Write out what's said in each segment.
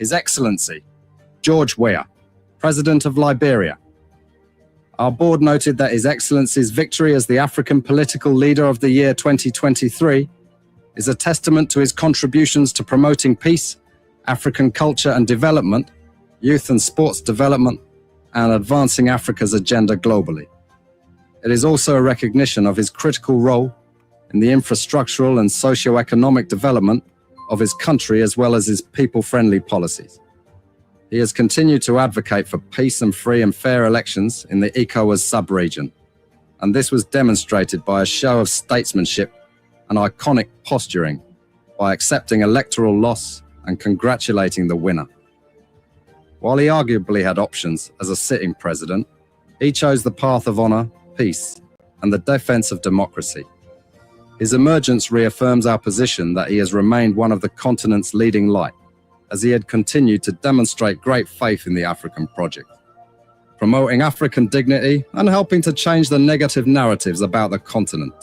His Excellency, George Weah, President of Liberia. Our board noted that His Excellency's victory as the African Political Leader of the Year 2023 is a testament to his contributions to promoting peace, African culture and development, youth and sports development, and advancing Africa's agenda globally. It is also a recognition of his critical role in the infrastructural and socio-economic development of his country as well as his people-friendly policies. He has continued to advocate for peace and free and fair elections in the ECOWAS sub-region, and this was demonstrated by a show of statesmanship and iconic posturing by accepting electoral loss and congratulating the winner. While he arguably had options as a sitting president, he chose the path of honor, peace, and the defense of democracy. His emergence reaffirms our position that he has remained one of the continent's leading light, as he had continued to demonstrate great faith in the African project, promoting African dignity and helping to change the negative narratives about the continent.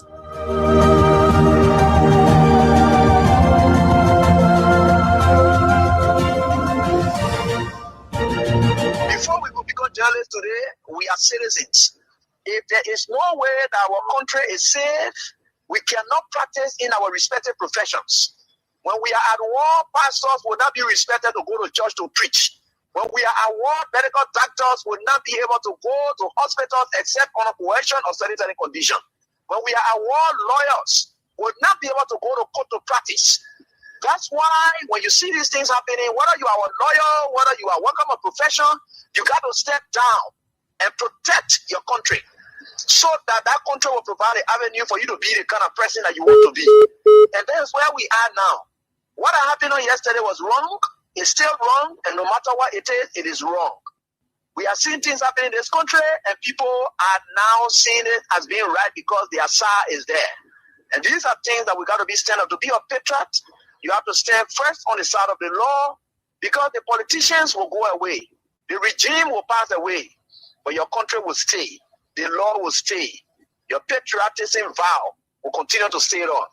Before we become journalists today, we are citizens. If there is no way that our country is safe, we cannot practice in our respective professions. When we are at war, pastors will not be respected to go to church to preach. When we are at war, medical doctors will not be able to go to hospitals except on a coercion or sanitary condition. When we are at war, lawyers will not be able to go to court to practice. That's why when you see these things happening, whether you are a lawyer, whether you are working a profession, you got to step down and protect your country, so that country will provide an avenue for you to be the kind of person that you want to be. And that's where we are now. What happened on yesterday was wrong. It's still wrong. And no matter what it is wrong. We are seeing things happening in this country, and people are now seeing it as being right because their SAR is there. And these are things that we got to be stand up. To be a patriot, you have to stand first on the side of the law, because the politicians will go away. The regime will pass away, but your country will stay. The law will stay. Your patriotism vow will continue to stay on.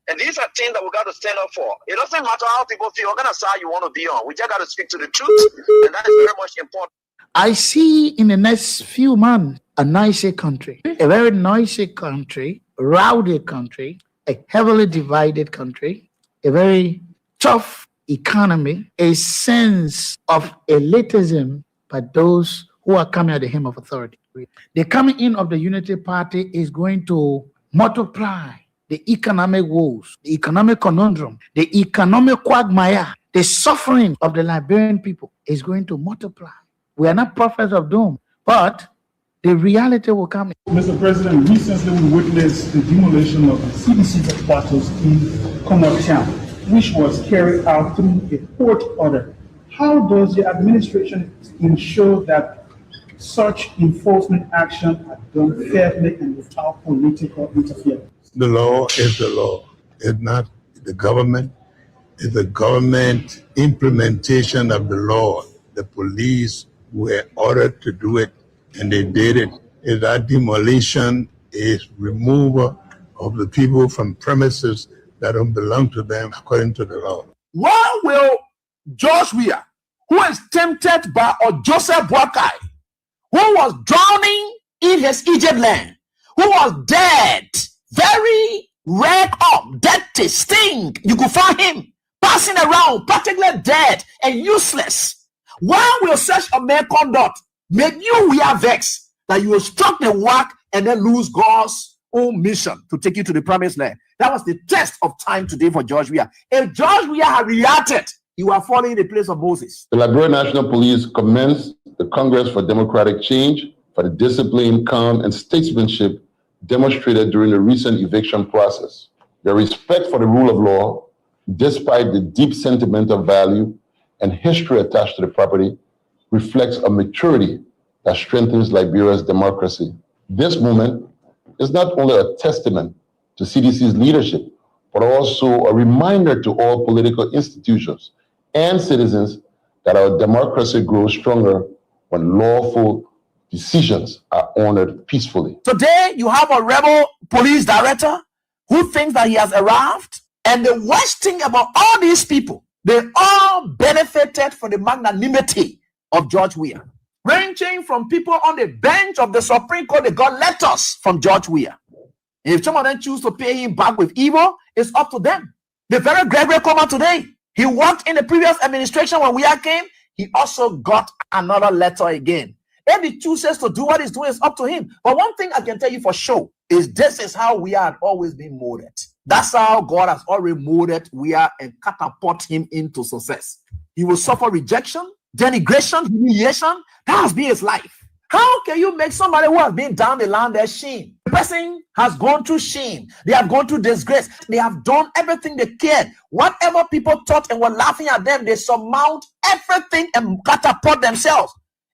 And these are things that we got to stand up for. It doesn't matter how people feel, what kind of side you want to be on. We just got to speak to the truth, and that is very much important. I see in the next few months a nicer country, a very noisy country, rowdy country, a heavily divided country, a very tough economy, a sense of elitism by those who are coming at the hem of authority. The coming in of the Unity Party is going to multiply the economic woes, the economic conundrum, the economic quagmire, the suffering of the Liberian people is going to multiply. We are not prophets of doom, but the reality will come. Mr. President, recently we witnessed the demolition of the CDC headquarters in Connaught Town, which was carried out through a court order. How does the administration ensure that such enforcement action are done fairly and without political interference? The law is the law. It's not the government. It's the government implementation of the law. The police were ordered to do it, and they did it. If that demolition is removal of the people from premises that don't belong to them according to the law. Why will George Weah, who is tempted by Joseph Boakai, who was drowning in his Egypt land, who was dead, very red up, dirty, stink, you could find him passing around, practically dead and useless. Why will such a man conduct make you Weah vex that you will struck the work and then lose God's own mission to take you to the promised land? That was the test of time today for George Weah. If George Weah had reacted, he would have fallen in the place of Moses. The Liberian National Police commenced the Congress for Democratic Change for the discipline, calm, and statesmanship demonstrated during the recent eviction process. Their respect for the rule of law, despite the deep sentimental value and history attached to the property, reflects a maturity that strengthens Liberia's democracy. This movement is not only a testament to CDC's leadership, but also a reminder to all political institutions and citizens that our democracy grows stronger when lawful decisions are honored peacefully. Today, you have a rebel police director who thinks that he has arrived. And the worst thing about all these people, They all benefited from the magnanimity of George Weah. Ranging from people on the bench of the Supreme Court, they got letters from George Weah. If some of them choose to pay him back with evil, it's up to them. The very Gregory Coma today, he worked in the previous administration when Weah came. He also got another letter again. If he chooses to do what he's doing, it's up to him. But one thing I can tell you for sure is this is how Weah had always been molded. That's how God has already molded Weah and catapult him into success. He will suffer rejection, denigration, humiliation. That has been his life. How can you make somebody who has been down the line their shame? The person has gone through shame. They have gone through disgrace. They have done everything they cared. Whatever people thought and were laughing at them, they surmount everything and catapult themselves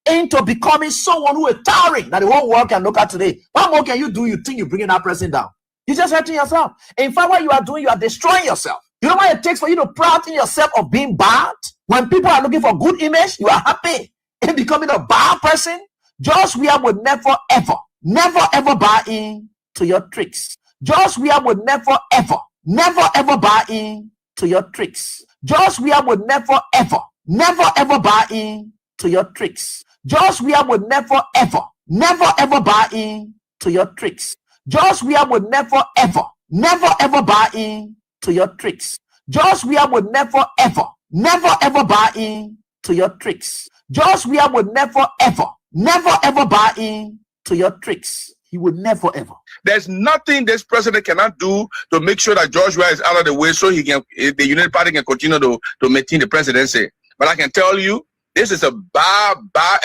into becoming someone who is towering that the whole world can look at today. What more can you do? You think you're bringing that person down? You're just hurting yourself. In fact, what you are doing, you are destroying yourself. You know what it takes for you to proud in yourself of being bad? When people are looking for good image, you are happy in becoming a bad person. George Weah would never ever buy in to your tricks. George Weah would never ever buy in to your tricks. George Weah would never ever buy in to your tricks. George Weah would never ever buy in to your tricks. George Weah would never ever buy in to your tricks. George Weah would never ever buy in to your tricks. George Weah would never ever buy in to your tricks. He would never ever. There's nothing this president cannot do to make sure that George Weah is out of the way so the United Party can continue to maintain the presidency. But I can tell you, this is a bad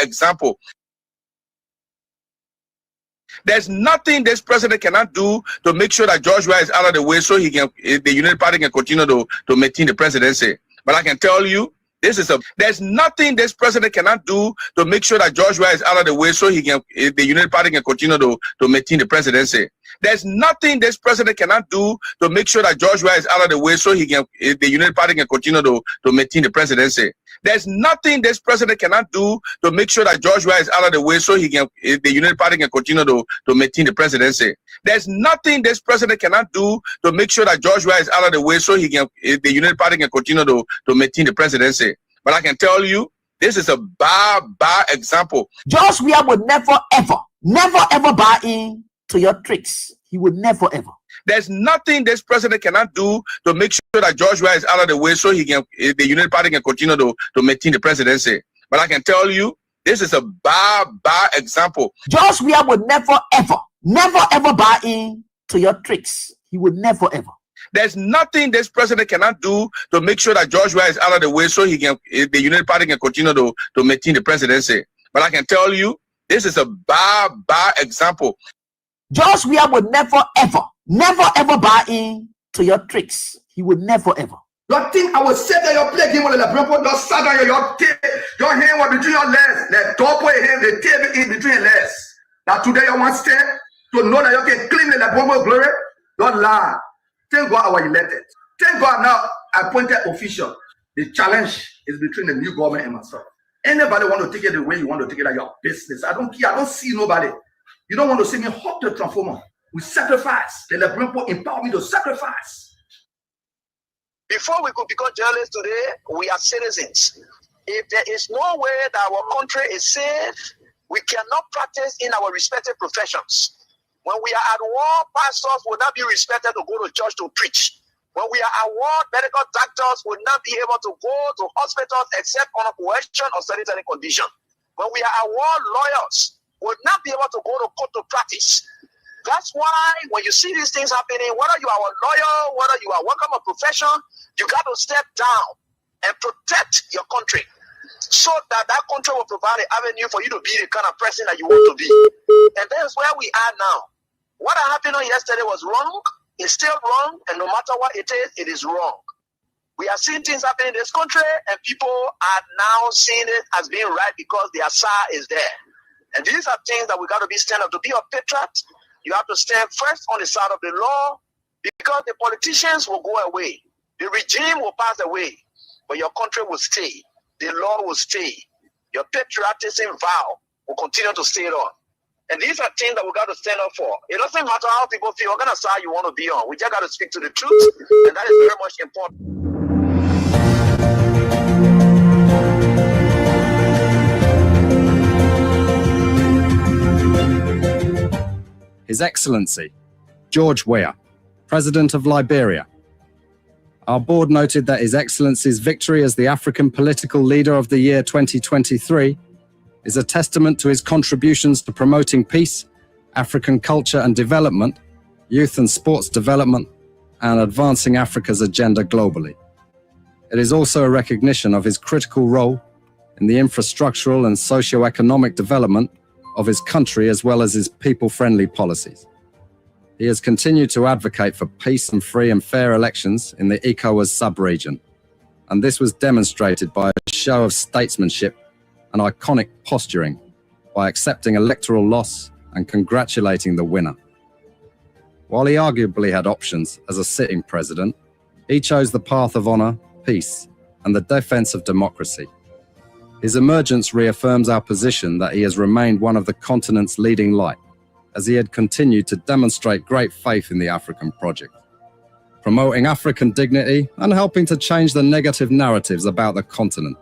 example. There's nothing this president cannot do to make sure that George Weah is out of the way so the United Party can continue to maintain the presidency. But I can tell you, there's nothing this president cannot do to make sure that George Weah is out of the way so the United Party can continue to maintain the presidency. There's nothing this president cannot do to make sure that George Weah is out of the way so the United Party can continue to maintain the presidency. There's nothing this president cannot do to make sure that George Weah is out of the way so the United Party can continue to maintain the presidency. There's nothing this president cannot do to make sure that George Weah is out of the way so the United Party can continue to maintain the presidency. But I can tell you, this is a bad example. George Weah would never ever buy in to your tricks. He would never ever. There's nothing this president cannot do to make sure that George Weah is out of the way so the United Party can continue to maintain the presidency. But I can tell you, this is a bad example. George Weah would never ever buy in to your tricks. He would never ever. There's nothing this president cannot do to make sure that George Weah is out of the way so the United Party can continue to maintain the presidency. But I can tell you, this is a bad example. George Weah would never ever buy in to your tricks. He would never ever. You think I will say that you play game on the Brempo, you sat on your hand was between your legs, the top of your hand, the table in between your legs. Now today you want to know that you can claim the Brempo glory. Don't lie. Thank God I was elected. Thank God now appointed official. The challenge is between the new government and myself. Anybody want to take it the way you want to take it at your business. I don't care. I don't see nobody. You don't want to see me hop the transformer. We sacrifice. The Brempo empower me to sacrifice. Before we could become journalists today, we are citizens. If there is no way that our country is safe, we cannot practice in our respective professions. When we are at war, pastors will not be respected to go to church to preach. When we are at war, medical doctors will not be able to go to hospitals except on a coercion or sanitary condition. When we are at war, lawyers will not be able to go to court to practice. That's why when you see these things happening, whether you are a lawyer, whether you are working a profession, you got to step down and protect your country so that that country will provide an avenue for you to be the kind of person that you want to be. And that's where we are now. What happened on yesterday was wrong. It's still wrong. And no matter what it is wrong. We are seeing things happening in this country and people are now seeing it as being right because their side is there. And these are things that we got to be stand up. To be a patriot, you have to stand first on the side of the law because the politicians will go away. The regime will pass away, but your country will stay. The law will stay. Your patriotism vow will continue to stay on. And these are things that we got to stand up for. It doesn't matter how people feel, what kind of side you want to be on. We just got to speak to the truth, and that is very much important. His Excellency, George Weah, President of Liberia. Our board noted that His Excellency's victory as the African Political Leader of the Year 2023 is a testament to his contributions to promoting peace, African culture and development, youth and sports development, and advancing Africa's agenda globally. It is also a recognition of his critical role in the infrastructural and socio-economic development of his country as well as his people-friendly policies. He has continued to advocate for peace and free and fair elections in the ECOWAS sub-region, and this was demonstrated by a show of statesmanship and iconic posturing by accepting electoral loss and congratulating the winner. While he arguably had options as a sitting president, he chose the path of honor, peace, and the defense of democracy. His emergence reaffirms our position that he has remained one of the continent's leading light, as he had continued to demonstrate great faith in the African project, promoting African dignity and helping to change the negative narratives about the continent.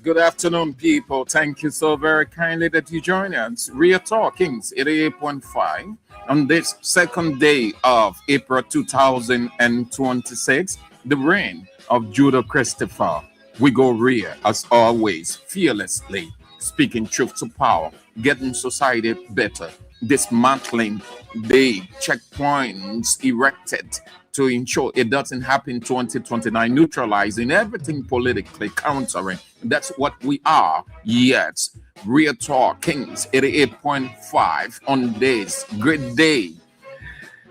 Good afternoon, people. Thank you so very kindly that you join us. Real Talk Kings 88.5 on this second day of April 2026, the reign of Judah Christopher. We go real as always, fearlessly, speaking truth to power, getting society better, dismantling the checkpoints erected to ensure it doesn't happen 2029, neutralizing everything politically, countering. That's what we are. Yes, Real Talk Kings 88.5 on this great day.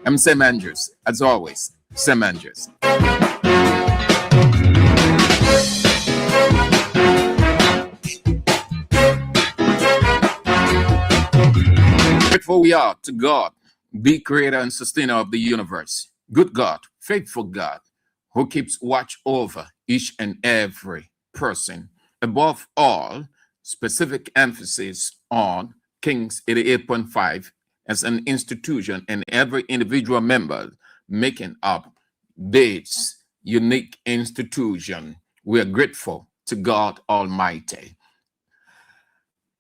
I'm Sam Andrews, as always, Sam Andrews. Grateful we are to God, the creator and sustainer of the universe. Good God, faithful God, who keeps watch over each and every person. Above all, specific emphasis on Kings 88.5 as an institution and every individual member making up this unique institution. We are grateful to God Almighty.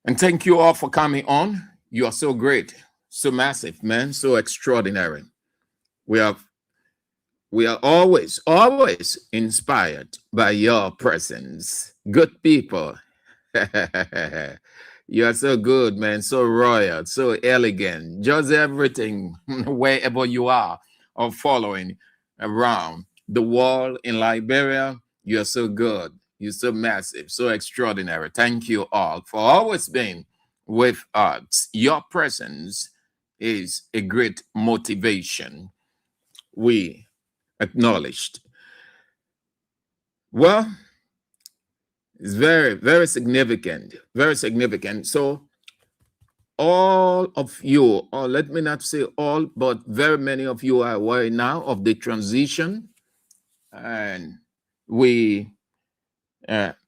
And thank you all for coming on. You are so great, so massive, man, so extraordinary. We are always inspired by your presence. Good people. You are so good, man, so royal, so elegant, just everything, wherever you are, or following around the world in Liberia. You are so good. You're so massive, so extraordinary. Thank you all for always being with us. Your presence is a great motivation. We acknowledged. Well, it's very, very significant, very significant. So all of you, or let me not say all, but very many of you are aware now of the transition, and we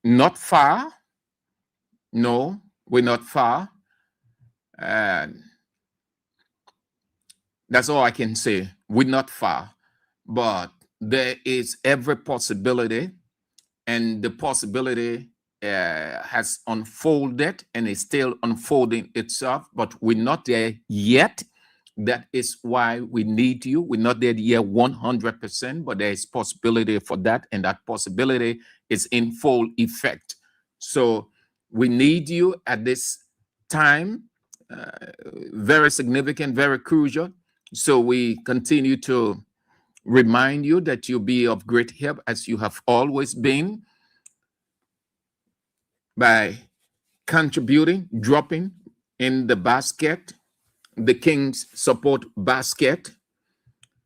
not far. No, we're not far, and that's all I can say. We're not far, but there is every possibility, and the possibility has unfolded and is still unfolding itself, but we're not there yet. That is why we need you. We're not there yet 100%, but there is possibility for that, and that possibility is in full effect. So we need you at this time, very significant, very crucial. So we continue to remind you that you'll be of great help, as you have always been, by contributing, dropping in the basket, the King's support basket.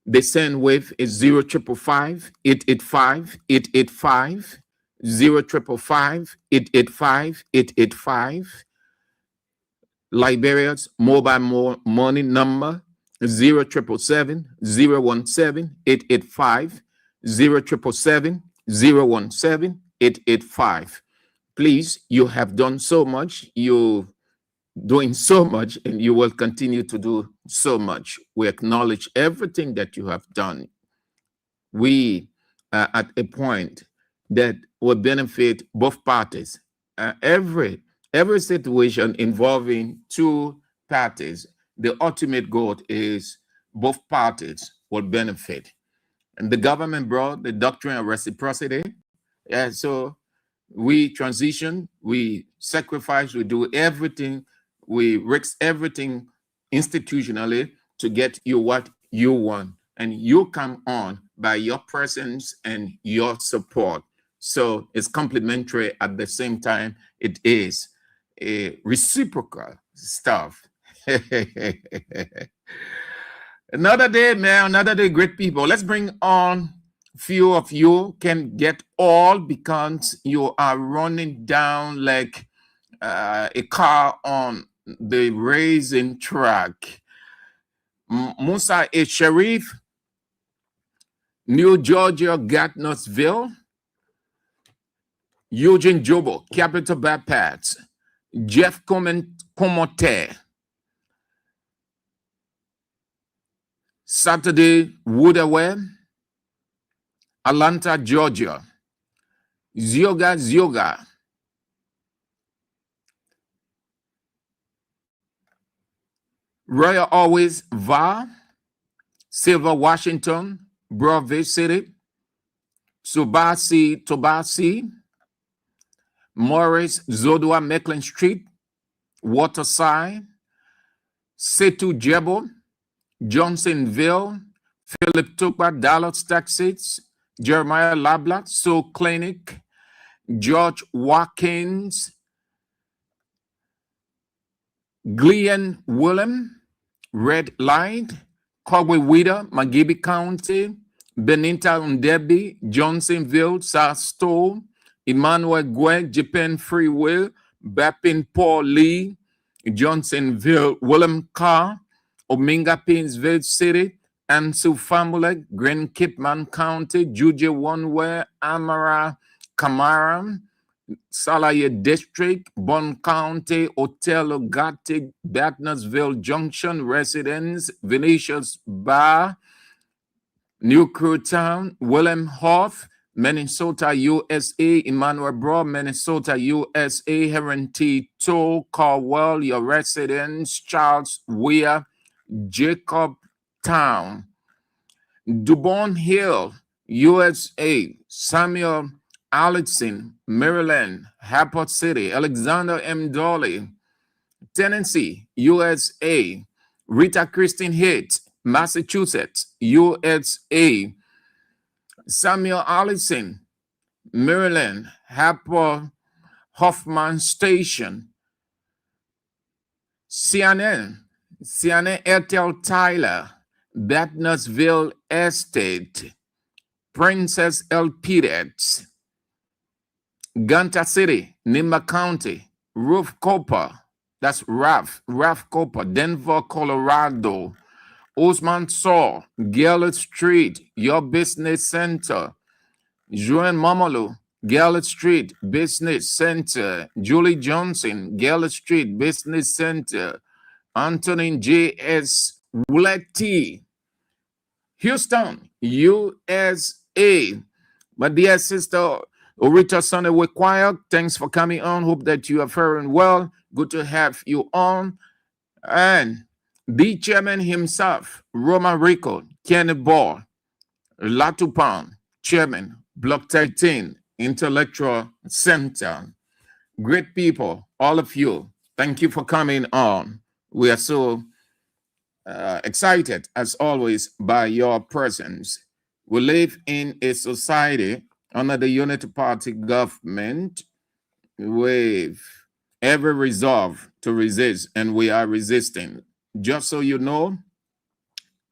The send wave is 0555 885 885 0555 885 885. Liberia's mobile money number 0777 017 885 0777 017 885. Please, you have done so much. You're doing so much, and you will continue to do so much. We acknowledge everything that you have done. We at a point that will benefit both parties. Every situation involving two parties, the ultimate goal is both parties will benefit. And the government brought the doctrine of reciprocity. So we transition, we sacrifice, we do everything, we risk everything institutionally to get you what you want. And you come on by your presence and your support. So it's complementary at the same time. It is a reciprocal stuff. Another day, man, another day, great people. Let's bring on few of you can get all because you are running down like a car on the racing track. Musa A. Sharif, New Georgia, Gatnosville, Eugene Jobo, Capital Bad Pats, Jeff Comote, Saturday, Woodaway, Atlanta, Georgia, Zioga, Royal Always, Va, Silver, Washington, Broadway City, Tobasi, Morris, Zodua, Mecklin Street, Waterside, Setu Jebo, Johnsonville, Philip Tupa, Dallas, Texas, Jeremiah Lablat, Soul Clinic, George Watkins, Glenn Willem, Red Light, Cogway-Wida, Magibby County, Benita Undebi, Johnsonville, South Stowe, Emmanuel Gwe, Japan Freeway, Bapin Paul Lee, Johnsonville, Willem Carr, Ominga Painesville City, Ansu Famulek, Grand Kipman County, Juja One-Way, Amara, Kamara, Salaye District, Bon County, Othello Gatti, Batnersville Junction residents, Venetia's Bar, New Crew Town, Willem Hoff, Minnesota, USA, Emmanuel Bro, Minnesota, USA, Heron T. Toll, Caldwell, your residents, Charles Weah, Jacob Town, Dubon Hill, USA, Samuel Allison, Maryland, Harport City, Alexander M. Dolly, Tennessee, USA, Rita Christine Haight, Massachusetts, USA, Samuel Allison, Maryland, Harport Hoffman Station, CNN, Airtel Tyler, Batnersville Estate, Princess Elpidets, Gunter City, Nimba County, Ralph Cooper, that's Ralph Cooper, Denver, Colorado, Osman Saw, Gellert Street, Your Business Center, Joan Momolo, Gellert Street Business Center, Julie Johnson, Gellert Street Business Center, Anthony J.S. Wuleti, Houston, USA. My dear sister, Orita Sunday Choir, thanks for coming on. Hope that you are faring well. Good to have you on. And the chairman himself, Roman Rico, Kenny Ball, Latupan, chairman, Block 13, Intellectual Center. Great people, all of you. Thank you for coming on. We are so excited, as always, by your presence. We live in a society under the Unity Party government with every resolve to resist, and we are resisting. Just so you know,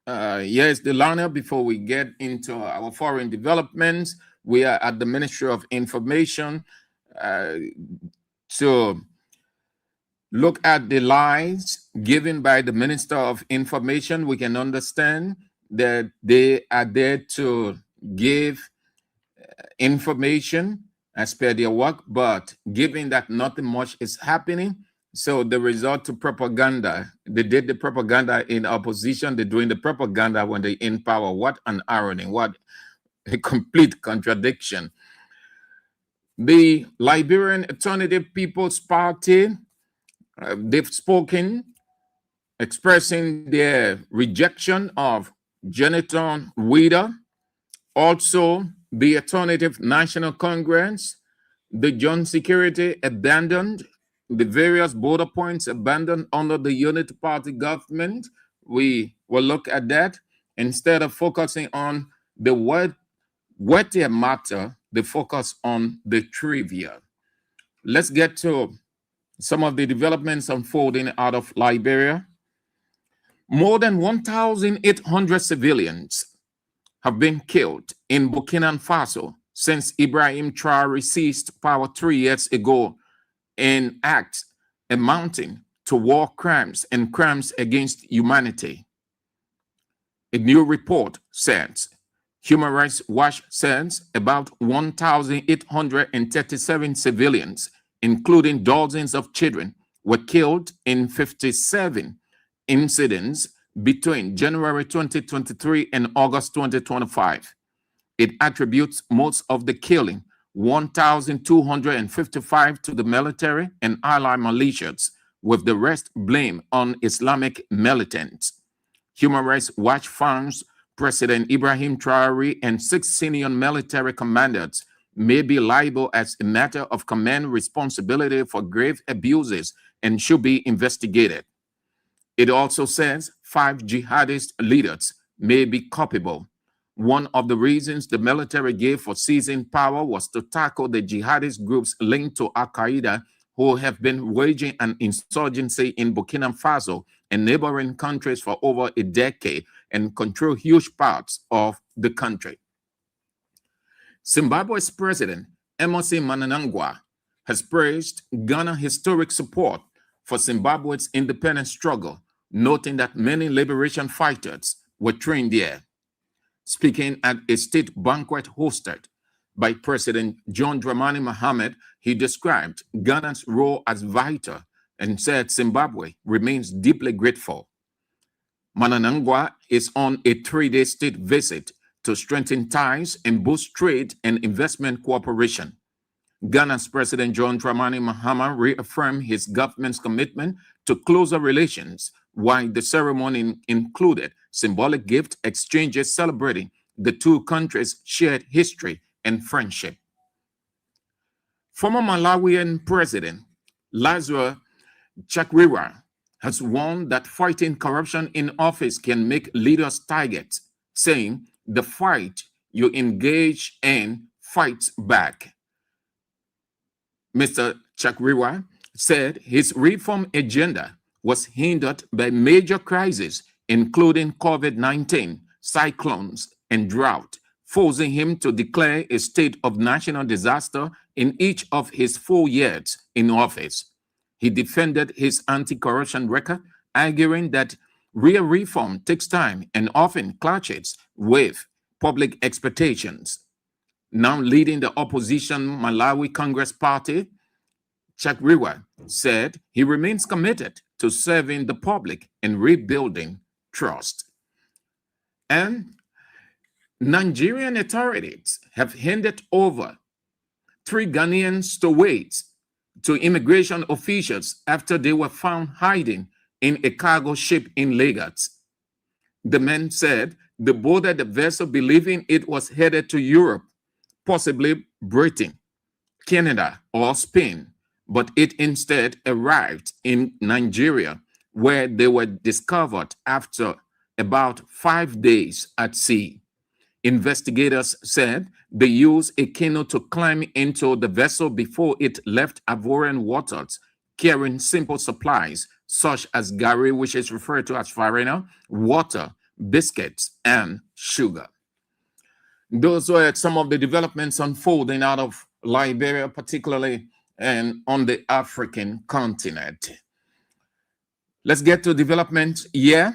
yes, the learner, before we get into our foreign developments, we are at the Ministry of Information to look at the lies given by the Minister of Information. We can understand that they are there to give information as per their work, but given that nothing much is happening, so they resort to propaganda. They did the propaganda in opposition. They're doing the propaganda when they're in power. What an irony. What a complete contradiction. The Liberian Alternative People's Party, they've spoken, expressing their rejection of Jonathan Weah. Also, the Alternative National Congress, the John Security abandoned, the various border points abandoned under the Unity Party government. We will look at that. Instead of focusing on the weightier matter, they focus on the trivia. Let's get to some of the developments unfolding out of Liberia. More than 1,800 civilians have been killed in Burkina Faso since Ibrahim Traoré seized power 3 years ago in acts amounting to war crimes and crimes against humanity. A new report says, Human Rights Watch says about 1,837 civilians, including dozens of children, were killed in 57 incidents between January 2023 and August 2025. It attributes most of the killing, 1,255, to the military and allied militias, with the rest blamed on Islamic militants. Human Rights Watch finds President Ibrahim Traoré and 6 senior military commanders may be liable as a matter of command responsibility for grave abuses and should be investigated. It also says 5 jihadist leaders may be culpable. One of the reasons the military gave for seizing power was to tackle the jihadist groups linked to Al-Qaeda, who have been waging an insurgency in Burkina Faso and neighboring countries for over a decade and control huge parts of the country. Zimbabwe's president, Emmerson Mnangagwa, has praised Ghana's historic support for Zimbabwe's independence struggle, noting that many liberation fighters were trained there. Speaking at a state banquet hosted by President John Dramani Mahama, he described Ghana's role as vital and said Zimbabwe remains deeply grateful. Mnangagwa is on a 3-day state visit to strengthen ties and boost trade and investment cooperation. Ghana's President John Dramani Mahama reaffirmed his government's commitment to closer relations, while the ceremony included symbolic gift exchanges celebrating the two countries' shared history and friendship. Former Malawian President Lazarus Chakwera has warned that fighting corruption in office can make leaders targets, saying the fight you engage in fights back. Mr. Chakwera said his reform agenda was hindered by major crises, including COVID-19, cyclones, and drought, forcing him to declare a state of national disaster in each of his 4 years in office. He defended his anti-corruption record, arguing that real reform takes time and often clashes with public expectations. Now leading the opposition Malawi Congress Party, Chakwera said he remains committed to serving the public and rebuilding trust. And Nigerian authorities have handed over 3 Ghanaian stowaways to immigration officials after they were found hiding in a cargo ship in Lagos. The men said they boarded the vessel believing it was headed to Europe, possibly Britain, Canada, or Spain, but it instead arrived in Nigeria, where they were discovered after about 5 days at sea. Investigators said they used a canoe to climb into the vessel before it left Ivorian waters, carrying simple supplies such as gari, which is referred to as farina, water, biscuits, and sugar. Those were some of the developments unfolding out of Liberia, particularly and on the African continent. Let's get to development here.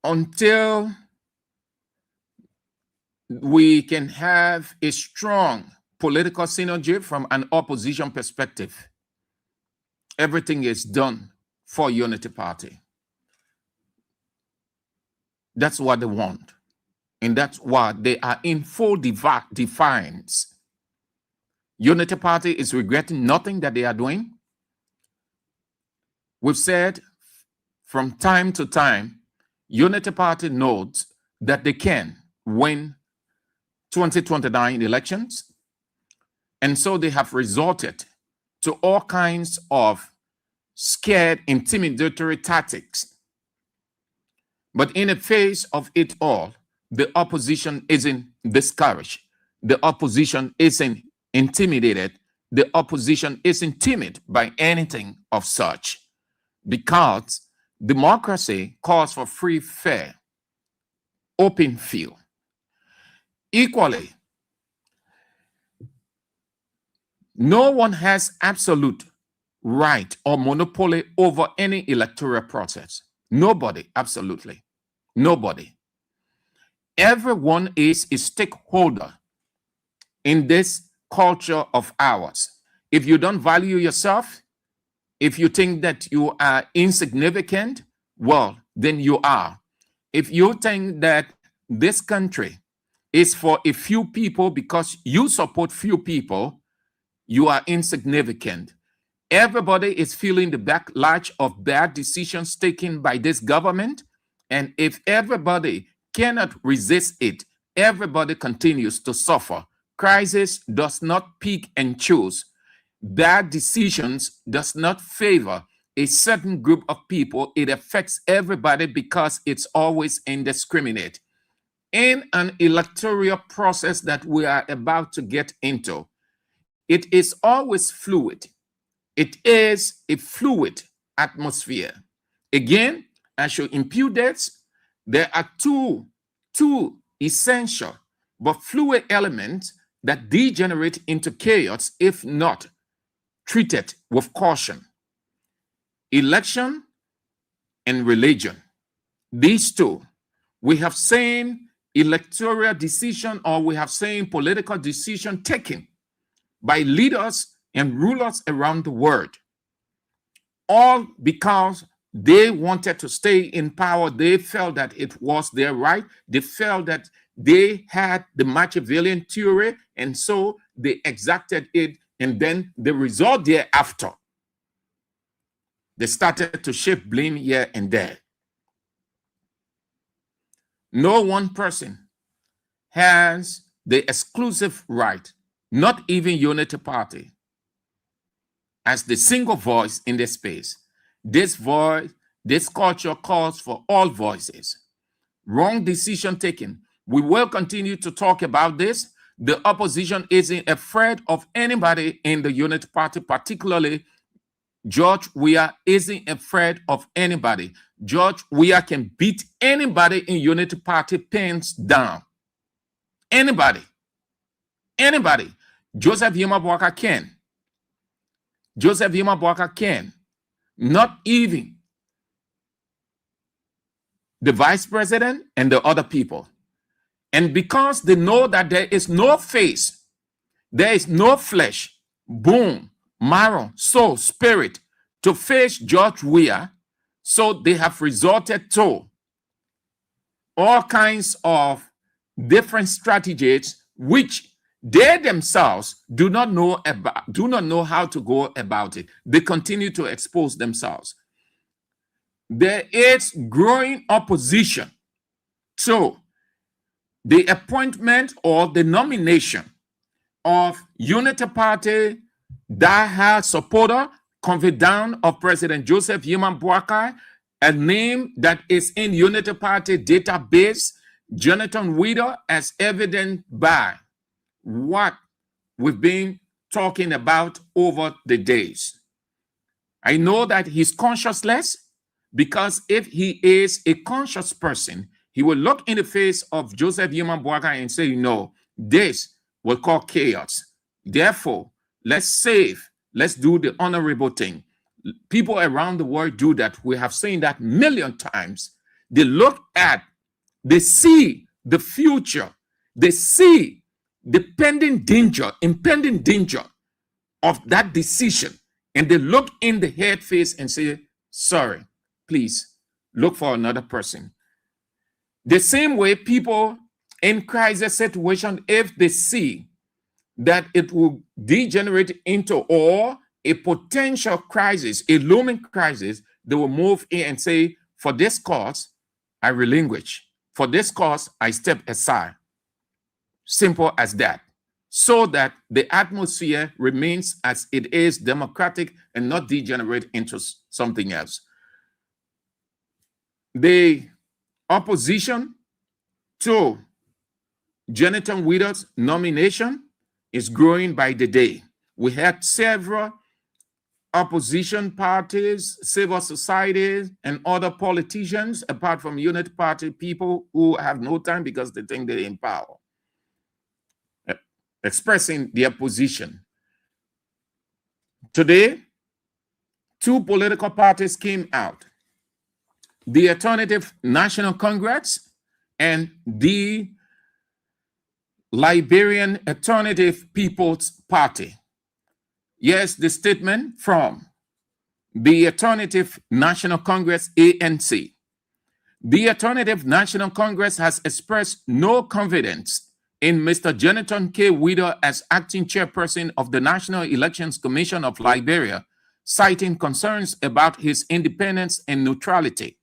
Until we can have a strong political synergy from an opposition perspective, everything is done for Unity Party. That's what they want. And that's why they are in full defiance. Unity Party is regretting nothing that they are doing. We've said from time to time, Unity Party knows that they can win 2029 elections. And so they have resorted to all kinds of scared, intimidatory tactics. But in the face of it all, the opposition isn't discouraged. The opposition isn't intimidated. The opposition isn't timid by anything of such, because democracy calls for free, fair, open field. Equally, no one has absolute right or monopoly over any electoral process. Nobody, absolutely. Nobody. Everyone is a stakeholder in this culture of ours. If you don't value yourself, if you think that you are insignificant, well, then you are. If you think that this country is for a few people because you support few people, you are insignificant. Everybody is feeling the backlash of bad decisions taken by this government. And if everybody cannot resist it, everybody continues to suffer. Crisis does not pick and choose. Bad decisions does not favor a certain group of people. It affects everybody because it's always indiscriminate. In an electoral process that we are about to get into, it is always fluid. It is a fluid atmosphere. Again, I should impute that there are two essential but fluid elements that degenerate into chaos if not treated with caution: election and religion. These two, we have seen electoral decision, or we have seen political decision taken by leaders and rulers around the world, all because they wanted to stay in power. They felt that it was their right. They felt that they had the Machiavellian theory, and so they exacted it, and then the result thereafter, they started to shift blame here and there. No one person has the exclusive right, not even Unity Party, as the single voice in this space. This voice, this culture calls for all voices. Wrong decision taken. We will continue to talk about this. The opposition isn't afraid of anybody in the Unity Party, particularly George Weah isn't afraid of anybody. George Weah can beat anybody in Unity Party pins down. Anybody. Anybody. Joseph Yema Boaka can. Joseph Yema Boaka can. Not even the vice president and the other people. And because they know that there is no face, there is no flesh, bone, marrow, soul, spirit to face George Weah, so they have resorted to all kinds of different strategies which they themselves do not know how to go about it. They continue to expose themselves. There is growing opposition to the appointment or the nomination of Unity Party diehard supporter, confidant of President Joseph Yema Boakai, a name that is in Unity Party database, Jonathan Weah, as evident by what we've been talking about over the days. I know that he's conscienceless, because if he is a conscious person, he will look in the face of Joseph Yema Boakai and say, no, this will cause chaos. Therefore, let's save, let's do the honorable thing. People around the world do that. We have seen that a million times. They look at, they see the future, they see the impending danger of that decision, and they look in the head face and say, sorry, please look for another person. The same way people in crisis situation, if they see that it will degenerate into or a potential crisis, a looming crisis, they will move in and say, for this cause, I relinquish. For this cause, I step aside. Simple as that. So that the atmosphere remains as it is, democratic, and not degenerate into something else. The opposition to Jonathan Weah's nomination is growing by the day. We had several opposition parties, civil societies, and other politicians, apart from Unity Party people who have no time because they think they're in power, expressing their position. Today, two political parties came out: the Alternative National Congress and the Liberian Alternative People's Party. Yes, the statement from the Alternative National Congress, ANC. The Alternative National Congress has expressed no confidence in Mr. Jonathan K. Weah as acting chairperson of the National Elections Commission of Liberia, citing concerns about his independence and neutrality.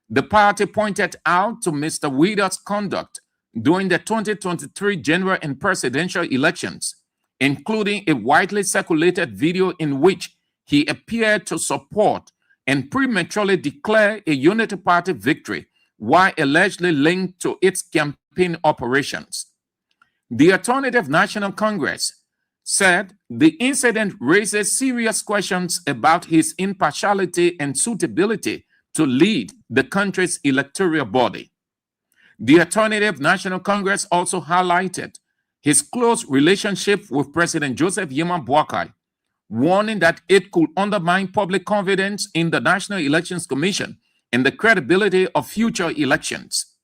The party pointed out to Mr. Weah's conduct during the 2023 general and presidential elections, including a widely circulated video in which he appeared to support and prematurely declare a Unity Party victory while allegedly linked to its campaign operations. The Alternative National Congress said the incident raises serious questions about his impartiality and suitability to lead the country's electoral body. The Alternative National Congress also highlighted his close relationship with President Joseph Boakai, warning that it could undermine public confidence in the National Elections Commission and the credibility of future elections.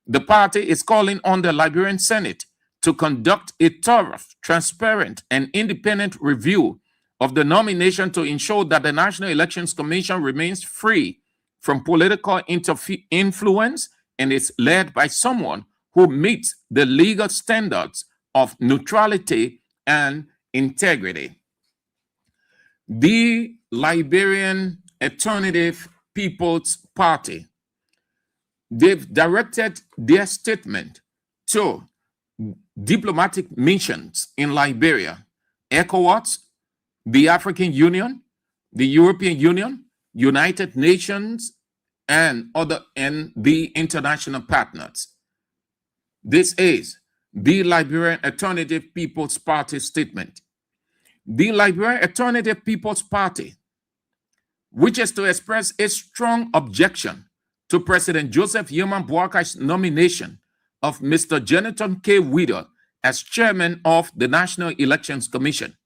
The party is calling on the Liberian Senate to conduct a thorough, transparent, and independent review of the nomination to ensure that the National Elections Commission remains free from political influence and is led by someone who meets the legal standards of neutrality and integrity. The Liberian Alternative People's Party, they've directed their statement to diplomatic missions in Liberia, ECOWAS, the African Union, the European Union, United Nations, and the international partners. This is the Liberian Alternative People's Party statement. The Liberian Alternative People's Party wishes to express a strong objection to President Joseph Boakai's nomination of Mr. Jonathan K. Weah as chairman of the National Elections Commission.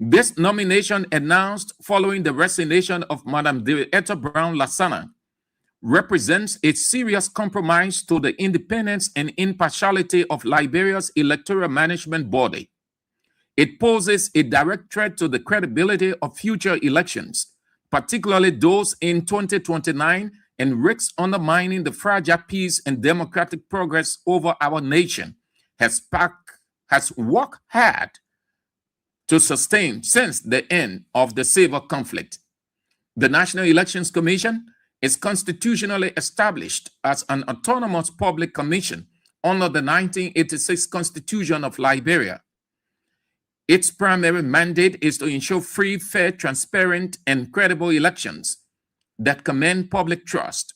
This nomination, announced following the resignation of Madam Etta Brown Lasana, represents a serious compromise to the independence and impartiality of Liberia's electoral management body. It poses a direct threat to the credibility of future elections, particularly those in 2029, and risks undermining the fragile peace and democratic progress over our nation has worked hard to sustain since the end of the civil conflict. The National Elections Commission is constitutionally established as an autonomous public commission under the 1986 Constitution of Liberia. Its primary mandate is to ensure free, fair, transparent, and credible elections that command public trust.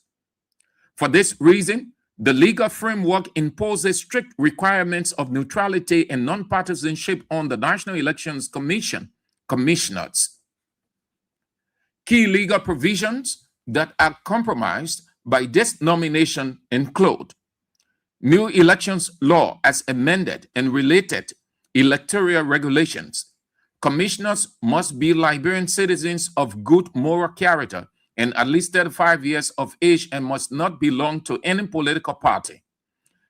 For this reason, the legal framework imposes strict requirements of neutrality and nonpartisanship on the National Elections Commission commissioners. Key legal provisions that are compromised by this nomination include new elections law as amended and related electoral regulations. Commissioners must be Liberian citizens of good moral character and at least 35 years of age and must not belong to any political party.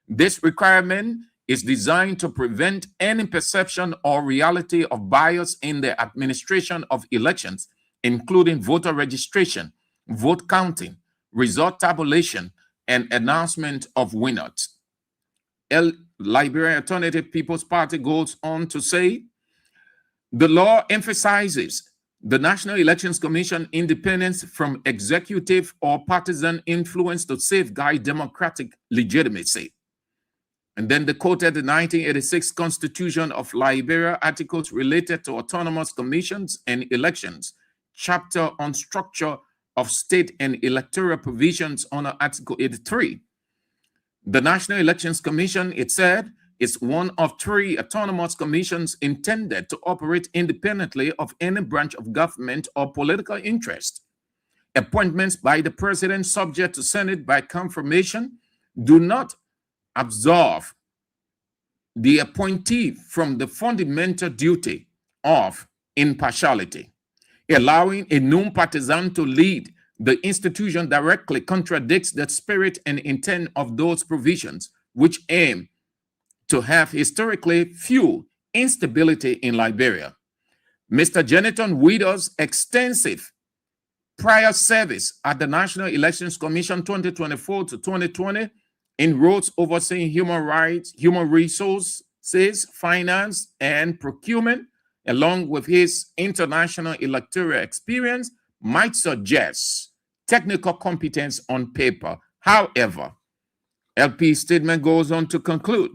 This requirement is designed to prevent any perception or reality of bias in the administration of elections, including voter registration, vote counting, result tabulation, and announcement of winners. Liberian Alternative People's Party goes on to say, the law emphasizes the National Elections Commission independence from executive or partisan influence to safeguard democratic legitimacy. And then they quoted the 1986 Constitution of Liberia articles related to autonomous commissions and elections, chapter on structure of state and electoral provisions under Article 83. The National Elections Commission, it said, is one of 3 autonomous commissions intended to operate independently of any branch of government or political interest. Appointments by the president subject to Senate by confirmation do not absolve the appointee from the fundamental duty of impartiality. Allowing a non-partisan to lead the institution directly contradicts the spirit and intent of those provisions, which aim to have historically few instability in Liberia. Mr. Jonathan Weah's extensive prior service at the National Elections Commission 2024 to 2020 in roles overseeing human rights, human resources, finance, and procurement, along with his international electoral experience, might suggest technical competence on paper. However, LP's statement goes on to conclude,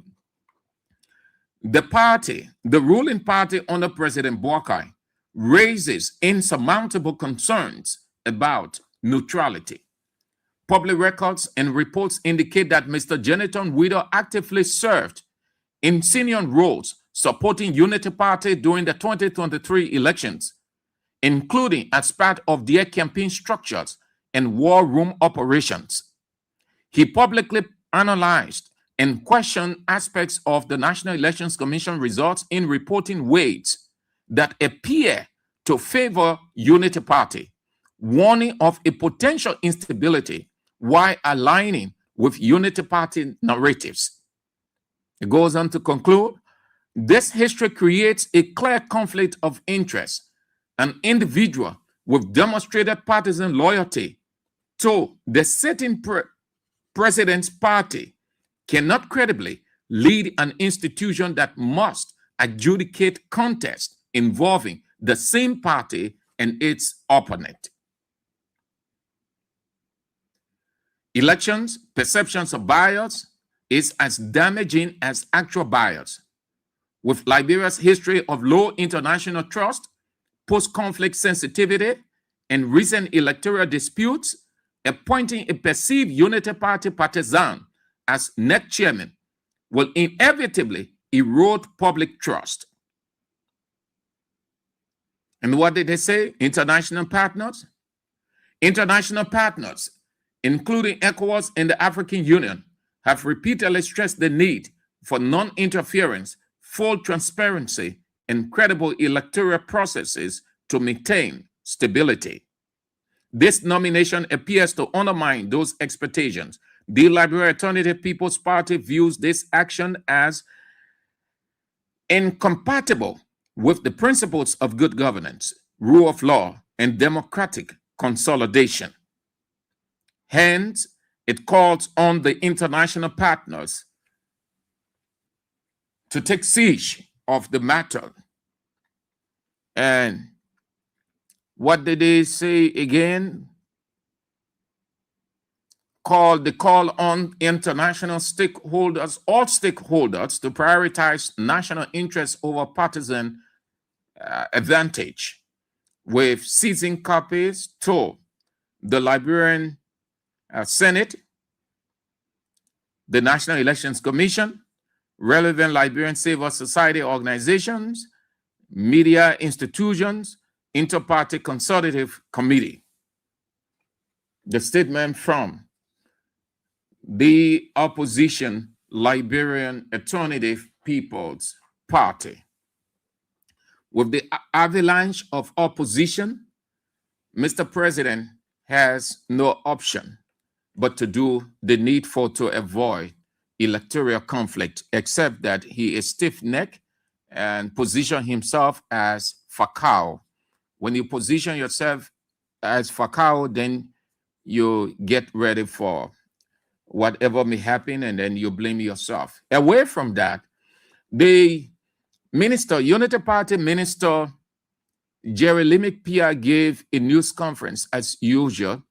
the ruling party under President Boakai raises insurmountable concerns about neutrality. Public records and reports indicate that Mr. Jonathan Weah actively served in senior roles supporting Unity Party during the 2023 elections, including as part of their campaign structures and war room operations. He publicly analyzed and questioned aspects of the National Elections Commission results in reporting weights that appear to favor Unity Party, warning of a potential instability while aligning with Unity Party narratives. It goes on to conclude, this history creates a clear conflict of interest. An individual with demonstrated partisan loyalty to the sitting president's party cannot credibly lead an institution that must adjudicate contests involving the same party and its opponent. Elections, perceptions of bias is as damaging as actual bias. With Liberia's history of low international trust, post-conflict sensitivity, and recent electoral disputes, appointing a perceived Unity Party partisan as next chairman will inevitably erode public trust. And what did they say? International partners? International partners, including ECOWAS and the African Union, have repeatedly stressed the need for non-interference, full transparency, and credible electoral processes to maintain stability. This nomination appears to undermine those expectations. The Liberian Alternative People's Party views this action as incompatible with the principles of good governance, rule of law, and democratic consolidation. Hence, it calls on the international partners to take siege of the matter. And what did they say again? The call on international stakeholders, all stakeholders, to prioritize national interests over partisan advantage, with seizing copies to the Liberian Senate, the National Elections Commission, relevant Liberian civil society organizations, media institutions, Inter-Party Consultative Committee. The statement from the opposition Liberian Alternative People's Party. With the avalanche of opposition, Mr. President has no option but to do the needful to avoid electoral conflict, except that he is stiff-necked and position himself as Fakao. When you position yourself as Fakao, then you get ready for whatever may happen, and then you blame yourself. Away from that, the minister, Unity Party Minister Jerry Limick Pia gave a news conference as usual,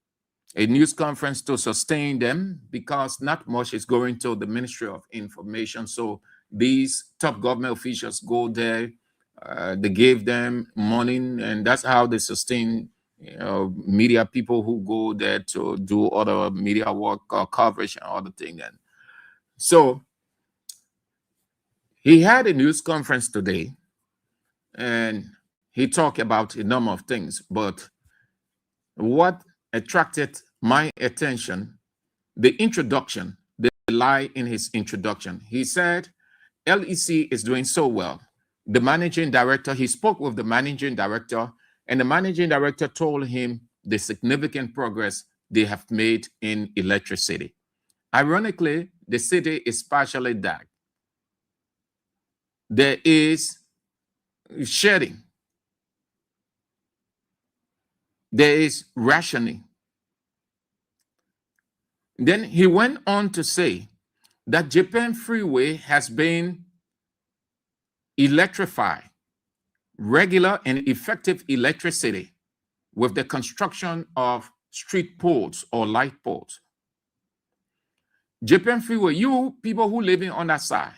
a news conference to sustain them because not much is going to the Ministry of Information. So these top government officials go there, they gave them money, and that's how they sustain media people who go there to do other media work, coverage and other things. And so he had a news conference today, and he talked about a number of things, but what attracted my attention, the introduction, the lie in his introduction. He said, LEC is doing so well. The managing director, he spoke with the managing director, and the managing director told him the significant progress they have made in electricity. Ironically, the city is partially dark. There is shedding. There is rationing. Then he went on to say that Japan Freeway has been electrified, regular and effective electricity with the construction of street poles or light poles. Japan Freeway, you people who living on that side,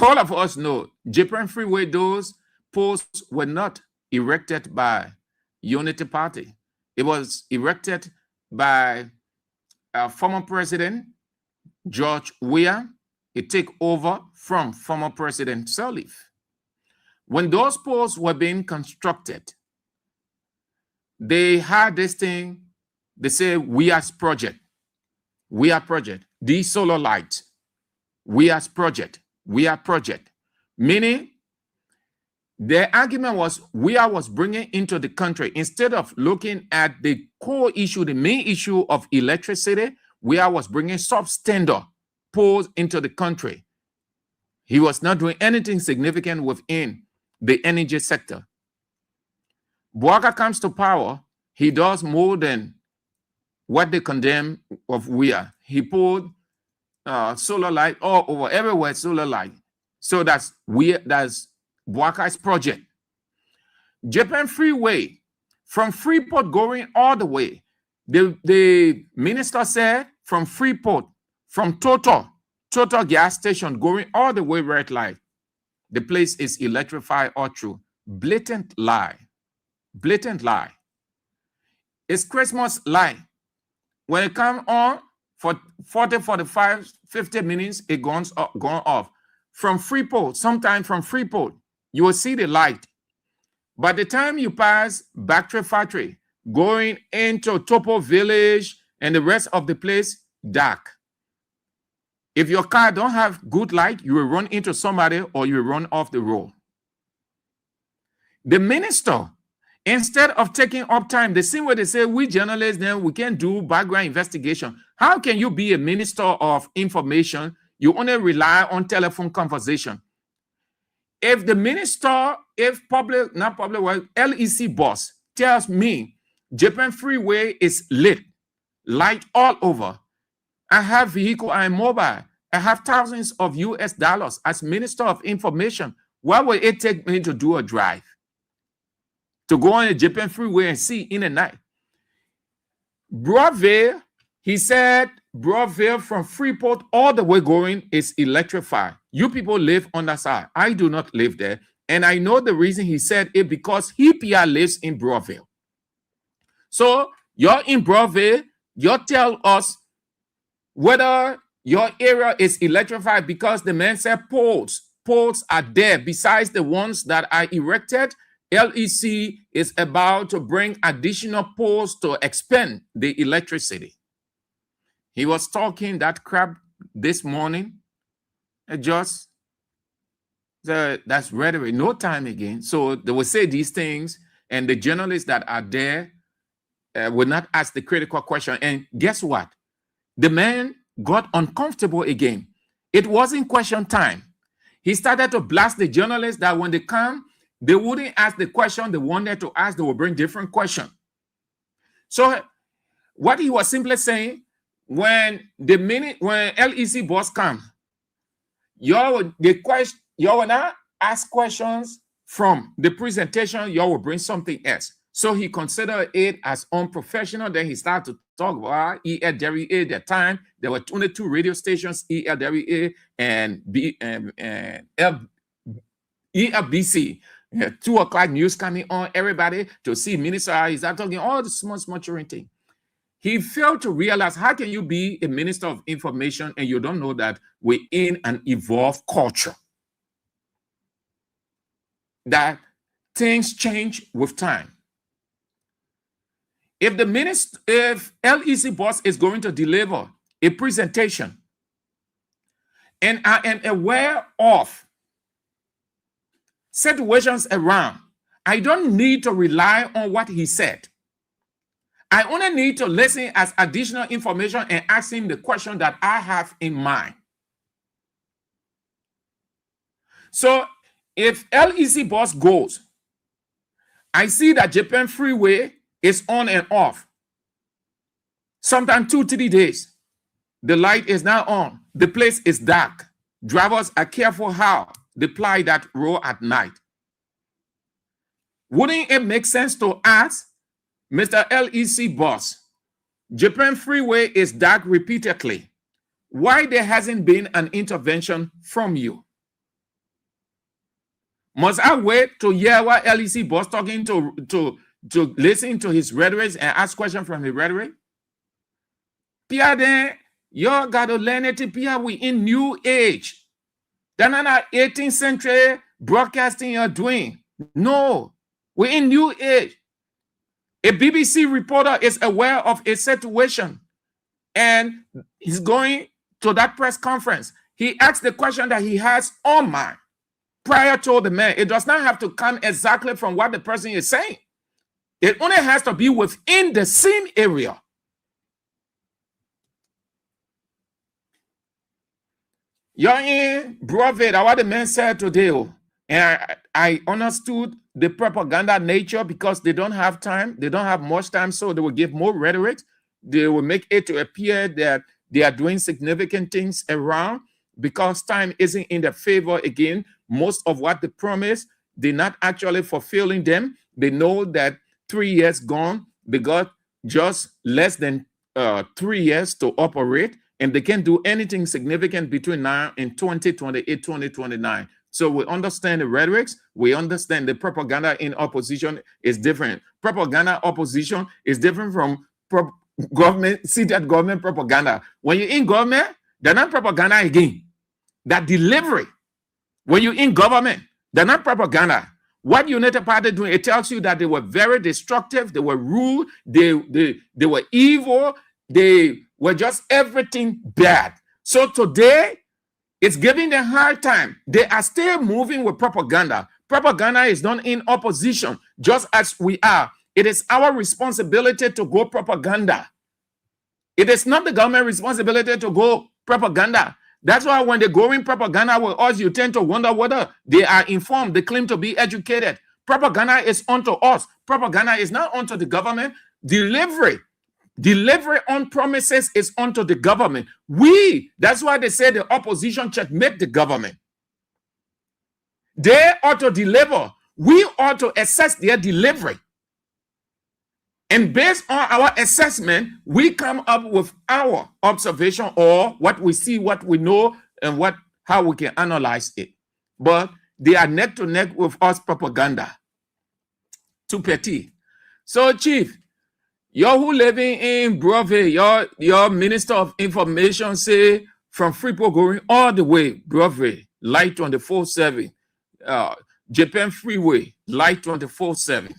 all of us know Japan Freeway, those poles were not erected by Unity Party. It was erected by former President George Weah. It took over from former President Sirleaf. When those poles were being constructed, they had this thing, they say Weah's project, Weah project, the solar light, Weah's project, Weah project, meaning the argument was Weah was bringing into the country, instead of looking at the core issue, the main issue of electricity, Weah was bringing substandard poles into the country. He was not doing anything significant within the energy sector. Bouaga comes to power, he does more than what they condemn of Weah. He pulled solar light all over, everywhere solar light. So that's Weah, that's Bouaga's project. Japan Freeway, from Freeport going all the way, the minister said from Freeport, from Total gas station going all the way red light, the place is electrified all through. Blatant lie. Blatant lie. It's Christmas lie. When it comes on for 40, 45, 50 minutes, it goes off. From Freeport, sometime from Freeport, you will see the light. By the time you pass Battery Factory, going into Topo Village and the rest of the place, dark. If your car don't have good light, you will run into somebody or you will run off the road. The minister, instead of taking up time, the same way they say we journalists, then we can do background investigation. How can you be a minister of information? You only rely on telephone conversation. If the minister, if public, not public, well, LEC boss tells me Japan Freeway is lit, light all over, I have vehicle, I'm mobile, I have thousands of US dollars as Minister of Information, why would it take me to do a drive? To go on the Japan Freeway and see in the night? Broadville, he said, Broadville from Freeport all the way going is electrified. You people live on that side. I do not live there. And I know the reason he said it because he PR lives in Broadville. So you're in Broadville, you tell us whether your area is electrified because the man said poles. Poles are there besides the ones that are erected. LEC is about to bring additional poles to expand the electricity. He was talking that crap this morning. That's rhetoric, no time again. So they will say these things, and the journalists that are there will not ask the critical question. And guess what? The man got uncomfortable again. It wasn't question time. He started to blast the journalists that when they come, they wouldn't ask the question they wanted to ask. They would bring different questions. So what he was simply saying, when LEC boss come, y'all will not ask questions from the presentation, y'all will bring something else. So he considered it as unprofessional. Then he started to talk about ELWA. At the time, there were 22 radio stations, ELWA and ELBC. 2 o'clock news coming on, everybody to see minister. He's not talking all the small thing. He failed to realize, how can you be a minister of information and you don't know that we're in an evolved culture? That things change with time. If LEC boss is going to deliver a presentation and I am aware of situations around, I don't need to rely on what he said. I only need to listen as additional information and ask him the question that I have in mind. So if LEC boss goes, I see that Japan Freeway is on and off. Sometimes 2-3 days. The light is now on. The place is dark. Drivers are careful how they ply that road at night. Wouldn't it make sense to ask Mr. LEC boss, Japan Freeway is dark repeatedly. Why there hasn't been an intervention from you? Must I wait to hear what LEC boss talking to listen to his rhetoric and ask questions from his rhetoric? Pia then, you gotta learn it. Pia, we in new age. That's not 18th century broadcasting you're doing. No, we're in new age. A BBC reporter is aware of a situation and he's going to that press conference. He asks the question that he has on mind prior to the man. It does not have to come exactly from what the person is saying. It only has to be within the same area. You're in Broadway, what the man said today. And I understood the propaganda nature because they don't have time. They don't have much time, so they will give more rhetoric. They will make it to appear that they are doing significant things around because time isn't in their favor again. Most of what they promise, they're not actually fulfilling them. They know that 3 years gone, they got just less than 3 years to operate, and they can't do anything significant between now and 2028, 2029. So we understand the rhetorics, we understand the propaganda in opposition is different. Propaganda opposition is different from seated government propaganda. When you're in government, they're not propaganda again. That delivery. When you're in government, they're not propaganda. What United Party doing, it tells you that they were very destructive, they were rude, they were evil, they were just everything bad. So today, it's giving them a hard time. They are still moving with propaganda. Propaganda is done in opposition, just as we are. It is our responsibility to go propaganda. It is not the government responsibility to go propaganda. That's why when they go in propaganda with us, you tend to wonder whether they are informed. They claim to be educated. Propaganda is onto us. Propaganda is not onto the government. Delivery on promises is onto the government. That's why they say the opposition checkmate the government. They ought to deliver. We ought to assess their delivery. And based on our assessment, we come up with our observation or what we see, what we know, and how we can analyze it. But they are neck to neck with us propaganda. Too petty. So, Chief, you're who living in Broadway, your Minister of Information say from Freeport going all the way, Broadway, light 24/7, Japan Freeway, light 24/7.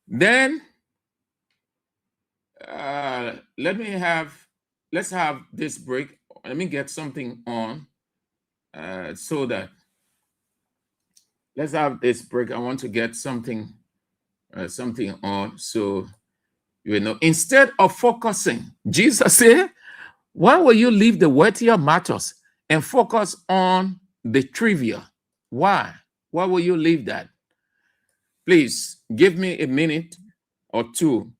Then let's have this break. Let me get something on so that let's have this break. I want to get something on so you know. Instead of focusing, Jesus said, why will you leave the weightier matters and focus on the trivia? Why will you leave that? Please give me a minute or two.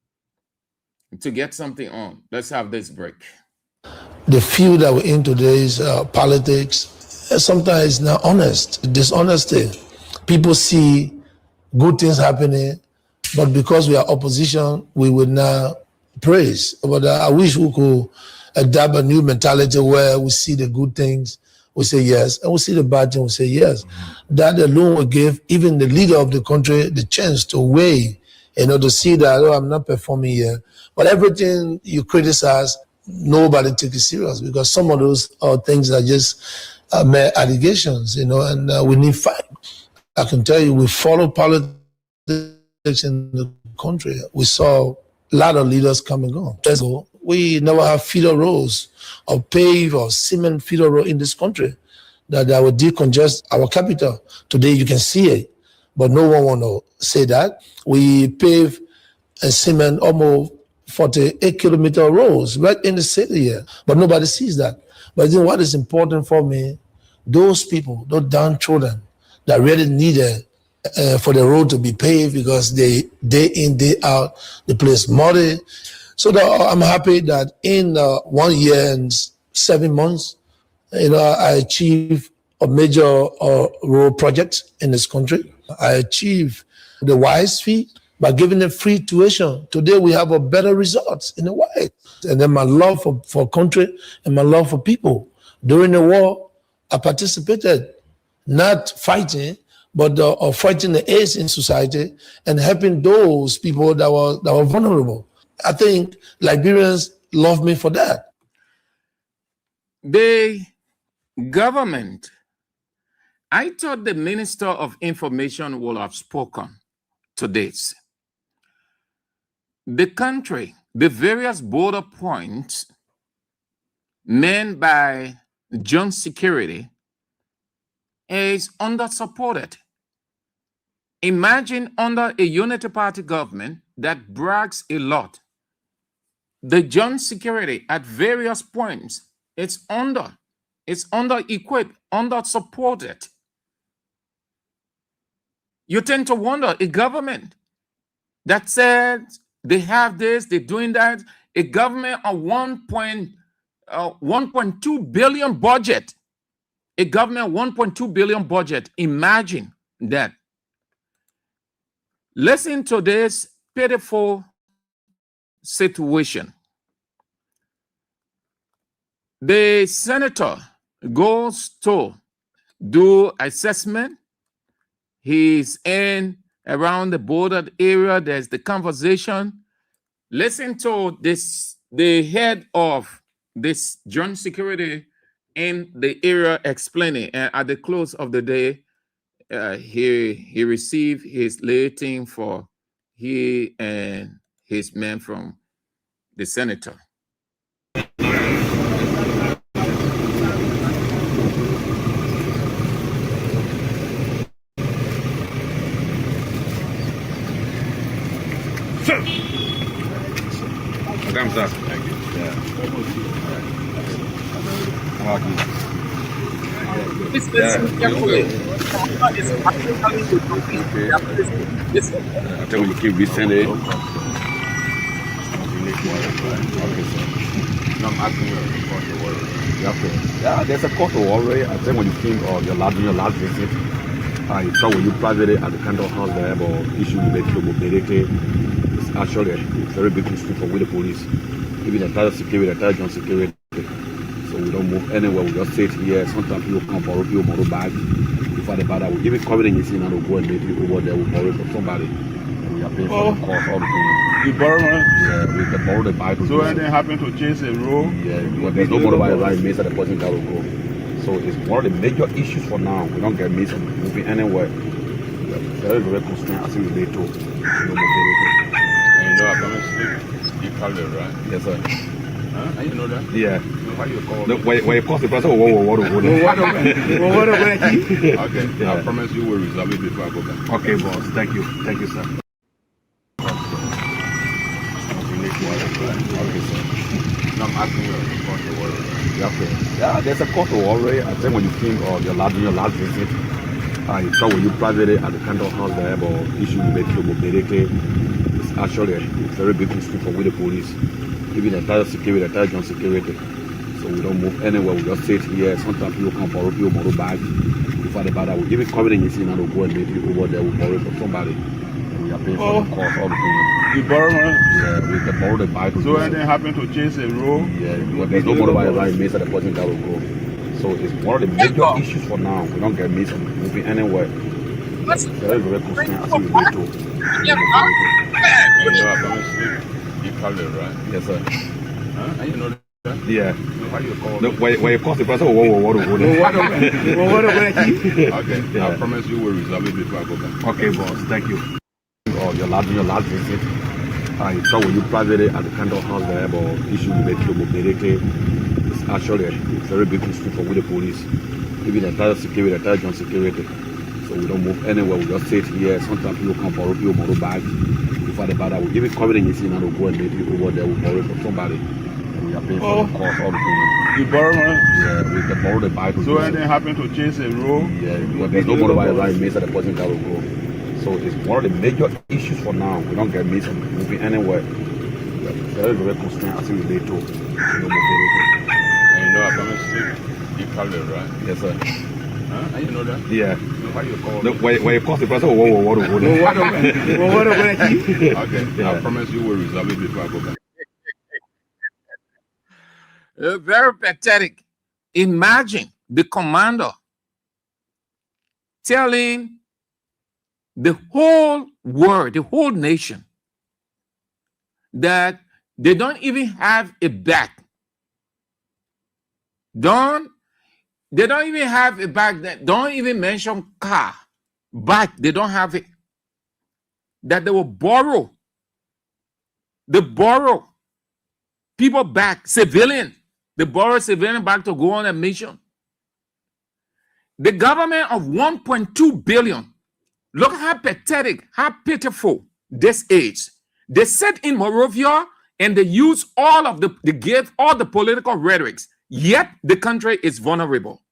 to get something on. Let's have this break. The field that we're in today is politics. Sometimes it's not honest, dishonesty. People see good things happening, but because we are opposition, we would not praise. But I wish we could adapt a new mentality where we see the good things, we say yes, and we see the bad things, we say yes. That alone will give even the leader of the country the chance to weigh, to see that, oh, I'm not performing here. But everything you criticize, nobody takes it serious, because some of those are things that just mere allegations, and we need fight. I can tell you, we follow politics in the country. We saw a lot of leaders come and go. We never have feeder roads or pave or cement feeder road in this country that would decongest our capital. Today you can see it, but no one want to say that. We pave and cement almost 48-kilometer roads right in the city here, but nobody sees that. But then what is important for me, those people, those downtrodden, that really needed for the road to be paved, because they day in, day out, the place muddy. So I'm happy that in 1 year and 7 months, I achieved a major road project in this country. I achieved the WISE fee by giving them free tuition. Today we have a better result in the WISE. And then my love for country and my love for people. During the war, I participated, not fighting, but fighting the AIDS in society and helping those people that were vulnerable. I think Liberians love me for that. The government, I thought the Minister of Information would have spoken to this. The country, the various border points manned by John Security is under-supported. Imagine under a unity party government that brags a lot. The John Security at various points, it's under-equipped, under-supported. You tend to wonder, a government that said they have this, they're doing that, a government on 1.2 billion budget, a government 1.2 billion budget. Imagine that. Listen to this pitiful situation. The senator goes to do assessment. He's in around the border area. There's the conversation. Listen to this, the head of this John Security in the area explaining. And at the close of the day, he received his rating for he and his men from the senator. Thank you. Yeah. How about you? Listen carefully. Listen. I tell you, keep listening. Okay, sir. No, I'm asking you about the word. Yeah, there's a court already. I think when you came on your last visit, I saw when you privately at the Candle House there about issue with mobility. It's actually a very big issue for with the police. Even the entire security, the entire John Security. So we don't move anywhere. We just sit here. Sometimes people come borrow bags. Before the bad, we give it coverage and we'll go and make people over there. We'll borrow from somebody. And we are paying for the cost of the thing. You borrow it? Yeah, we can borrow the bike. So anything happen to change the road? Yeah, because there's no motorbike ride makes that the person that will go. So it's one of the major issues for now. We don't get missed moving anywhere. Very, very constrained as we relate to mobility. And you know I promise you call it, right? Yes, sir. Huh? And you know that? Yeah. How you call it? When you call the person, Okay, yeah. I promise you will resolve it before I go back. Okay, boss. Thank you. Thank you, sir. No, I'm asking you about the word. Yeah, there's a court already. I think when you came on your last visit, I saw when you privately at the Candle House there about issue with mobility. It's actually a very big issue for with the police, even the entire security, the entire John security. So we don't move anywhere. We just sit here. Sometimes people come borrow people borrow bag. Before the bad, we give it coming in, you see, now we'll go and maybe over there, we'll borrow from somebody. And we are paying for the cost, all the things. You borrow money? Yeah, we can borrow the bike. So anything happen to change the road? Yeah, but there's no more around Mesa, the person that will go. So it's one of the major issues for now. We don't get Mesa moving anywhere. Very, very concerned as we need to. You know, I promise you call it, right? Yes, sir. Huh? And you know that? Yeah. How you call No, it? when you call the person, what? Okay, I promise you will resolve it before I go back. Okay, boss. Thank you. Oh, your last visit. I thought when you private at the Candle House there, but issue related to mobility. It's actually a very big issue for with the police, even the entire security, the entire John security. So we don't move anywhere. We just sit here. Sometimes people come borrow people borrow bags. Before the bad, we give it coming in, you see, now we'll go and maybe over there, we'll borrow from somebody. And we are paying for the cost, all the things. You borrow money? Yeah, we can borrow the bike. So anything happen to change the road? Yeah, but there's no more around Mesa, the person that will go. So it's one of the major issues for now. We don't get Mesa moving anywhere. We are very, very concerned as we relate to mobility. And you know, I promise you call it, right? Yes, sir. Huh? And you know that? Yeah. How you call No, it? when you call the person, Okay, I promise you will resolve it before I go back. Very pathetic. Imagine the commander telling the whole world, the whole nation, that they don't even have a back. They don't even have a bag. That don't even mention car. Bike, they don't have it. That they will borrow. They borrow people back, civilian. They borrow civilian back to go on a mission. The government of 1.2 billion. Look how pathetic, how pitiful this is. They sit in Morovia and they use they give all the political rhetorics, yet the country is vulnerable.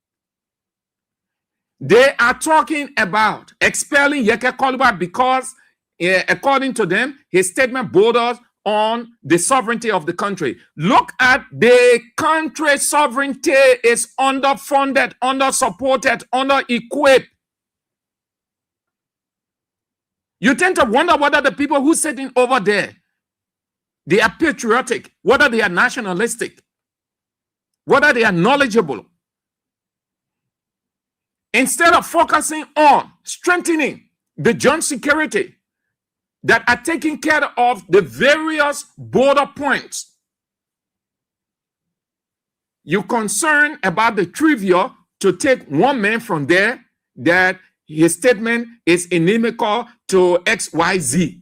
They are talking about expelling Yeke Koluba because, according to them, his statement borders on the sovereignty of the country. Look at the country's sovereignty is underfunded, undersupported, under-equipped. You tend to wonder whether the people who are sitting over there, they are patriotic, whether they are nationalistic, whether they are knowledgeable. Instead of focusing on strengthening the joint security that are taking care of the various border points, you're concerned about the trivia to take one man from there that his statement is inimical to XYZ.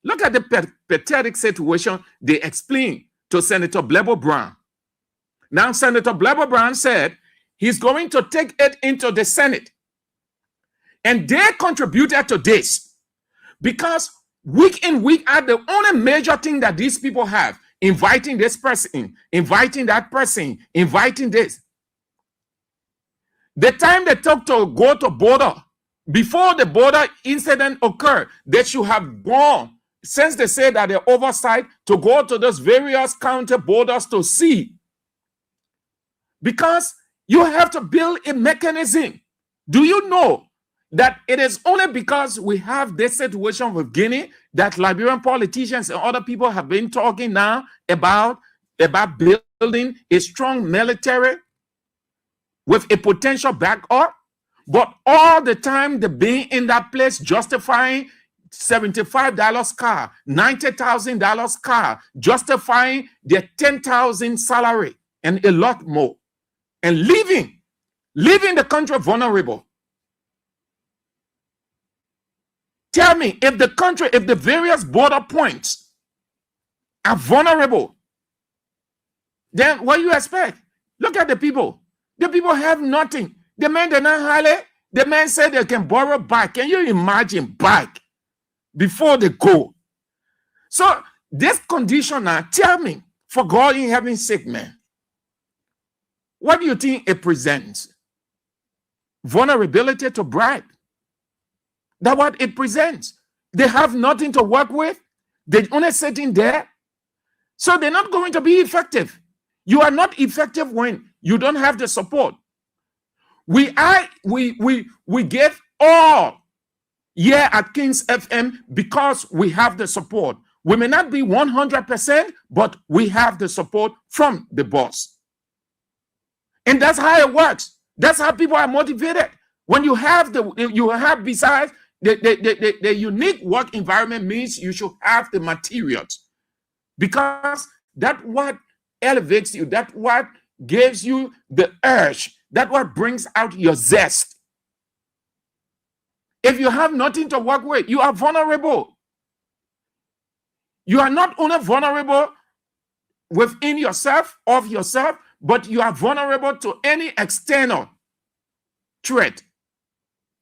Look at the pathetic situation they explained to Senator Blebo Brown. Now, Senator Blebo Brown said he's going to take it into the Senate. And they contributed to this because week in, week out, the only major thing that these people have, inviting this person, inviting that person, inviting this. The time they took to go to border, before the border incident occurred, they should have gone, since they say that they're oversight, to go to those various county borders to see. Because you have to build a mechanism. Do you know that it is only because we have this situation with Guinea that Liberian politicians and other people have been talking now about building a strong military with a potential backup? But all the time they've been in that place justifying $75 car, $90,000 car, justifying their 10,000 salary and a lot more, and leaving the country vulnerable. Tell me, if the country, if the various border points are vulnerable, then what do you expect? Look at the people. The people have nothing. The men, they're not highly. The men said they can borrow back. Can you imagine back before they go? So this condition now, tell me, for God in heaven's sake, man, what do you think it presents? Vulnerability to bribe. That's what it presents. They have nothing to work with. They're only sitting there. So they're not going to be effective. You are not effective when you don't have the support. We gave all year at Kings FM because we have the support. We may not be 100%, but we have the support from the boss. And that's how it works. That's how people are motivated. When you have besides the unique work environment means you should have the materials, because that's what elevates you. That's what gives you the urge. That's what brings out your zest. If you have nothing to work with, you are vulnerable. You are not only vulnerable within yourself, of yourself, but you are vulnerable to any external threat.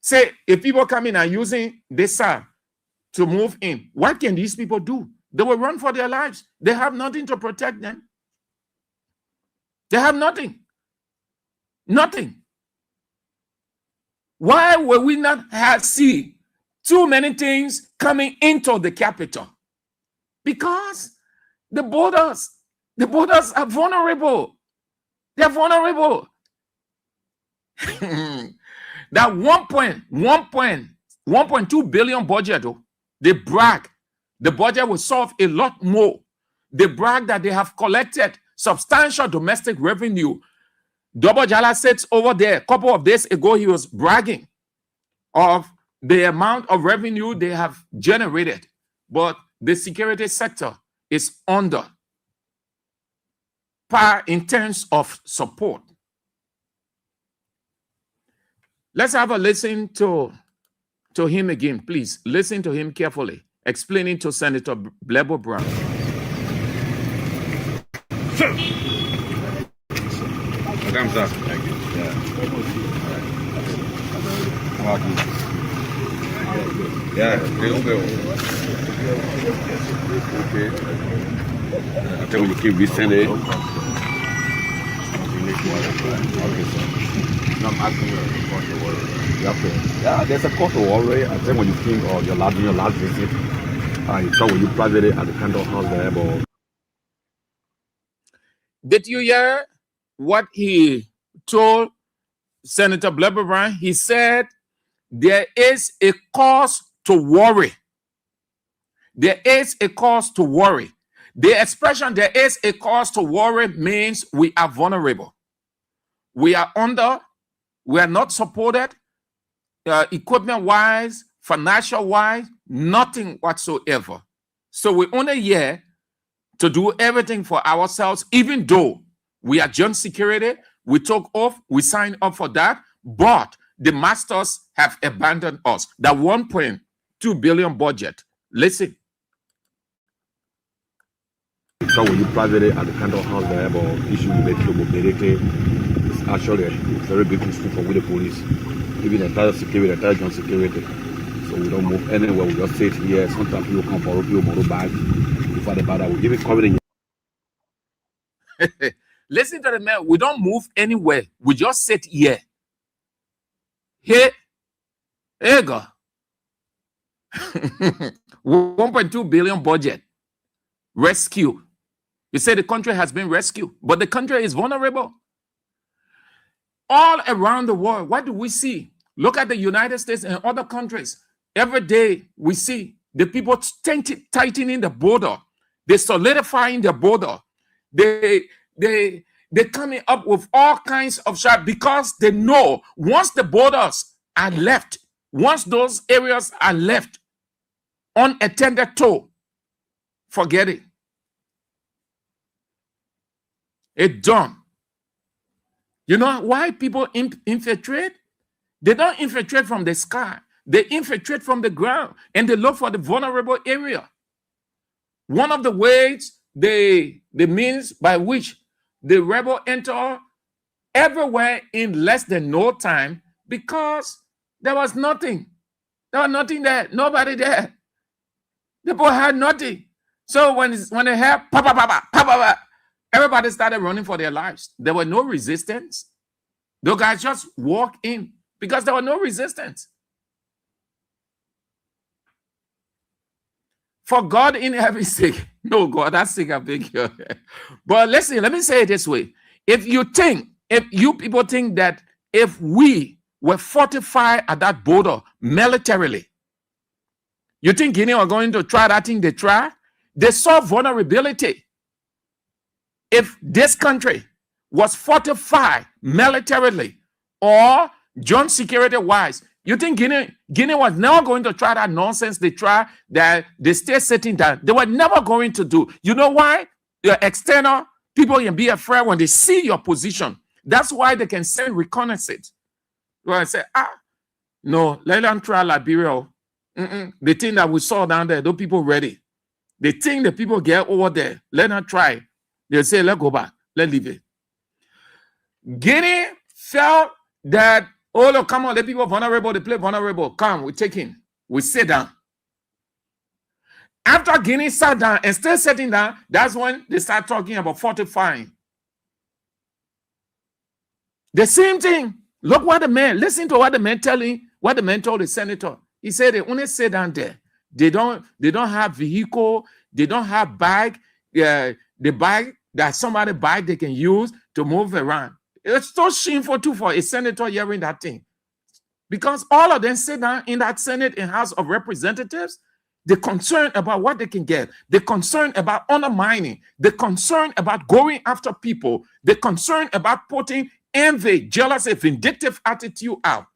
Say, if people come in and using this to move in, what can these people do? They will run for their lives. They have nothing to protect them. They have nothing. Nothing. Why will we not see too many things coming into the capital? Because the borders are vulnerable. They're vulnerable. That 1.2 billion budget, they brag the budget will solve a lot more. They brag that they have collected substantial domestic revenue. Double Jala sits over there. A couple of days ago, he was bragging of the amount of revenue they have generated. But the security sector is under par in terms of support. Let's have a listen to him again, please. Listen to him carefully, explaining to Senator Blebo Brown. Thumbs up. Thank you. Yeah. How about you? Yeah, real well. Okay. I think we keep listening. Okay, sir. No, I'm asking you about the word. Yeah, there's a court already. I think when you came or your last visit, I thought when you planted it at the candle house there, but did you hear what he told Senator Blebo Brown? He said there is a cause to worry. There is a cause to worry. The expression "there is a cause to worry" means we are vulnerable. We are we are not supported equipment-wise, financial-wise, nothing whatsoever. So we're only here to do everything for ourselves, even though we are joint security, we took off, we signed up for that, but the masters have abandoned us. That 1.2 billion budget. Listen. so when you planted it at the candle house there, but issue with mobility, it's actually a very big issue for with the police, even the entire security, the entire joint security. So we don't move anywhere. We just sit here. Sometimes people come borrow back. Before the bad, we give it covered. Listen to the man. We don't move anywhere. We just sit here. Here, go. 1.2 billion budget. Rescue. You say the country has been rescued, but the country is vulnerable. All around the world, what do we see? Look at the United States and other countries. Every day we see the people tightening the border. They're solidifying the border. They're coming up with all kinds of shit because they know once the borders are left, once those areas are left unattended to, forget it. It's done. You know why people infiltrate? They don't infiltrate from the sky. They infiltrate from the ground and they look for the vulnerable area. One of the ways, the means by which the rebel enter everywhere in less than no time, because there was nothing. There was nothing there. Nobody there. The people had nothing. So when they had everybody started running for their lives. There were no resistance. Those guys just walk in because there was no resistance. For God in heaven's sake. No, God, that's sick, I beg you. But listen, let me say it this way. If you people think that if we were fortified at that border militarily, you think Guinea are going to try that thing they try? They saw vulnerability. If this country was fortified militarily or joint security-wise, you think Guinea was never going to try that nonsense they try, that they stay sitting down? They were never going to do. You know why? The external people can be afraid when they see your position. That's why they can send reconnaissance. Well, I say, no, let them try Liberia. The thing that we saw down there, those people ready. They think the people get over there. Let them try. They say, let's go back. Let's leave it. Guinea felt that, oh, look, come on, the people vulnerable, they play vulnerable. Come, we take in. We sit down. After Guinea sat down and still sitting down, that's when they start talking about fortifying. The same thing. Look what the man, listen to what the man what the man told the senator. He said they only sit down there. They don't have vehicle, they don't have bag. The bag that somebody buy they can use to move around. It's so shameful too for a senator hearing that thing. Because all of them sit down in that Senate and House of Representatives. They're concerned about what they can get. They're concerned about undermining. They're concerned about going after people. They're concerned about putting envy, jealousy, vindictive attitude out.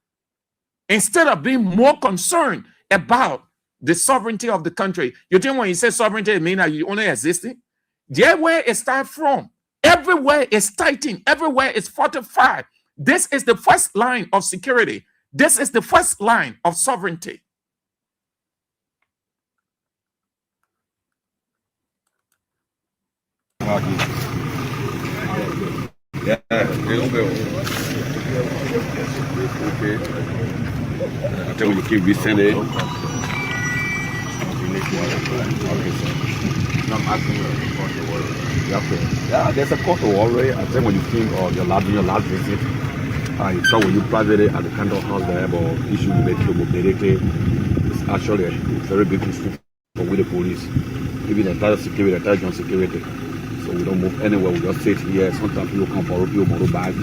Instead of being more concerned about the sovereignty of the country. You think when you say sovereignty, it means that you only existing? There where it starts from. Everywhere is tightened. Everywhere is fortified. This is the first line of security. This is the first line of sovereignty. Yeah, okay. I tell you, keep resending it. Yeah, there's a court of already. I think when you think of your last visit, I saw when you private at the Canton House there about issue with the mobility. It's actually a very big issue with the police, even the entire security, the entire joint security. So we don't move anywhere. We just sit here. Sometimes people come borrow bag.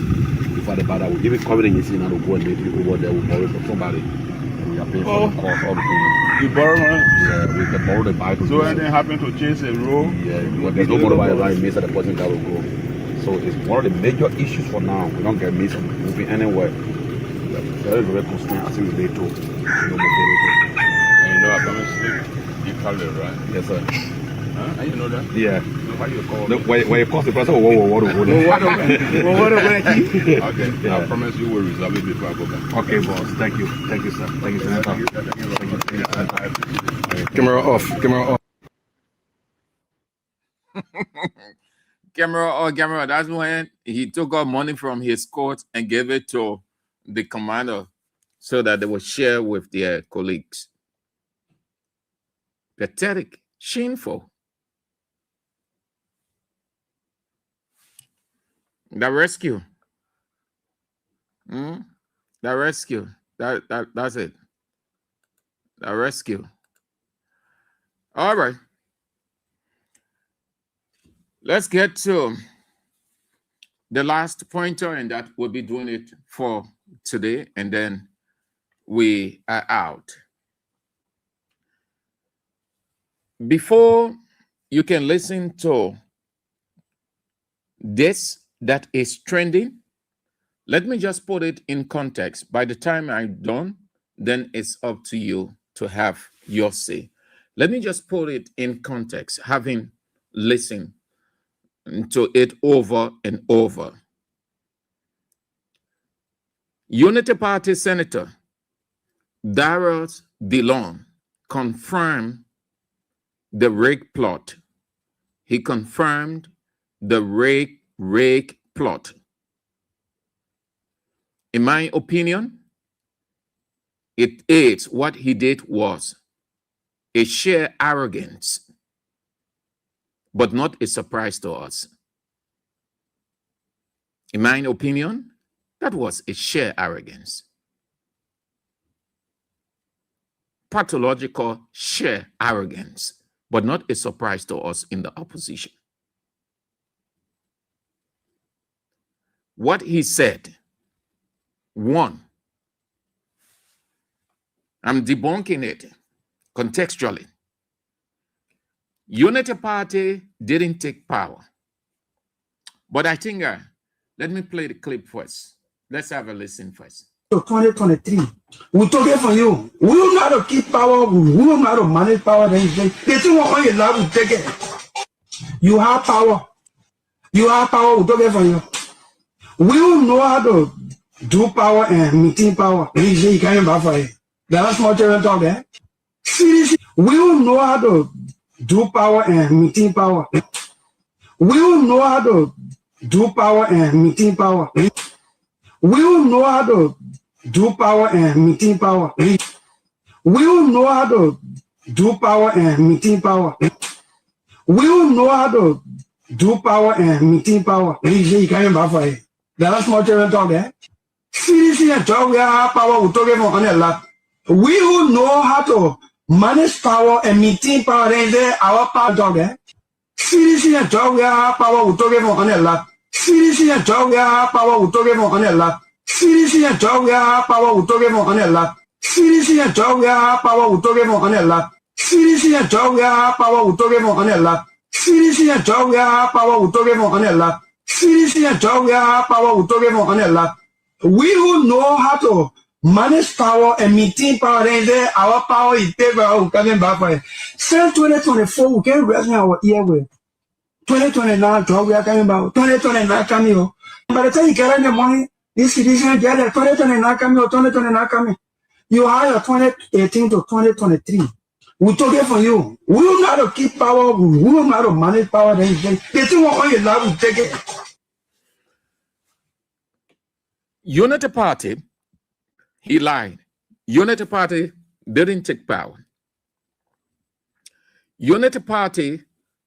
Before the bad, we give it confidence in and go and make it over there. We borrow from somebody. We are paying for the cost of the thing. You borrow money? Yeah, we can borrow the bike. So anything happen to change the road? Yeah, there's no motorbike around means that the person that will go. So it's one of the major issues for now. We don't get missed moving anywhere. We are very, very constrained as we relate to no mobility. And you know, I promise you call it, right? Yes, sir. Huh? And you know that? Yeah. So how you call No, it? when you call the person, what? Okay, Yeah. I promise you will resolve it before I go back. Okay, boss. Thank you. Thank you, sir. Thank you, Senator. Camera off. Camera off. Camera. That's when he took out money from his court and gave it to the commander so that they would share with their colleagues. Pathetic, shameful. The rescue. The rescue. That's it. The rescue. All right. Let's get to the last pointer, and that will be doing it for today, and then we are out. Before you can listen to this that is trending, let me just put it in context. By the time I'm done, then it's up to you to have your say. Let me just put it in context, having listened to it over and over. Unity Party Senator Darius DeLong confirmed the rape plot. He confirmed the rape plot. In my opinion, what he did was a sheer arrogance, but not a surprise to us. In my opinion, that was a sheer arrogance. Pathological sheer arrogance. but not a surprise to us in the opposition. What he said, one, I'm debunking it contextually. Unity Party didn't take power. But I think, let me play the clip first. Let's have a listen first. 2023, we took it from you. We don't know how to keep power. We don't know how to manage power. They think on your love, we take it. You have power. You have power. We took it from you. We don't know how to do power and maintain power. You can't buy for it. That's what you're talking about. Seriously, we don't know how to do power and maintain power. We don't know how to do power and maintain power. We don't know how to do power and maintain power. We don't know how to do power and maintain power. We don't know how to do power and maintain power. You can't buy for it. That's what you're talking about. Seriously, we have power. We're talking about on a lot. We don't know how to manage power and maintain power. Then our power talking. Seriously, we have power. We're talking about on a lot. Seriously, we have power. We're talking about on a lot. Seriously, we have power. We're talking about on a lot. Seriously, we have power. We're talking about on a lot. Seriously, we have power. We're talking about on a lot. Seriously, we have power. We're talking about on a lot. Seriously, we have power. We're talking about on a lot. We don't know how to manage power and maintain power. Then our power is paper. Coming back for it. Since 2024, we can't rest in our ear with. 2029, we are coming back. 2029 coming. By the time you get in the money, this citizen get it. 2029 coming or 2029 coming. You hire 2018 to 2023. We took it from you. We don't know how to keep power. We don't know how to manage power. They think on your love, we take it. Unity Party, he lied. Unity Party didn't take power. Unity Party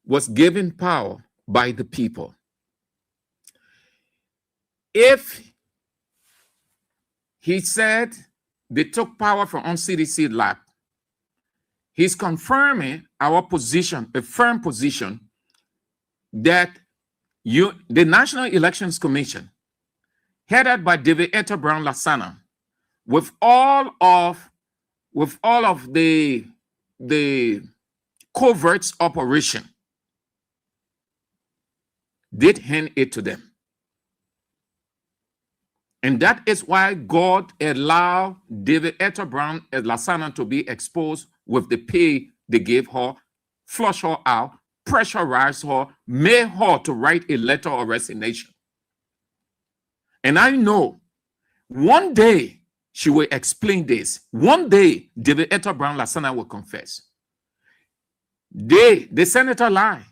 was given power by the people. If he said they took power from CDC lab, he's confirming our position, a firm position, that the National Elections Commission, headed by David Etta Brown Lasana, with all of the covert operation, did hand it to them. And that is why God allowed David Etta Brown Lasana to be exposed with the pay they gave her, flush her out, pressurize her, made her to write a letter of resignation. And I know one day she will explain this. One day, David Etta Brown Lasana will confess. The senator lied.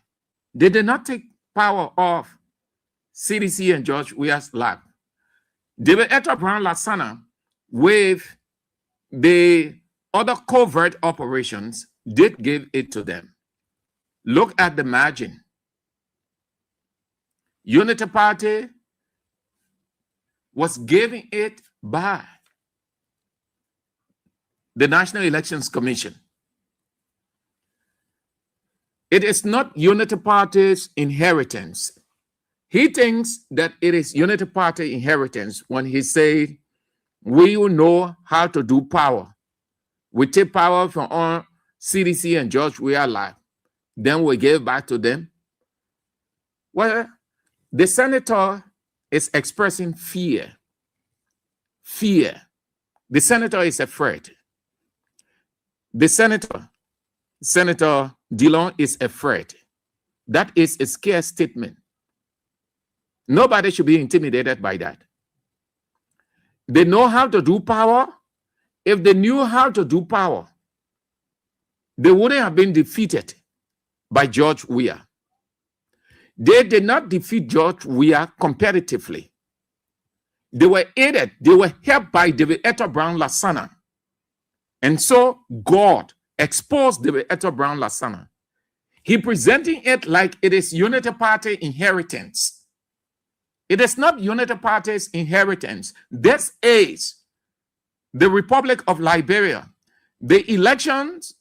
They did not take power off CDC and George Weah's lab. David Etta Brown Lasana, with the other covert operations, did give it to them. Look at the margin. Unity Party was giving it by the National Elections Commission. It is not Unity Party's inheritance. He thinks that it is Unity Party inheritance when he said, we will know how to do power. We take power from our CDC and George Weah Lab. Then we give back to them. Well, the senator is expressing fear. Fear. The senator is afraid. The Senator Dillon is afraid. That is a scare statement. Nobody should be intimidated by that. They know how to do power. If they knew how to do power, they wouldn't have been defeated by George Weah. They did not defeat George Weah competitively. They were aided, they were helped by David Etta Brown Lasana. And so God exposed David Etta Brown Lasana. He presenting it like it is Unity Party inheritance. It is not Unity Party's inheritance. This is the Republic of Liberia. The elections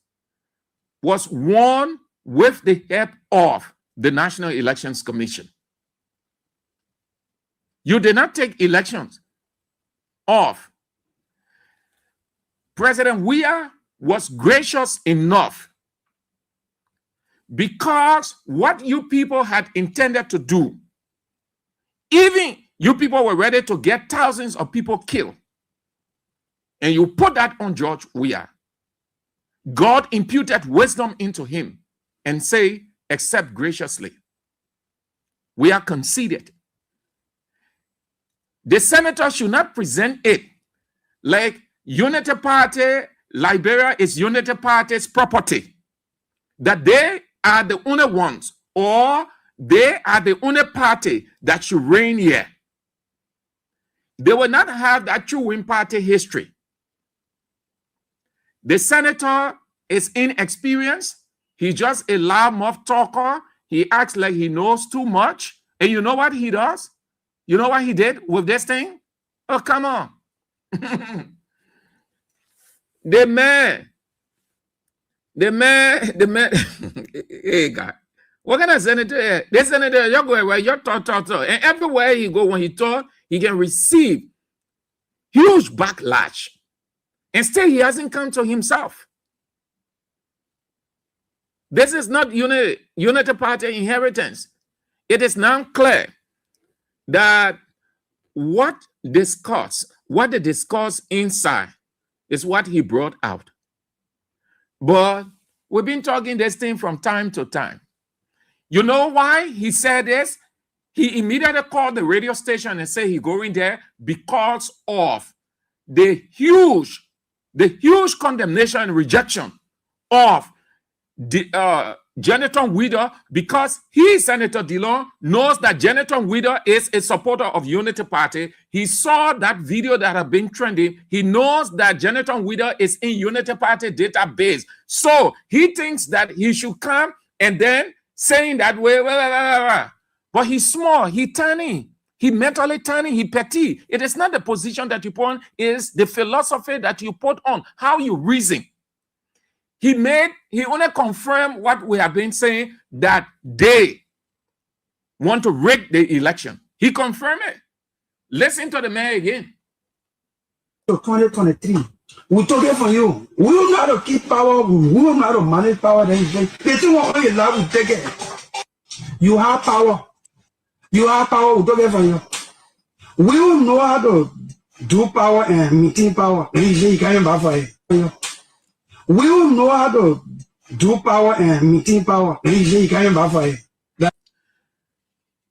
was won with the help of the National Elections Commission. You did not take elections off. President Weah was gracious enough, because what you people had intended to do, even you people were ready to get thousands of people killed, and you put that on George Weah. God imputed wisdom into him and say, accept graciously. We are conceded. The senator should not present it like Unity Party, Liberia is Unity Party's property, that they are the only ones, or they are the only party that should reign here. They will not have that true win party history. The senator is inexperienced. He's just a loudmouth talker. He acts like he knows too much. And you know what he does? You know what he did with this thing? Oh, come on. The man, hey, God. What kind of senator? This senator, you're going where you're talk. And everywhere he go, when he talk, he can receive huge backlash. And still, he hasn't come to himself. This is not Unity Party inheritance. It is now clear that what they discuss inside is what he brought out. But we've been talking this thing from time to time. You know why he said this? He immediately called the radio station and said he's going there because of the huge condemnation and rejection of the Jonathan Weah, because he, Senator Dillon, knows that Jonathan Weah is a supporter of Unity Party. He saw that video that had been trending. He knows that Jonathan Weah is in Unity Party database. So he thinks that he should come and then saying that way, but he's small, he tiny, he mentally tiny, he petty. It is not the position that you put on, it is the philosophy that you put on, how you reason. He only confirmed what we have been saying, that they want to rig the election. He confirmed it. Listen to the man again. 2023. We're talking for you. We don't know how to keep power. We don't know how to manage power. They think what you love will take it. You have power. You have power. We're talking for you. We don't know how to do power and maintain power. You can't buy for it. We don't know how to do power and maintain power. You can't buy for it.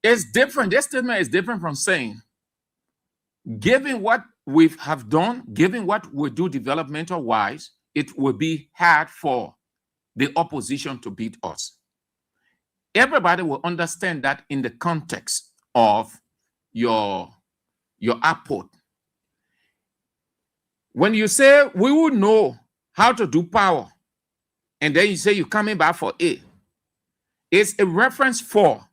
It's different. This statement is different from saying, given what we have done, given what we do developmental wise, it will be hard for the opposition to beat us. Everybody will understand that in the context of your output. When you say we will know how to do power, and then you say you're coming back for it, it's a reference for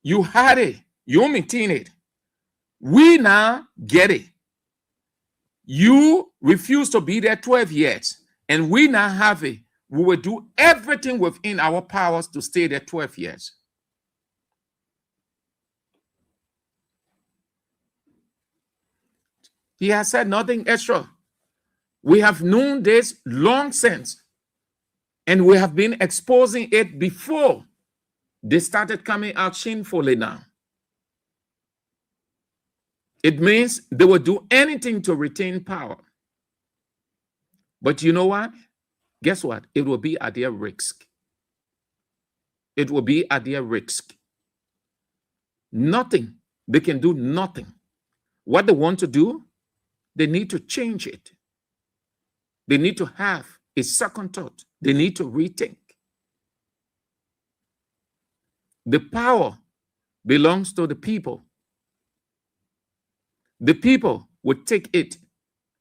you had it, you maintain it. We now get it. You refuse to be there 12 years, and we now have it. We will do everything within our powers to stay there 12 years. He has said nothing extra. We have known this long since, and we have been exposing it before they started coming out shamefully now. It means they will do anything to retain power. But you know what? Guess what? It will be at their risk. It will be at their risk. Nothing. They can do nothing. What they want to do, they need to change it. They need to have a second thought. They need to rethink. The power belongs to the people. The people will take it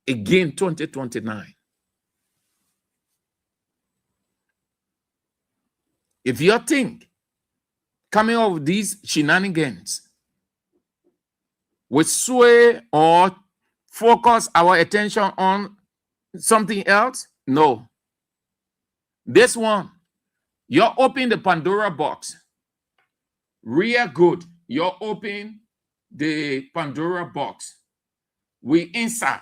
again 2029. If you think coming up with these shenanigans will sway or focus our attention on something else, no. This one, You're opening the Pandora box. Real good. You're opening the Pandora box. We inside.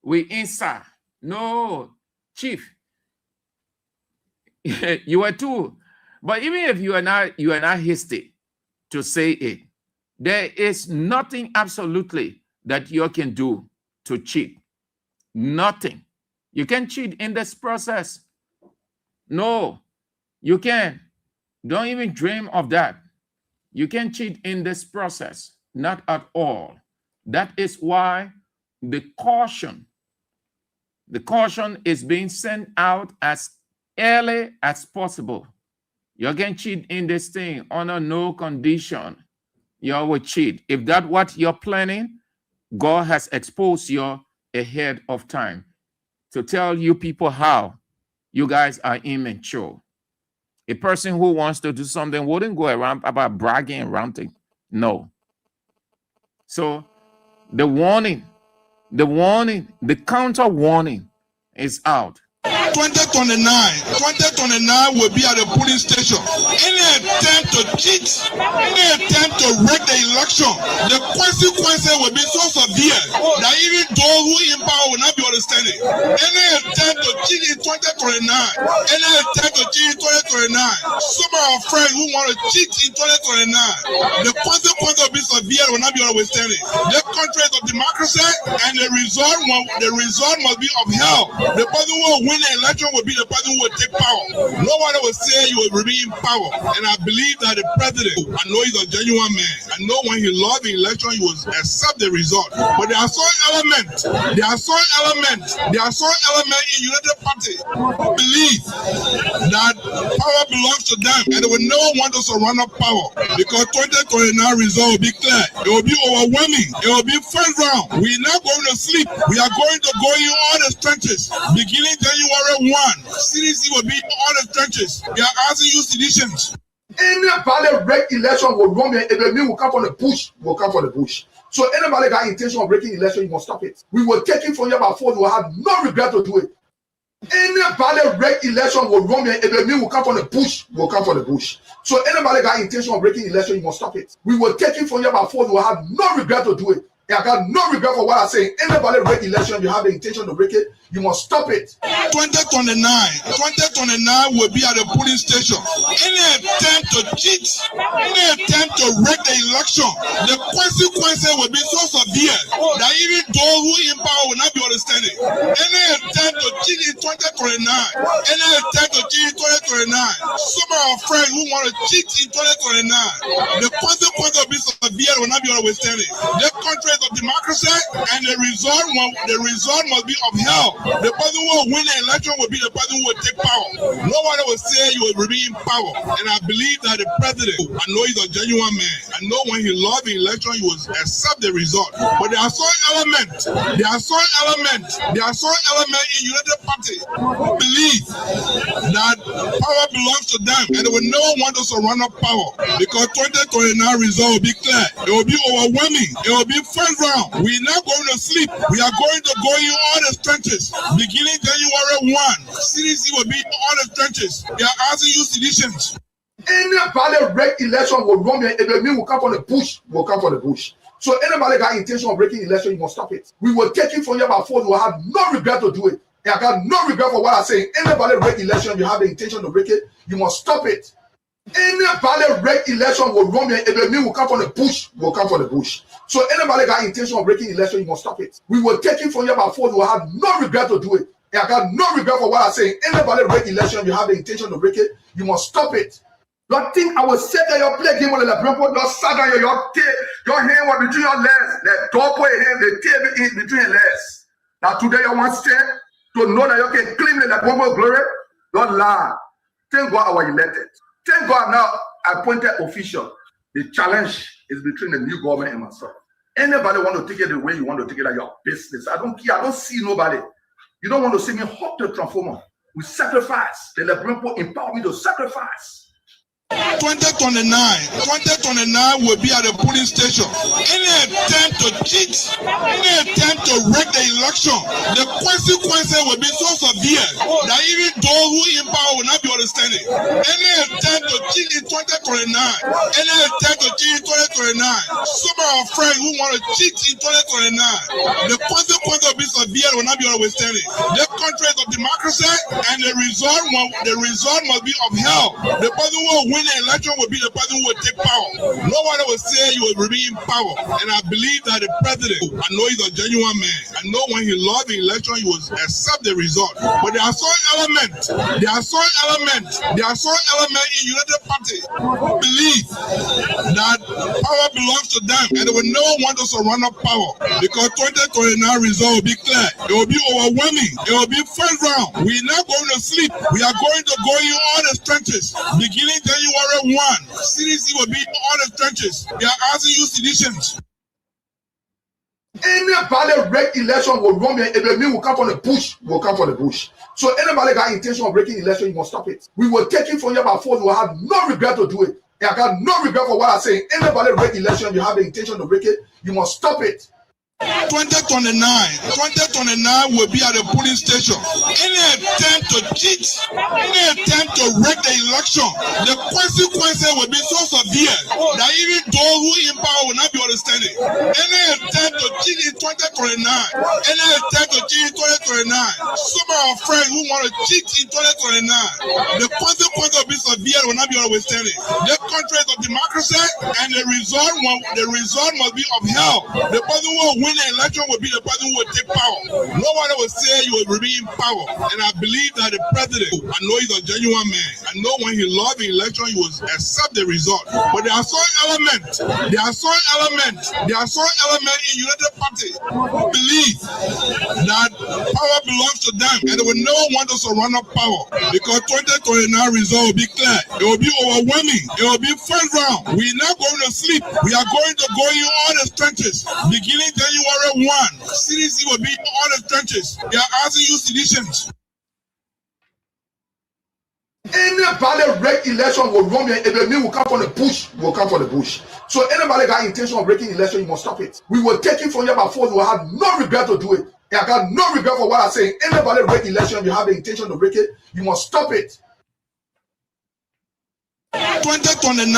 We inside. No, Chief. You are too. But even if you are not hasty to say it, there is nothing absolutely that you can do to cheat. Nothing. You can cheat in this process. No, you can't. Don't even dream of that. You can cheat in this process. Not at all. That is why the caution is being sent out as early as possible. You can cheat in this thing under no condition. You will cheat. If that's what you're planning, God has exposed you ahead of time to tell you people how you guys are immature. A person who wants to do something wouldn't go around about bragging and ranting. No. So the warning, the counter warning is out. 2029 will be at the polling station. Any attempt to cheat, any attempt to wreck the election, the consequences will be so severe that even those who in power will not be understanding. Any attempt to cheat in 2029, any attempt to cheat in 2029, some of our friends who want to cheat in 2029, the consequences will be severe, will not be understanding. The country is a democracy, and the result must be upheld. The person who will win the election will be the person who will take power. Nobody will say you will remain in power. And I believe that the president, I know he's a genuine man. I know when he lost the election, he will accept the result. But there are some elements in United Party who believe that power belongs to them, and they will never want to surrender power, because 2029 result will be clear. It will be overwhelming. It will be first round. We're not going to sleep. We are going to go in all the trenches. Beginning January 1, CDC will be in all the trenches. We are asking you citizens. Anybody break election will run me. Will come from the bush. Will come from the bush. So anybody got intention of breaking election, you must stop it. We will take it from you by force. You will have no regret to do it. Anybody break election will run me. Will come from the bush. Will come from the bush. So anybody got intention of breaking election, you must stop it. We will take it from you by force. You will have no regret to do it. I got no regret for what I say. Anybody break election, you have the intention to break it, you must stop it. 2029 will be at the polling station. Any attempt to cheat, any attempt to wreck the election, the consequences will be so severe that even those who in power will not be understanding. Any attempt to cheat in 2029, any attempt to cheat in 2029, some of our friends who want to cheat in 2029, the consequences will be severe, will not be understanding. The country is a democracy, and the result must be upheld. The person who will win the election will be the person who will take power. Nobody will say you will remain in power. And I believe that the president, I know he's a genuine man. I know when he lost the election, he will accept the result. But there are some elements in United Party who believe that power belongs to them, and they will never want to surrender power, because 2029 result will be clear. It will be overwhelming. It will be first round. We're not going to sleep. We are going to go in all the trenches. Beginning January 1, CDC will be in all the trenches. They are asking you citizens. Anybody break election will run me. Will come from the bush. Will come from the bush. So anybody got intention of breaking election, you must stop it. We will take it from you by force. You will have no regret to do it. I got no regret for what I say. Anybody break election, you have the intention to break it, you must stop it. Anybody break election will run me. Will come from the bush. Will come from the bush. So anybody got intention of breaking election, you must stop it. We will take it from you by force. You will have no regret to do it. I got no regret for what I say. Anybody break election, you have the intention to break it, you must stop it. You think I will say that you play game on the Brampo, you sat on your hand was between your legs, the top of your hand, the table in between your legs. Now today you want to know that you can claim the Brampo glory, don't lie. Thank God I was elected. Thank God now appointed official. The challenge is between the new government and myself. Anybody want to take it the way you want to take it at your business. I don't care. I don't see nobody. You don't want to see me hop the transformer. We sacrifice. The Lebron empower me to sacrifice. 2029 will be at the polling station. Any attempt to cheat, any attempt to wreck the election, the consequences will be so severe that even those who in power will not be understanding. Any attempt to cheat in 2029, any attempt to cheat in 2029, some of our friends who want to cheat in 2029, the consequences will be severe will not be understanding. The country is of democracy, and the result must be upheld. The person who will win the election will be the person who will take power. Nobody will say you will remain in power. And I believe that the president, I know he's a genuine man. I know when he lost the election, he will accept the result. But there are some elements in United Party who believe that power belongs to them, and they will never want us to run up power, because 2029 result will be clear. It will be overwhelming. It will be first round. We are not going to sleep. We are going to go in all the trenches. Beginning January 1, CDC will be in all the trenches. We are asking you citizens. Anybody break election will run and the will come from the bush, will come from the bush. So anybody got intention of breaking election, you must stop it. We will take it from you by force. You will have no regret to do it. And I got no regret for what I'm saying. Anybody break election, you have the intention to break it, you must stop it. 2029 will be at the polling station. Any attempt to cheat, any attempt to wreck the election, the consequences will be so severe that even those who in power will not be understanding. Any attempt to cheat in 2029, any attempt to cheat in 2029, some of our friends who want to cheat in 2029, the consequences will be severe will not be understanding. The country is of democracy, and the result must be upheld. The person who will win the election will be the person who will take power. Nobody will say you will remain in power. And I believe that the president, I know he's a genuine man. I know when he lost the election, he will accept the result. But there are some elements in United Party who believe that power belongs to them, and they will never want us to run up power, because 2029 result will be clear. It will be overwhelming. It will be first round. We are not going to sleep. We are going to go in all the trenches. Beginning January 1, CDC will be in all the trenches. They are asking you citizens. Anybody break election will run and the will come from the bush, will come from the bush. So anybody got intention of breaking election, you must stop it. We will take it from you by force. You will have no regret to do it. And I got no regret for what I'm saying. Anybody break election, you have the intention to break it, you must stop it. 2029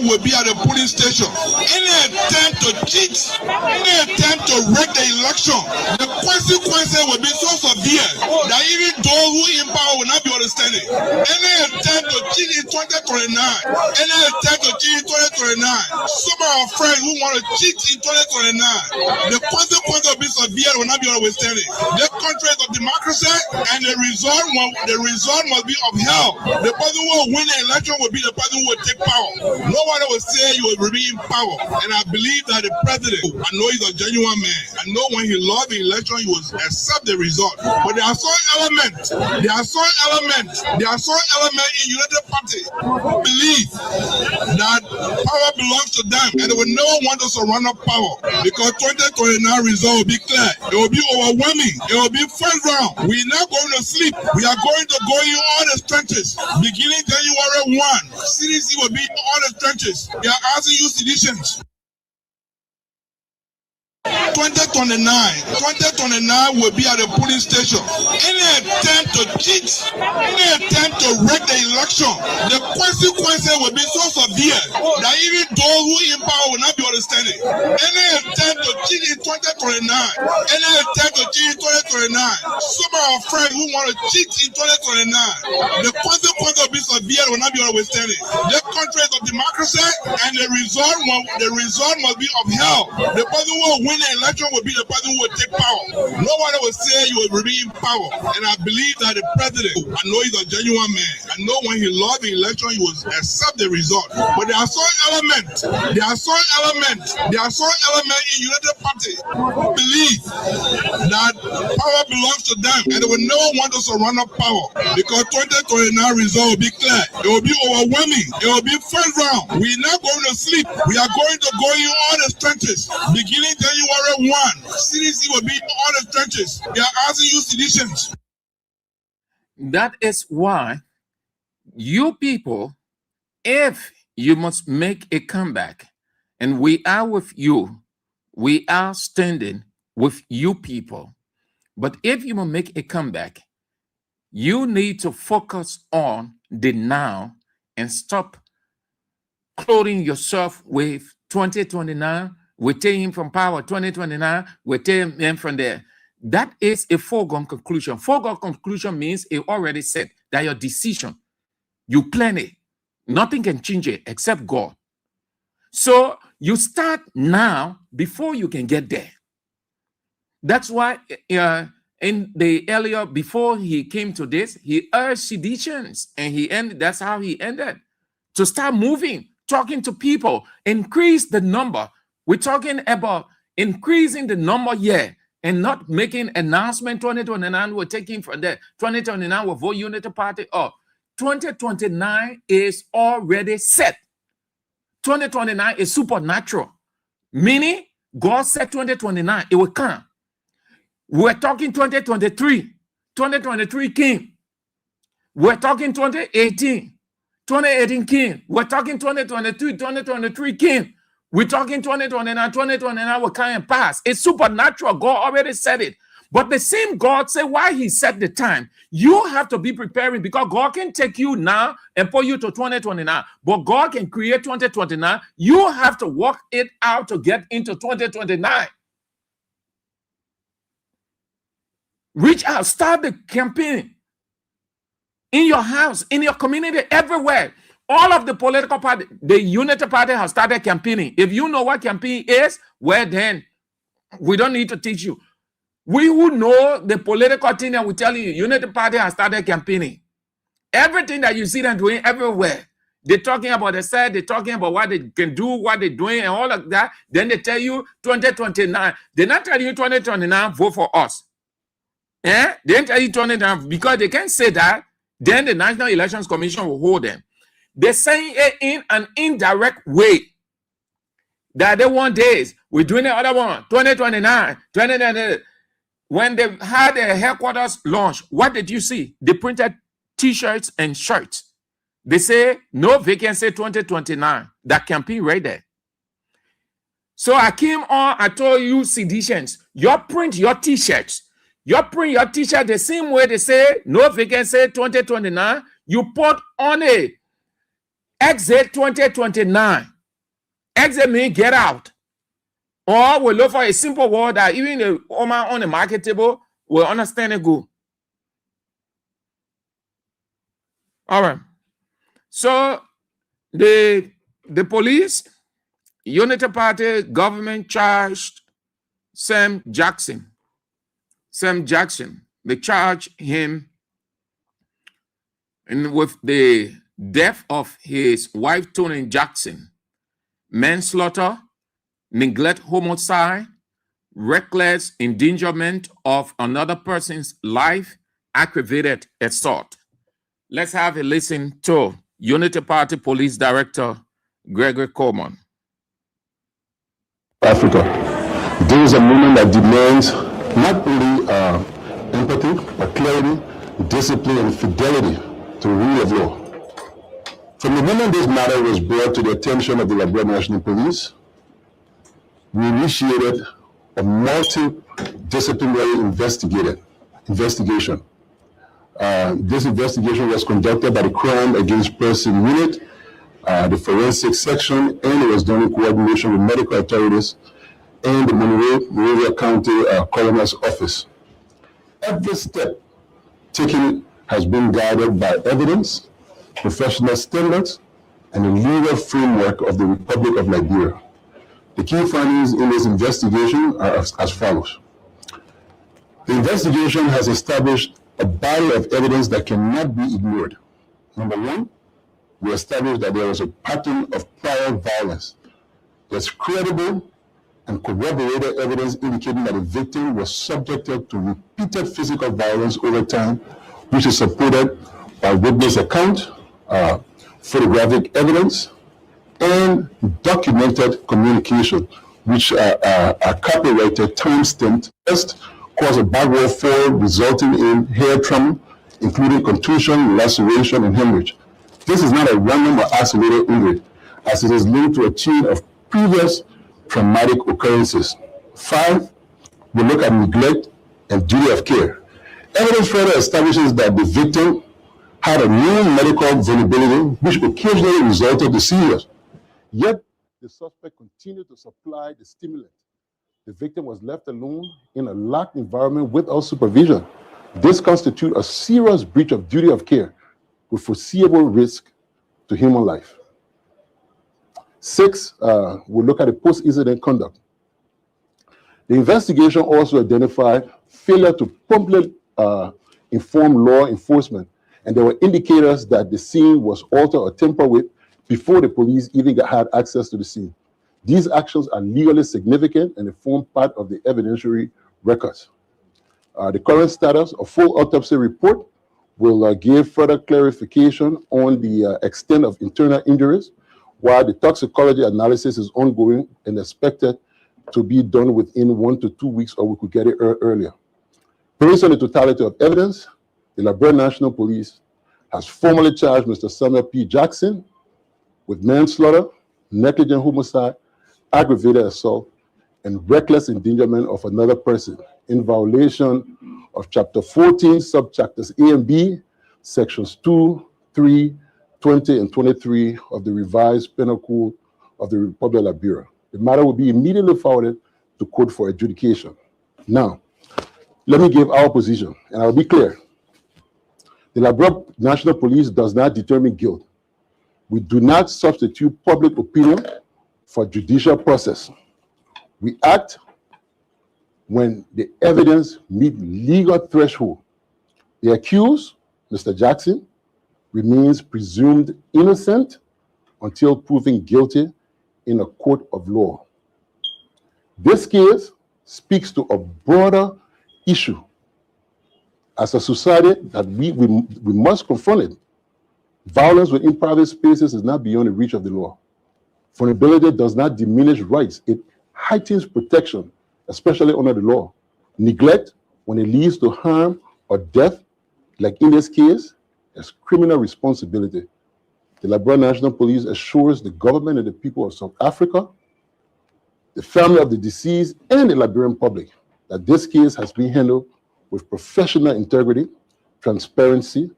will be at the polling station. Any attempt to cheat, any attempt to wreck the election, the consequences will be so severe that even those who in power will not be understanding. Any attempt to cheat in 2029, any attempt to cheat in 2029, some of our friends who want to cheat in 2029, the consequences will be severe will not be understanding. The country is of democracy, and the result must be upheld. The person who will win the election will be the person who will take power. Nobody will say you will remain in power. And I believe that the president, I know he's a genuine man. I know when he lost the election, he will accept the result. But there are some elements in United Party who believe that power belongs to them, and they will never want us to run up power, because 2029 result will be clear. It will be overwhelming. It will be first round. We are not going to sleep. We are going to go in all the trenches. Beginning January 1, CDC will be in all the trenches. They are asking you citizens. 2029 will be at the polling station. Any attempt to cheat, any attempt to wreck the election, the consequences will be so severe that even those who in power will not be understanding. Any attempt to cheat in 2029, any attempt to cheat in 2029, some of our friends who want to cheat in 2029, the consequences will be severe will not be understanding. The country is of democracy, and the result must be upheld. The person who will win the election will be the person who will take power. Nobody will say you will remain in power. And I believe that the president, I know he's a genuine man. I know when he lost the election, he will accept the result. But there are some elements in United Party who believe that power belongs to them, and they will never want us to run up power, because 2029 result will be clear. It will be overwhelming. It will be first round. We are not going to sleep. We are going to go in all the trenches. Beginning January 1, CDC will be in all the trenches. They are asking you citizens. That is why you people, if you must make a comeback, and we are with you, we are standing with you people. But if you will make a comeback, you need to focus on the now and stop clothing yourself with 2029. We take him from power, 2029, we take him from there. That is a foregone conclusion. Foregone conclusion means it already said that your decision, you plan it. Nothing can change it except God. So you start now before you can get there. That's why in the earlier, before he came to this, he urged seditions, and he ended. That's how he ended. To start moving, talking to people, increase the number. We're talking about increasing the number here and not making announcement 2029 we're taking from there. 2029 we'll vote Unity Party up. 2029 is already set. 2029 is supernatural. Meaning, God said 2029, it will come. We're talking 2023. 2023 came. We're talking 2018. 2018 came. We're talking 2023. 2023 came. We're talking 2029. 2029 will come and pass. It's supernatural. God already said it. But the same God said why he set the time. You have to be preparing, because God can take you now and put you to 2029. But God can create 2029. You have to work it out to get into 2029. Reach out, start the campaign in your house, in your community, everywhere. All of the political parties, the Unity Party has started campaigning. If you know what campaign is, well then, we don't need to teach you. We who know the political thing that we tell you, Unity Party has started campaigning. Everything that you see them doing everywhere, they're talking about the side, they're talking about what they can do, what they're doing, and all of that. Then they tell you 2029. They're not telling you 2029, vote for us. They didn't tell you 2029 because they can't say that. Then the National Elections Commission will hold them. They're saying it in an indirect way. That they want this, we're doing the other one, 2029, 2029. When they had their headquarters launch, what did you see? They printed T-shirts and shirts. They say no vacancy 2029. That campaign right there. So I came on, I told you seditions, you print your T-shirts. You print your T-shirt the same way they say no vacancy 2029. You put on a exit 2029. Exit means get out. Or we look for a simple word that even the woman on the market table will understand it good. All right. So the police, Unity Party, government charged Sam Jackson. They charged him with the death of his wife, Tony Jackson, manslaughter, neglect, homicide, reckless endangerment of another person's life, aggravated assault. Let's have a listen to Unity Party Police Director Gregory Coleman. Africa, there is a movement that demands not only empathy, but clarity, discipline, and fidelity to the rule of law. From the moment this matter was brought to the attention of the Liberia National Police, we initiated a multidisciplinary investigation. This investigation was conducted by the Crime Against Person Unit, the Forensic Section, and it was done in coordination with medical authorities and the Monrovia County Coroner's Office. Every step taken has been guided by evidence, professional standards, and the legal framework of the Republic of Liberia. The key findings in this investigation are as follows. The investigation has established a body of evidence that cannot be ignored. Number one, we established that there was a pattern of prior violence. There's credible and corroborated evidence indicating that the victim was subjected to repeated physical violence over time, which is supported by witness account, photographic evidence, and documented communication, which are copyrighted, time-stamped, cause a backward fall resulting in hair trauma, including contusion, laceration, and hemorrhage. This is not a random or isolated injury, as it is linked to a chain of previous traumatic occurrences. 5, we look at neglect and duty of care. Evidence further establishes that the victim had a known medical vulnerability, which occasionally resulted in seizures. Yet, the suspect continued to supply the stimulant. The victim was left alone in a locked environment without supervision. This constitutes a serious breach of duty of care with foreseeable risk to human life. 6, we'll look at the post-incident conduct. The investigation also identified failure to promptly inform law enforcement, and there were indicators that the scene was altered or tampered with before the police even had access to the scene. These actions are legally significant and they form part of the evidentiary records. The current status, a full autopsy report will give further clarification on the extent of internal injuries, while the toxicology analysis is ongoing and expected to be done within 1 to 2 weeks, or we could get it earlier. Based on the totality of evidence, the Liberia National Police has formally charged Mr. Samuel P. Jackson with manslaughter, negligent homicide, aggravated assault, and reckless endangerment of another person in violation of Chapter 14, Subchapters A and B, Sections 2, 3, 20, and 23 of the Revised Penal Code of the Republic of Liberia. The matter will be immediately forwarded to court for adjudication. Now, let me give our position, and I'll be clear. The Liberia National Police does not determine guilt. We do not substitute public opinion for judicial process. We act when the evidence meets legal threshold. The accused, Mr. Jackson, remains presumed innocent until proven guilty in a court of law. This case speaks to a broader issue. As a society that we must confront it. Violence within private spaces is not beyond the reach of the law. Vulnerability does not diminish rights. It heightens protection, especially under the law. Neglect, when it leads to harm or death, like in this case, is criminal responsibility. The Liberia National Police assures the government and the people of South Africa, the family of the deceased, and the Liberian public that this case has been handled with professional integrity, transparency,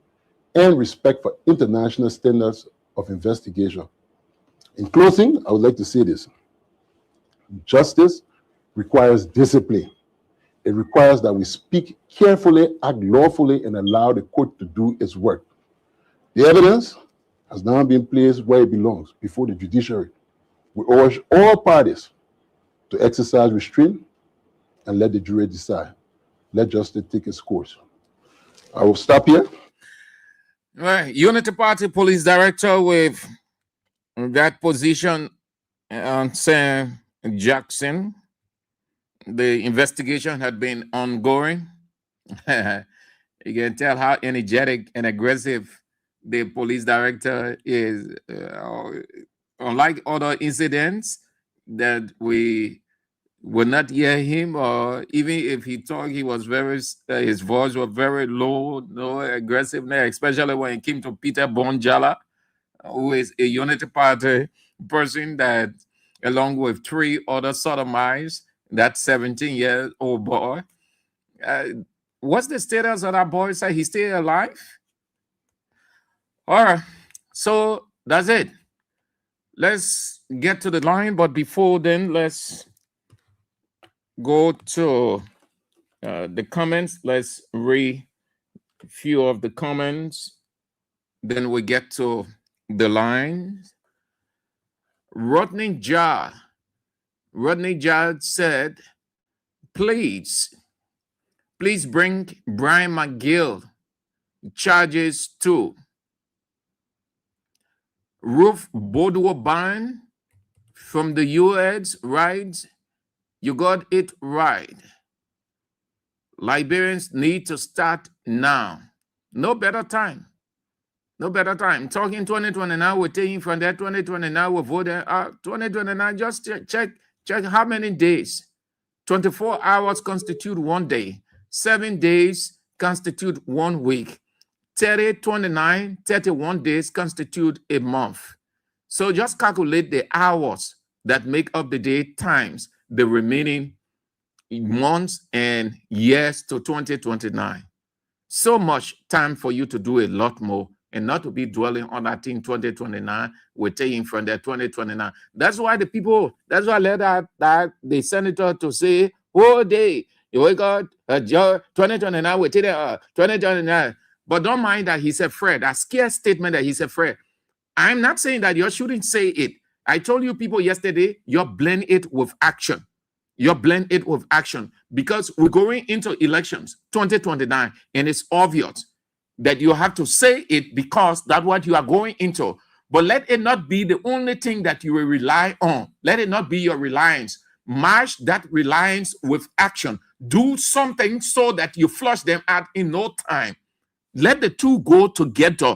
and respect for international standards of investigation. In closing, I would like to say this. Justice requires discipline. It requires that we speak carefully, act lawfully, and allow the court to do its work. The evidence has now been placed where it belongs, before the judiciary. We urge all parties to exercise restraint and let the jury decide. Let justice take its course. I will stop here. All right, Unity Party Police Director with that position on Sam Jackson. The investigation had been ongoing. You can tell how energetic and aggressive the police director is. Unlike other incidents that we would not hear him, or even if he talked, he was very, his voice was very low, no aggressiveness, especially when it came to Peter Bonjala, who is a Unity Party person that, along with 3 other sodomites, that 17-year-old boy. What's the status of that boy? Say he's still alive? All right, so that's it. Let's get to the line, but before then, let's go to the comments. Let's read a few of the comments. Then we get to the line. Rodney Jar said, please bring Brian McGill charges too. Ruth Boudouin from the US writes, you got it right. Liberians need to start now. No better time. No better time. Talking 2029, we're taking from that 2029, we're voting. 2029, just check how many days. 24 hours constitute 1 day. 7 days constitute 1 week. 30, 29, 31 days constitute a month. So just calculate the hours that make up the day times the remaining months and years to 2029. So much time for you to do a lot more and not to be dwelling on that thing 2029. We're taking from there 2029. That's why that's why I let that the senator to say, oh, we got 2029, we take 2029. But don't mind that he's afraid. That scare statement that he's afraid. I'm not saying that you shouldn't say it. I told you people yesterday, you're blending it with action. You're blending it with action because we're going into elections 2029, and it's obvious that you have to say it because that's what you are going into. But let it not be the only thing that you will rely on. Let it not be your reliance. Match that reliance with action. Do something so that you flush them out in no time. Let the two go together.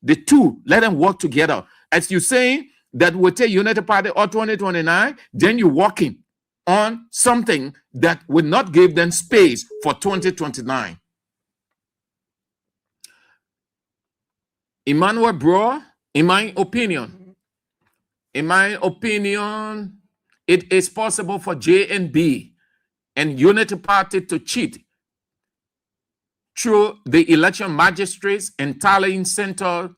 The two, let them work together. As you're saying that we'll take United Party or 2029, then you're working on something that will not give them space for 2029. Emmanuel Bro, in my opinion, it is possible for JNB and Unity Party to cheat through the election magistrates and tallying center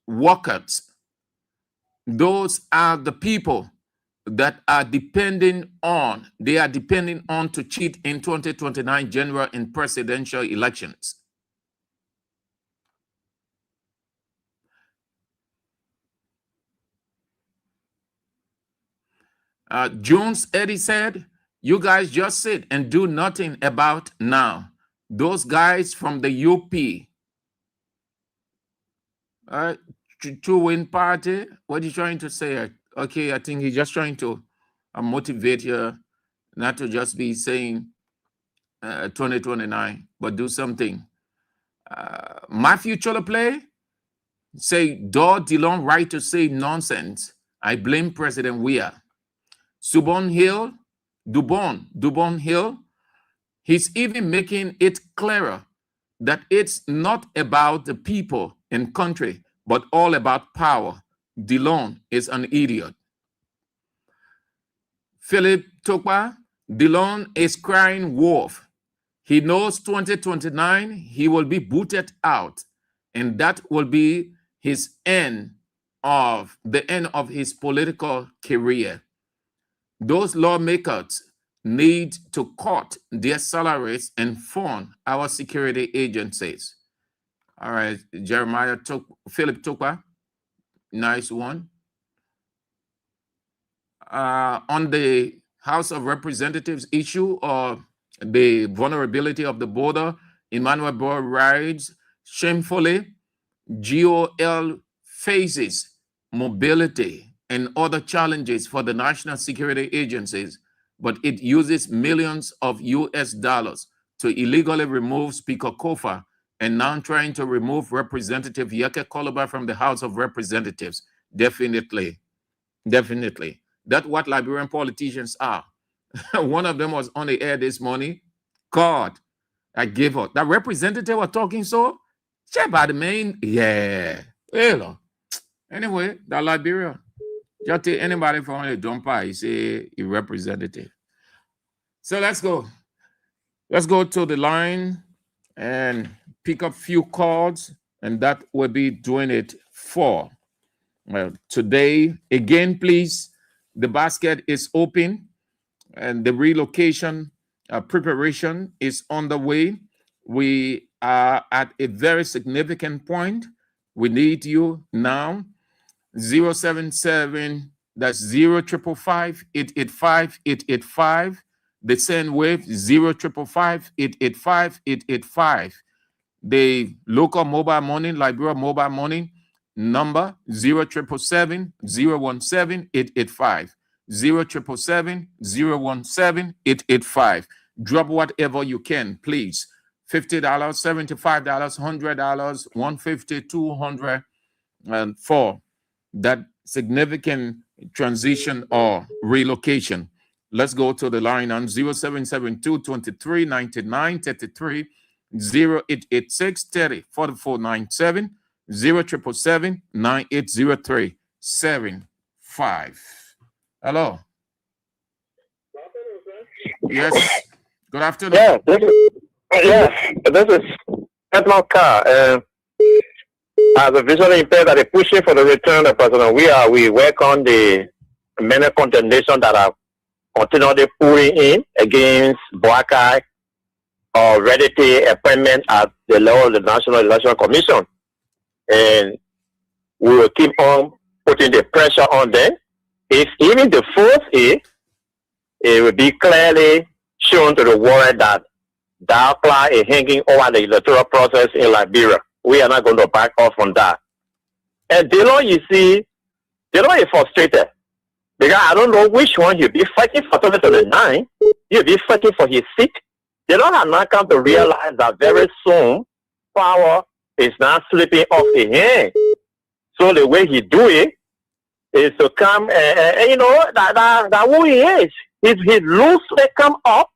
workers. Those are the people that are depending on to cheat in 2029 general and presidential elections. Jones Eddie said, you guys just sit and do nothing about now. Those guys from the UP, to win party, what are you trying to say? Okay, I think he's just trying to motivate you not to just be saying 2029, but do something. Matthew Choloplay say, Door Dillon right to say nonsense. I blame President Weah. Dubon Hill, he's even making it clearer that it's not about the people and country, but all about power. Dillon is an idiot. Philip Tokwa, Dillon is crying wolf. He knows 2029 he will be booted out, and that will be his end of his political career. Those lawmakers need to cut their salaries and fund our security agencies. All right, Philip Tokwa, nice one. On the House of Representatives issue or the vulnerability of the border, Emmanuel Bohr writes, shamefully, GOL faces mobility and other challenges for the national security agencies, but it uses millions of US dollars to illegally remove Speaker Kofa and now trying to remove Representative Yeke Koloba from the House of Representatives. Definitely. That's what Liberian politicians are. One of them was on the air this morning. God, I gave up. That representative was talking so. Check by the main. Yeah. Anyway, that Liberia. Just take anybody from the jumper, you say a representative. So let's go. Let's go to the line and pick up few cards, and that will be doing it for today. Again, please, the basket is open and the relocation preparation is on the way. We are at a very significant point. We need you now. 077, that's 0555 885 885. The send wave 0555 885 885. The local mobile money, Liberia mobile money number 0777 017 885. 0777 017 885. Drop whatever you can, please. $50, $75, $100, $150, $200, and for that significant transition or relocation. Let's go to the line on 0772 23 99 33, 0886 30 4497, 0777 9803 75. Hello. Yes. Good afternoon. Yeah, this is Edmond Carr. As a visually impaired that are pushing for the return of President Weah, we welcome the many condemnations that are continually pouring in against Boakai or hereditary appointment at the level of the National Election Commission. And we will keep on putting the pressure on them. If even the fourth it will be clearly shown to the world that dark cloud is hanging over the electoral process in Liberia. We are not going to back off on that. And Dillon, you see, Dillon is frustrated because I don't know which one you'll be fighting for 2029. You'll be fighting for his seat. Dillon has not come to realize that very soon power is not slipping off his hand. So the way he do it is to come, you know, that who he is. His loose they come up,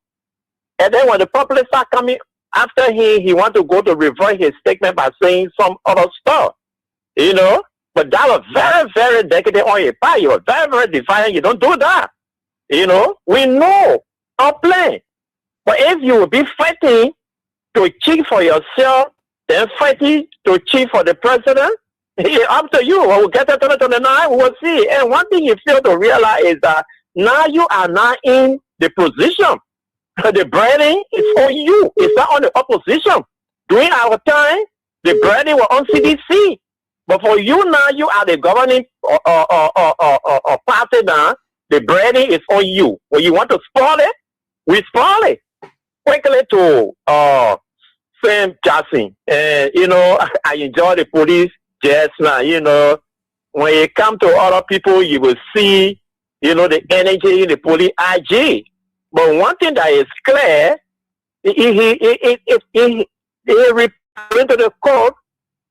and then when the populace start coming after he want to go to reverse his statement by saying some other stuff, you know. But that was very, very negative on your part. You were very, very defiant. You don't do that, you know. We know our plan. But if you will be fighting to cheat for yourself, then fighting to cheat for the president, up to you. When we get to 2029, we will see. And one thing you fail to realize is that now you are not in the position. The burden is on you. It's not on the opposition. During our time, the burden was on CDC. But for you now, you are the governing party now. The burden is on you. When you want to spoil it, we spoil it. Quickly to Sam Jackson. You know, I enjoy the police just now. You know, when you come to other people, you will see, you know, the energy in the police IG. But one thing that is clear, he referring to the court,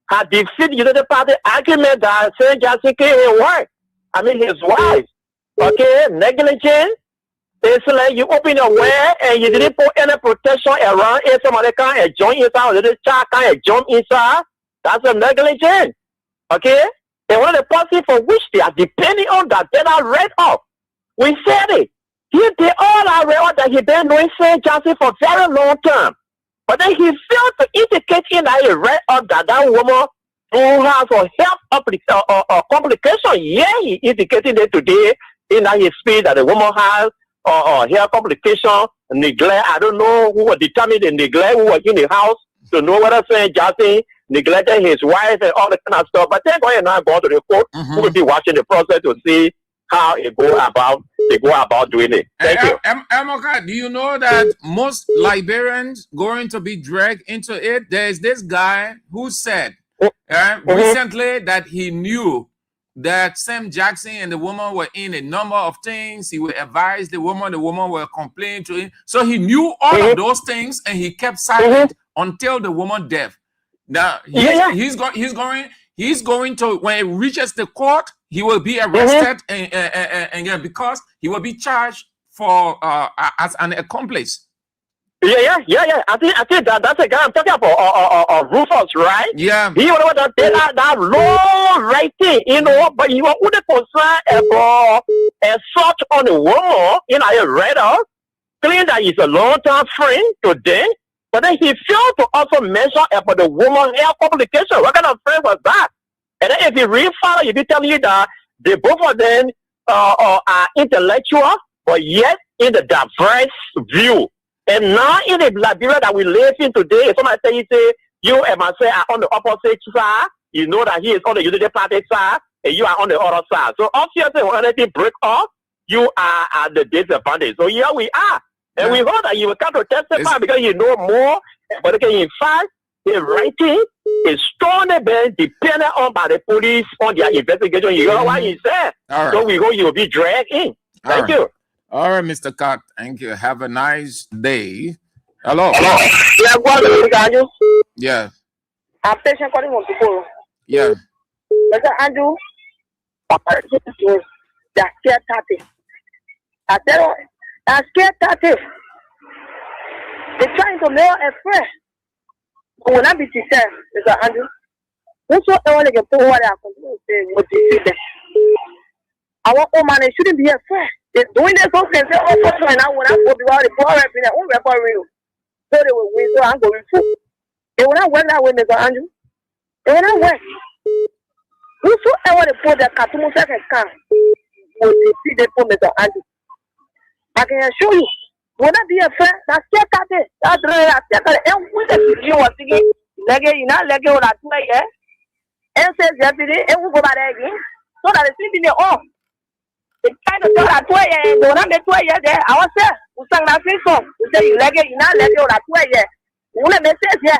had defeated the party argument that Sam Jackson can't work. I mean, his wife, okay, negligent. It's like you open your well and you didn't put any protection around it. Somebody can't join inside, or the child can't jump inside. That's a negligence. Okay? And one of the parties for which they are depending on that, they are read up. We said it. They all are read up that he been knowing St. Johnson for a very long time. But then he failed to indicate in that he read up that woman who has a health complication. Yeah, he indicated it today in that his speech that the woman has health complication, neglect. I don't know who will determine the neglect, who was in the house to know whether St. Johnson neglected his wife and all that kind of stuff. But then go and now go to the court, who will be watching the process to see how it go about doing it. Thank you. Emoka, do you know that most Liberians going to be dragged into it? There's this guy who said recently that he knew that Sam Jackson and the woman were in a number of things. He would advise the woman will complain to him. So he knew all of those things and he kept silent until the woman deaf. Now he's going to, when it reaches the court, he will be arrested and because he will be charged for as an accomplice. Yeah. I think that's a guy I'm talking about, Rufus, right? Yeah. He was that low writing, you know, but he was only concerned about assault on a woman, you know, I read out, claiming that he's a long-time friend today, but then he failed to also mention about the woman health complication. What kind of friend was that? And then if you read further, you'll be telling you that they both of them are intellectual, but yet in the diverse view. And now in the Liberia that we live in today, if somebody say you and myself are on the opposite side, you know that he is on the Unity Party side, and you are on the other side. So obviously when anything break off, you are at the disadvantage. So here we are. And we hope that you will come to testify because you know more. But again, in fact, the writing is strongly being depended on by the police on their investigation. You know what he said. Right. So we hope you will be dragged in. Thank you. All right, Mr. Kat. Thank you. Have a nice day. Hello. Yeah. I'm patient calling on people. Yeah. Mr. Andrew, they're scared 30. I tell you, they're scared 30. They're trying to make a friend. But when I be sincere, Mr. Andrew, whosoever they can put what they are going to say, what they see them. Our own man, it shouldn't be a friend. They're doing this whole thing. Oh, for now, when I go to the poor rep in their own record real. So they will win, so I'm going to. They will not win that way, Mr. Andrew. They will not win. Whosoever they put the Katumu second can will defeat the poor Mr. Andrew. I can assure you, will not be a friend. That's still cut it. That's right. And with the video was thinking, Leggy, you know, Leggy will not play, eh? And says yesterday, and we'll go back again. So that it's in the off. The kind of thought at 2 a.m. When I'm at 2 a.m. there, I was there. We sang that song. We say, you Leggy, you know, Leggy will not 2 a.m. We will message here.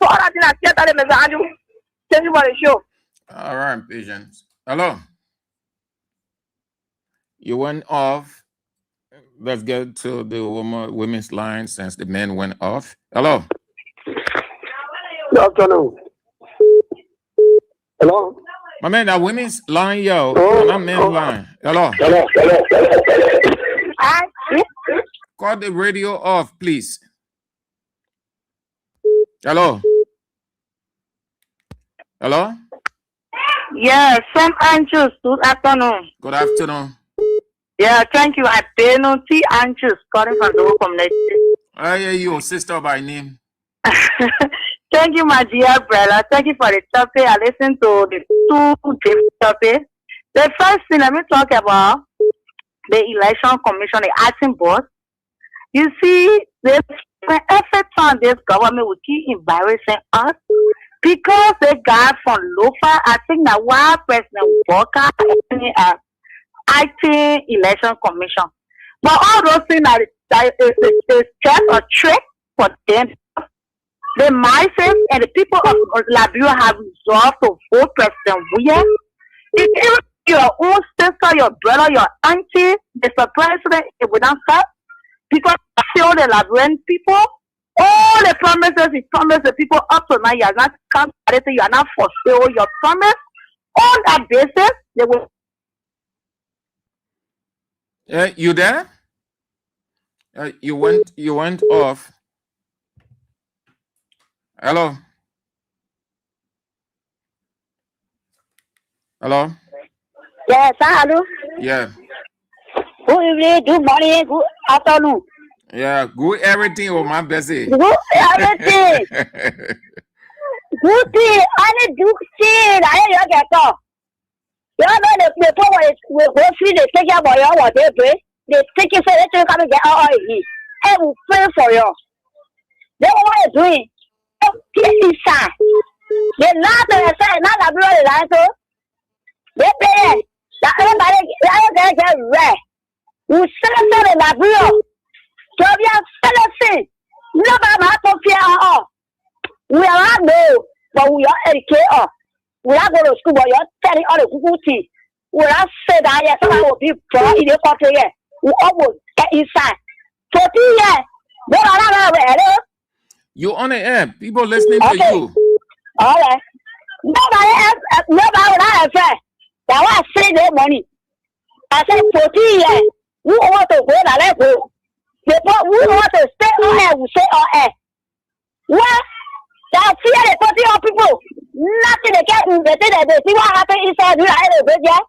So I think I get that, Mr. Andrew. Thank you for the show. All right, patience. Hello. You went off. Let's get to the women's line since the men went off. Hello. Good afternoon. Hello. My man, that women's line, yo. Not men's line. Hello. Call the radio off, please. Hello. Hello. Yeah, Sam Andrews. Good afternoon. Good afternoon. Yeah, thank you. I pay no T Andrews calling from the community. I hear you, sister by name. Thank you, my dear brother. Thank you for the topic. I listened to the two different topics. The first thing, let me talk about the election commission, the acting board. You see, every time this government will keep embarrassing us because they got from Lofa, I think that while President Walker acting election commission. But all those things is just a trick for them. The masses and the people of Liberia have resolved to vote President Weah. If your own sister, your brother, your auntie, Mr. President, it would not stop because still the Liberian people, all the promises he promised the people up to now, you are not come, you are not fulfill your promise. On that basis, they will. You there? You went off. Hello. Hello. Yes, hello. Yeah. Good evening, good morning, good afternoon. Yeah, good everything on my busy. Good everything. Good thing, only good thing. I hear you get off. You know the people will see the take your boy what they pray. They take you so that you come and get all here. I will pray for you. They what they're doing. Inside. They not the side, not the brother line so. They pay. That everybody get red. We celebrate the Liberia. So we are celebrating. Nobody has to fear all. We are not know, but we are educated. We are going to school, but you are telling all the good things. We are saying that yes, someone will be poor in the country. We almost get inside. 40 years. They are not ready. You on the air. People listening to you. All right. Nobody will not affair. That was saying their money. I said 40 years. Who want to go that let go? People who want to stay on air will stay on air. Well, that fear the 40 people. Nothing they can't do. They see what happened inside the big yeah.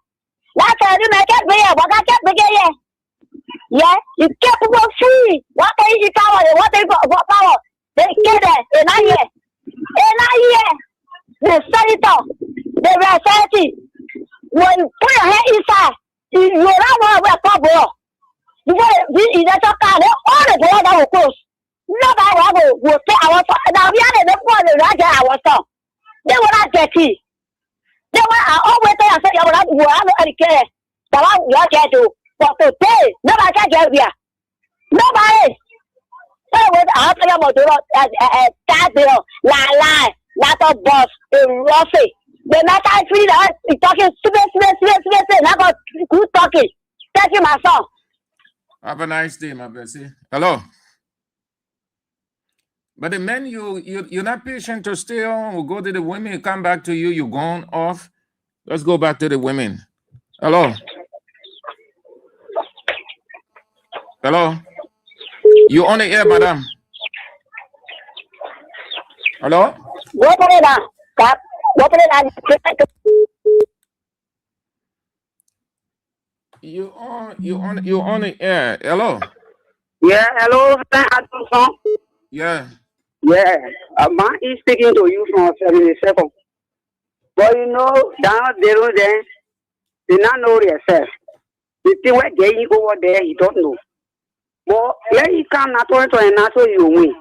That's how you make it bigger, but I can't begin here. Yeah, you keep people free. What is your power? What is what power? They get it in a year. In a year. The senator, the society. When you put your head inside, you don't want to wear trouble. Because this is a car, all the doors that will close. Nobody will say our now we are the one that get our stuff. They will not get it. They will always say you will have no care. But what you get to but today, nobody can get here. Nobody. So what I tell you about that bill, not a boss, roughly. The matter is that you're talking stupid, not good talking. Thank you, my son. Have a nice day, my Bessie. Hello. But the men, you're not patient to stay on. We'll go to the women, come back to you. You're gone off. Let's go back to the women. Hello. Hello. You on the air, madam? Hello. You on the air. Hello. Yeah, hello, song. Yeah. Yeah, man is speaking to you from 77. But you know, down there, they not know themselves. The thing we're getting over there, you don't know. But yeah, you come not only to and so you win.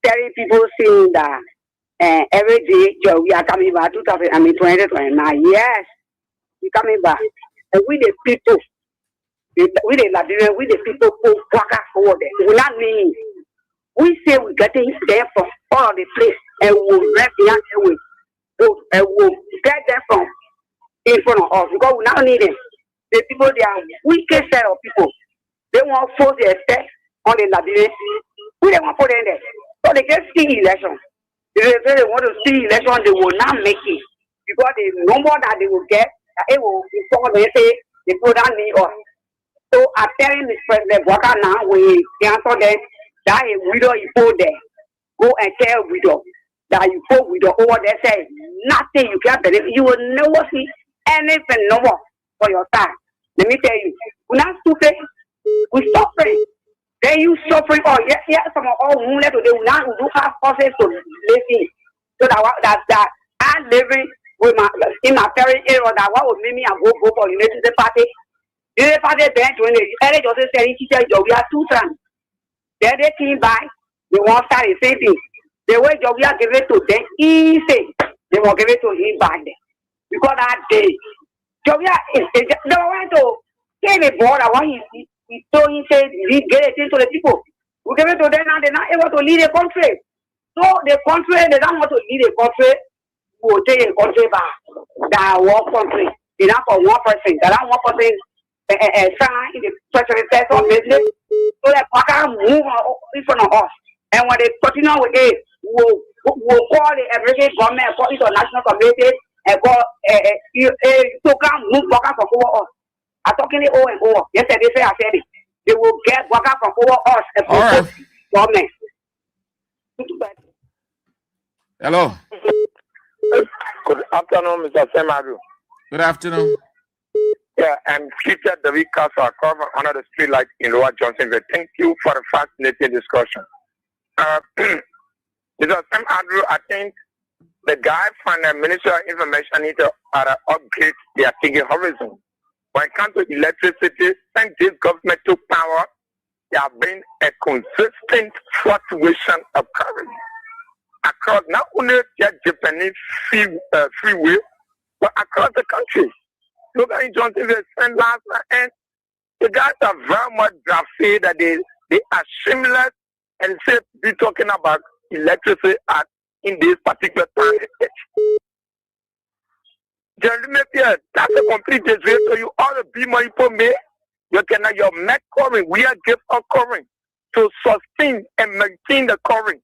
Telling people saying that every day we are coming back 2029. Yes, we coming back. And we the people, we the Liberian, we the people who walk over there. We not mean. We say we getting there from all of the place and we'll rep the answer and we'll get them from in front of us because we now need them. The people, they are wicked set of people. They want to force their effect on the Liberian. We don't want to put them there. So they get see election. If they say they want to see election, they will not make it because the number that they will get, it will before they say they go down need us. So I'm telling this President Walker now, we cancel them. That a widow you put there. Go and tell widow that you put widow over there. Say nothing you can't believe. You will never see anything no more for your time. Let me tell you, we're not stupid. We suffering. Then you suffering. Oh yeah, some of all who left today. We now do have process to live in. So that I'm living with my in my parents' area. That what would make me and go for United Party. United Party bench when they just say teacher job. We are 2 times. Then they came by, they want to start the same thing. The way we are giving to them, easy. They will give it to him back there. Because that day, Jovia, they went to tell the board what he told him, said, he get it into the people. We give it to them and they're not able to lead the country. So the country, they don't want to lead the country, we will take the country back. That one country. It's not for one person. That one person sign in the president of business. So that we can move in front of us. And when they continue with it, we'll call the American government, call international community, and call to come move workers from over us. I'm talking it over and over. Yesterday, I said it. They will get workers from over us and from government. Hello. Good afternoon, Mr. Semaru. Good afternoon. Yeah, I'm Peter David Castle. I come from under the street light in Lower Johnsonville. Thank you for the fascinating discussion. Mr. Sam Andrew, I think the guy from the Ministry of Information need to upgrade their thinking horizon. When it comes to electricity, since this government took power, there have been a consistent fluctuation of current across not only the Japanese freeway, but across the country. Look at Johnsonville spent last night, and the guys are very much graphic that they are shameless and say be talking about electricity in this particular time. That's a complete disgrace. So you ought to be more information. Your met current, we are given a current to sustain and maintain the current.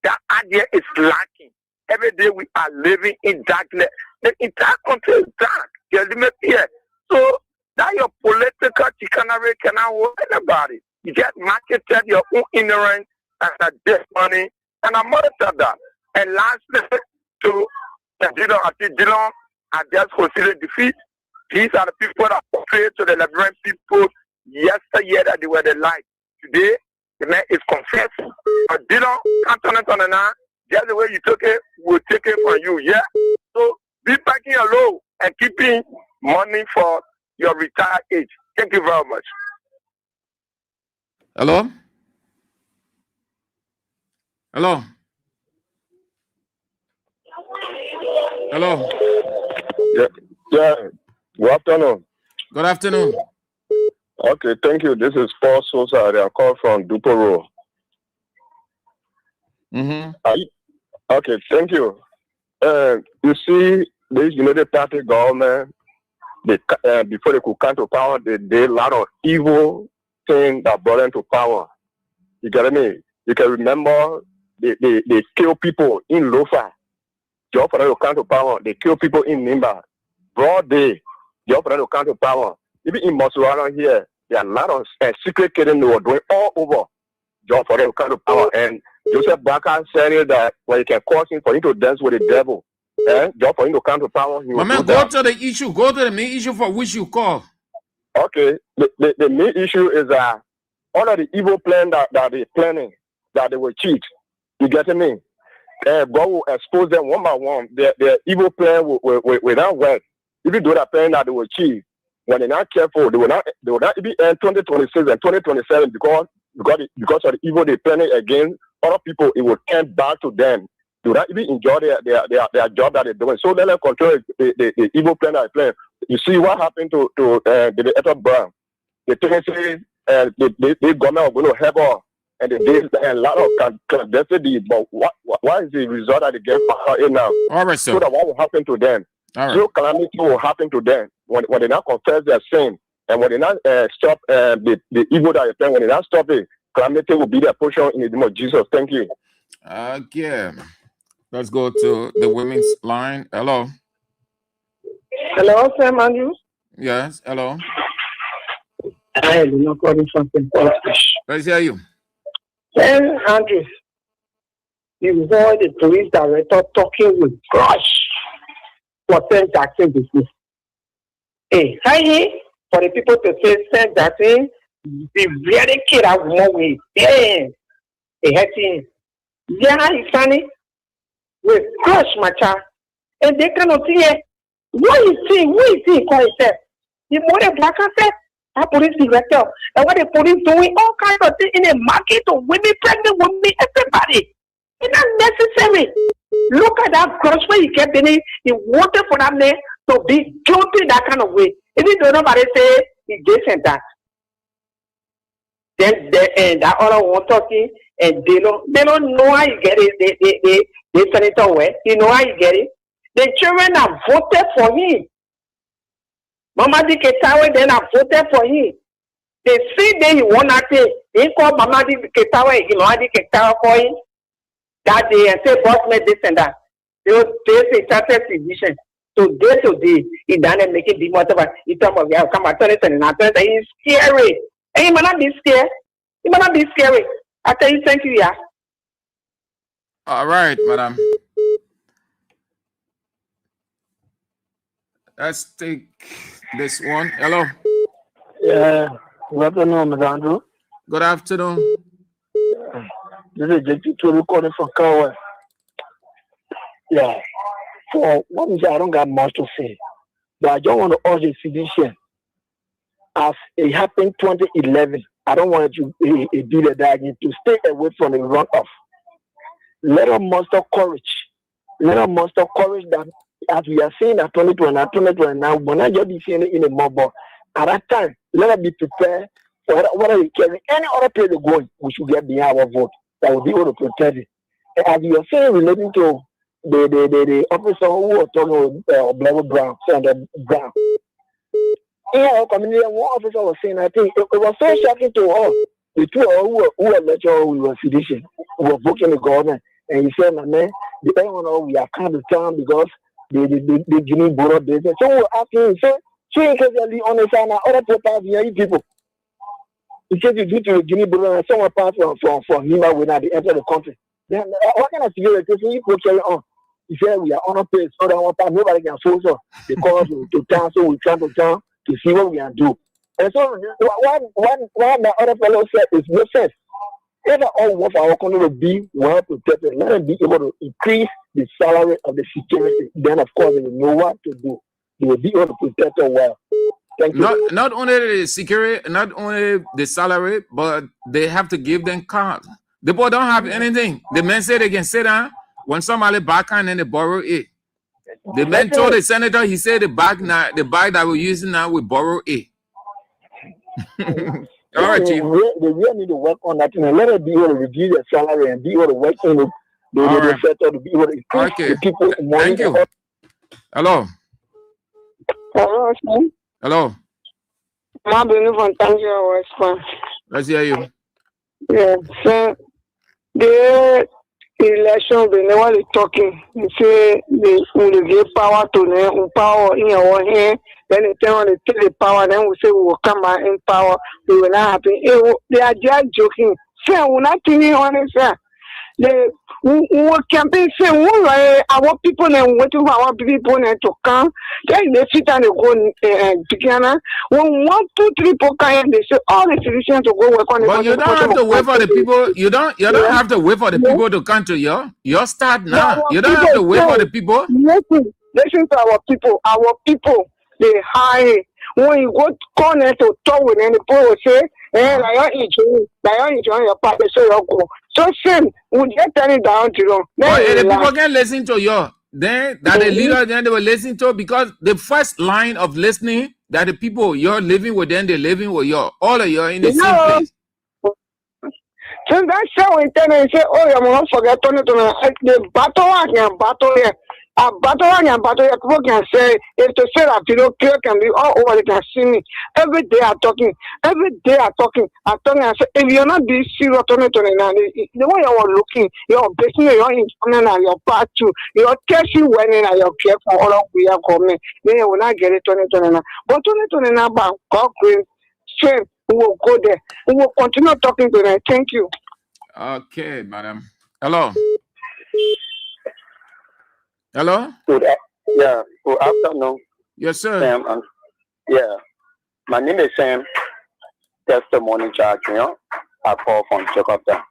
That idea is lacking. Every day we are living in darkness. The entire country is dark. So that your political chicanery cannot work anybody. You just marketed your own ignorance and debt money, and I'm monitor that. And lastly, to Dillon, I just consider defeat. These are the people that portrayed to the Liberian people yesterday that they were the light. Today, the man is confessing. But Dillon can't turn it on and on. Just the way you took it, we'll take it from you. Yeah? So be packing your low and keeping money for your retired age. Thank you very much. Hello? Hello? Hello? Yeah. Good afternoon. Good afternoon. Okay, thank you. This is Paul Sosa. I call from Duporo. Okay, thank you. You see, this United Party government, before they could come to power, they did a lot of evil things that brought them to power. You get me? You can remember they kill people in Lofa. Just for them to come to power. They kill people in Nimba. Broad day. Just for them to come to power. Even in Mosuano here, there are a lot of secret killing they were doing all over. Just for them to come to power. And Joseph Baka said that when you can cause him for him to dance with the devil, just for him to come to power. My man, go to the issue. Go to the main issue for which you call. Okay, the main issue is that all of the evil plan that they're planning, that they will cheat. You get me? God will expose them one by one. Their evil plan will not work. Even though they're planning that they will cheat, when they're not careful, they will not even end 2026 and 2027 because of the evil they're planning against other people. It will turn back to them. They will not even enjoy their job that they're doing. So let them control the evil plan that they're playing. You see what happened to the Electoral Brown. The thing is, the government are going to help her, and they did a lot of clandestinity. But what is the result that they get for now? All right, sir. So that what will happen to them? All right. So calamity will happen to them when they not confess their sin, and when they not stop the evil that they plan. When they not stop it, calamity will be their portion in the name of Jesus. Thank you. Again, let's go to the women's line. Hello. Hello, Sam Andrews. Yes. Hello. I do not call something. Let's hear you. Sam Andrews, you heard the police director talking with crush for St. Jackson business. Hey, hi, for the people to say St. Jackson, the very kid has more way. Damn, they had him. Yeah, it's funny with crush, my child, and they cannot see it. What is he? Call himself. The more black said, that police director, and what the police doing all kinds of things in the market of women, pregnant women, everybody. It's not necessary. Look at that cross where he kept in it. He wanted for that man to be guilty that kind of way. Even though nobody say he did that. Then that other one talking, and they don't know how you get it. They send it away. You know how you get it. The children have voted for him. Mama Di Ketawe then have voted for him. They see that he won that day. He called Mama Di Ketawe, Mama Di Ketawe for him. That day and say, boss made this and that. They say started division. Today, he done and making the whatever. He talk about, yeah, come and turn it and he's scary. And he might not be scared. He might not be scary. I tell you, thank you, yeah. All right, madam. Let's take this one. Hello. Yeah. Good afternoon, Mr. Andrew. Good afternoon. This is JT to recording from Kawa. Yeah. For what is I don't got much to say. But I don't want to urge the citizen. As it happened 2011, I don't want you to do the again to stay away from the runoff. Let us muster courage. Let us muster courage that as we are seeing at 2020 now, we're not just be seeing it in a mob. At that time, let us be prepared for whatever we carry. Any other place going, we should get behind our vote. That will be able to protect it. And as you are saying, relating to the officer who was talking with Blair Brown, Senator Brown. In our community, one officer was saying, I think it was so shocking to all. The two who were lecturing, we were sedition, we were voting the government. And he said, man, depending on how we are kind of town because they give me borrow business. So we're asking, so in case you're honest, and other people. He said you do to Guinea Borrow and someone passed from him when they enter the country. Then what kind of security you could carry on? He said we are on a place, so that one time nobody can force us because to town, so we come to town to see what we can do. And so what the other fellow said is no sense. If all work for our country will be well protected, let them be able to increase the salary of the security. Then of course they will know what to do. They will be able to protect it well. Thank you. Not only the security, not only the salary, but they have to give them cards. The boy don't have anything. The man said they can sit down when somebody back and then they borrow it. The man told the senator, he said the bag that we're using now, we borrow it. All right, Chief. They really need to work on that and let it be able to reduce their salary and be able to work in the sector to be able to increase people money. Thank you. Hello. Hello, sir. Hello. I'm believing from Tangier West. Let's hear you. Yeah, so the election, they never talking. They say they will give power to them, power in our hand. Then they tell them to take the power. Then we say we will come back in power. We will not happen. They are just joking. Sir, we're not thinking on it, sir. we campaign say our people and waiting for our people to come. Then they sit and they go together. When 1, 2, 3 people come, they say all the citizens to go work on. But you don't have to wait for the people. You don't have to wait for the people to come to your start now. You don't have to wait for the people. Listen to our people. Our people, they high. When you go corner to talk with them, the people will say, like you're enjoying your party, so you go. So same, we just turn it down to them. But the people can listen to you. Then that the leader then they will listen to, because the first line of listening that the people you're living with them, they're living with you. All of you are in the same place. So that's how we tell them, say, oh, you must forget the battle here. A battle and battle, people can say, if to say that video clear can be all over, they can see me. Every day I'm talking. Every day I'm talking. I say, if you're not being serious, the way you are looking, you're business, you're enjoying, and you're part two, you're catching winning, and you're careful, all of we are coming. Then you will not get it 2029. But 2029, God green, strength, we will go there. We will continue talking to them. Thank you. Okay, madam. Hello. Hello? Good afternoon. Yes, sir. Sam, my name is Sam. Testimony Judge. I call from Jakarta.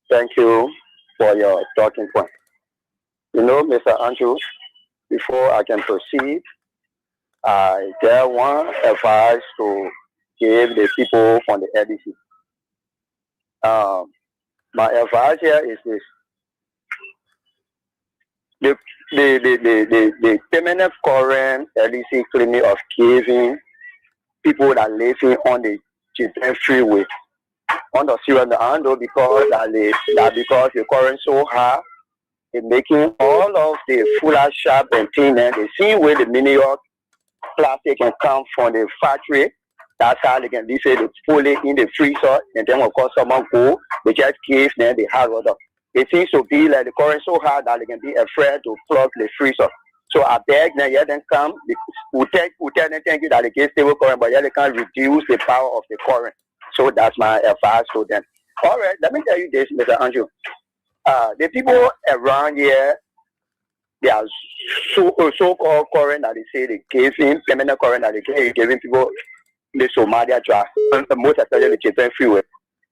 Thank you for your talking point. Mr. Andrew, before I can proceed, I get one advice to give the people from the LDC. My advice here is this. The permanent current LEC clinic of giving people that living on the Japan freeway on the serious handle because because the current so high, it making all of the fuller shop and thing and the same way the New York plastic can come from the factory. That's how they can say they pull it in the freezer and then of course someone go, they just give them the hard water. It seems to be like the current so hard that they can be afraid to plug the freezer. So I beg now, yeah, then come. We tell them thank you that they get stable current, but yeah, they can reduce the power of the current. So that's my advice to them. All right, let me tell you this, Mr. Andrew. The people around here, they are so-called current that they say they gave him permanent current that they giving people the Somalia draft, most especially the Japan freeway.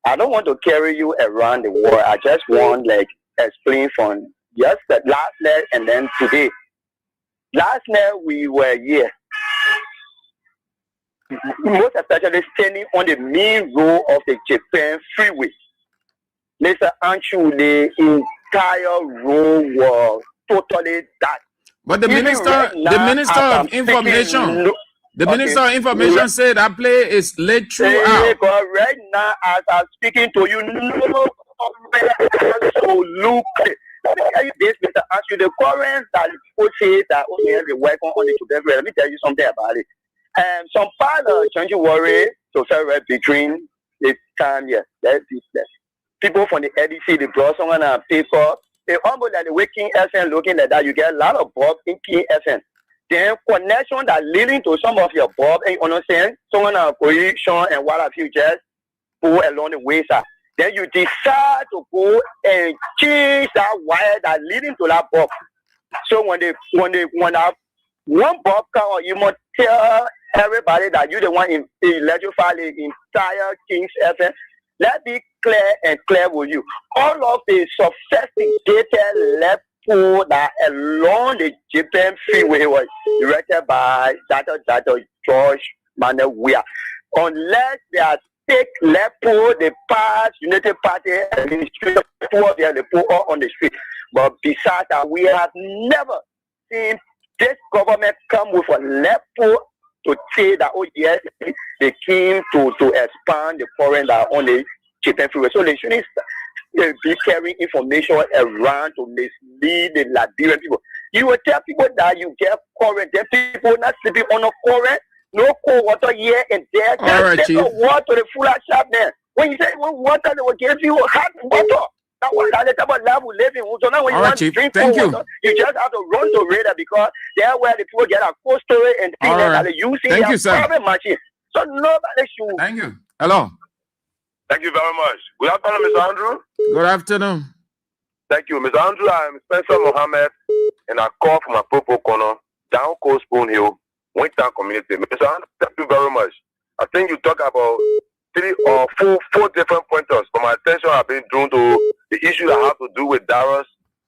I don't want to carry you around the world. I just want explain from just the last night and then today. Last night we were here, most especially standing on the main road of the Japan freeway. Mr. Andrew, the entire road was totally dark. But the minister of information. The Minister of Information said that play is late throughout. Right now, as I'm speaking to you, so look. Let me tell you this, Mr. Andrew, the current that people say that they work on the together. Let me tell you something about it. Some part of change worry to celebrate between this time here. People from the LDC, they brought someone and paper. They almost like the waking FN looking like that. You get a lot of bulb in King FN. Then connection that leading to some of your bulb, and you understand, someone a position and what have you just go along the wayside. Then you decide to go and change that wire that leading to that bulb. So when that one bulb come, you must tell everybody that you the one in electrify the entire King's FM. Let's be clear and clear with you. All of the sophisticated left that along the Japan freeway was directed by Dr. George Manuel Weah. Unless they are take left pole, the pass United Party administration they put all on the street. But besides that, we have never seen this government come with a left pole to say that, oh yes, they came to expand the foreign that on the Japan freeway. So they shouldn't be carrying information around to mislead the Liberian people. You will tell people that you get current, then people not sleeping on a current, no cold water here and there. Just take the water to the full shop there. When you say water, they will give you hot water. That was the type of life we live in. So now when you want to drink water, you just have to run to radar because there where the people get a cold storage and things that they use in their private machine. So nobody should. Thank you. Hello. Thank you very much. Good afternoon, Mr. Andrew. Good afternoon. Thank you, Mr. Andrew. I'm Spencer Mohammed, and I call from Apopo Corner, down Coast Spoon Hill, Winter Community. Mr. Andrew, thank you very much. I think you talk about 3 or 4 different pointers. For my attention, I've been drawn to the issue that have to do with Darius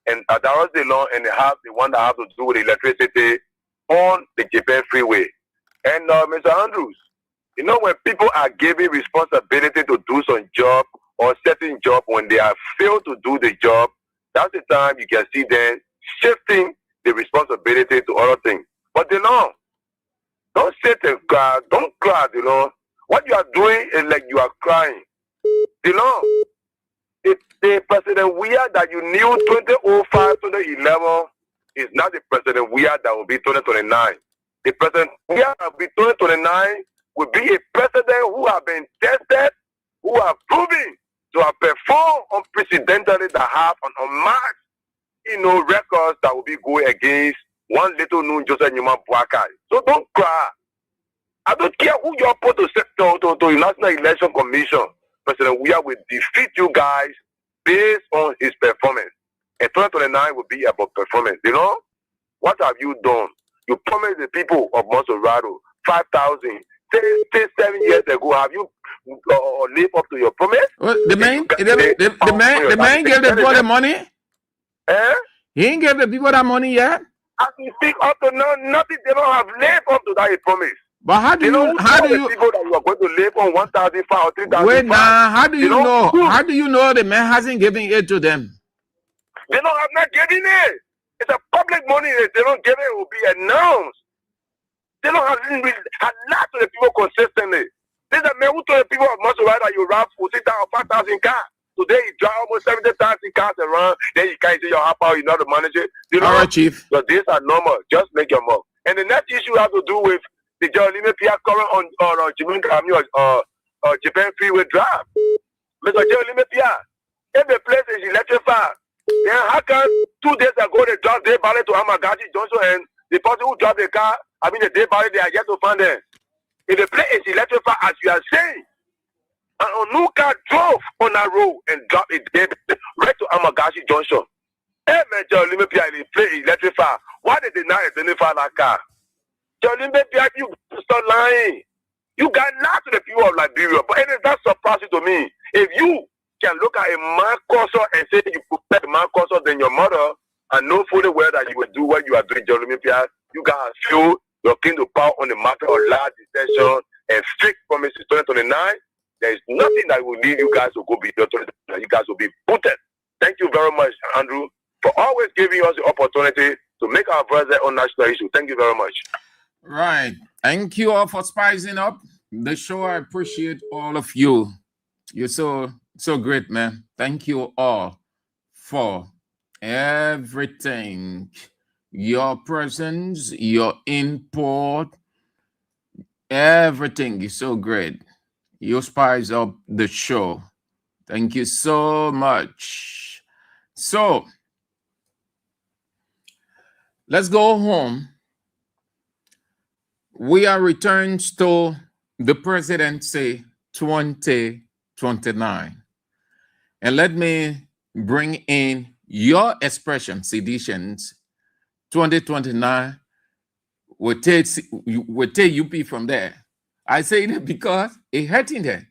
and Darius Delon, and the one that have to do with electricity on the Japan Freeway. And Mr. Andrews, you know, when people are given responsibility to do some job or certain job, when they have failed to do the job, that's the time you can see them shifting the responsibility to other things. But Delon, don't sit and cry. Don't cry, Delon. What you are doing is like you are crying. Delon, the President Weah that you knew 2005, 2011 is not the President Weah that will be 2029. The President Weah that will be 2029 will be a president who have been tested, who have proven to have performed unprecedentedly, that have an unmatched, records that will be going against one little known Joseph Newman Boakai. So don't cry. I don't care who you're put to the National Election Commission. President Weah will defeat you guys based on his performance. And 2029 will be about performance. You know? What have you done? You promised the people of Monserrado 5,000. Say 7 years ago, have you lived up to your promise? Well, the man gave the people the money. Eh? He ain't give the people that money yet. As we speak up to now, nothing. They don't have lived up to that promise. But how do you people that you are going to live on 1,005 or 3,005? Wait now, how do you know? How do you know the man hasn't given it to them? They don't have not given it. It's a public money. If they don't give it, it will be announced. They don't have lot to the people consistently. There's a man who told the people of Monserrado that you rap 40,000 or 5,000 cars. Today you drive almost 70,000 cars around. Then you can't say your half power, you know how to manage it. All right, Chief. So these are normal. Just make your move. And the next issue has to do with the Jeremy Pierre current on Japan Freeway Drive. Mr. Jeremy Pierre, if the place is electrified, then how come 2 days ago they dropped their ballot to Amagashi Johnson and the person who dropped the car, the day ballot, they are yet to find them. If the place is electrified, as you are saying, and a new car drove on that road and dropped it dead right to Amagashi Junction. Hey, man, Jeremy Pierre, the place is electrified. Why did they not identify that car? Jeremy Pierre, you start lying. You got lots of the people of Liberia, but it is not surprising to me. If you can look at a man cursor and say you prefer a man cursor than your mother, and know fully well that you will do what you are doing, Jeremy Pierre, you guys feel your king to power on the matter of large detention and fake promises 2029. There is nothing that will lead you guys to go beyond 2029. You guys will be booted. Thank you very much, Andrew, for always giving us the opportunity to make our voice on national issue. Thank you very much. Right. Thank you all for spicing up the show. I appreciate all of you. You're so great, man. Thank you all for everything. Your presence, your input, everything is so great. You spice up the show. Thank you so much. So let's go home. We are returns to the presidency 2029. And let me bring in your expression, seditions 2029. We'll take UP from there. I say that because it's hurting them.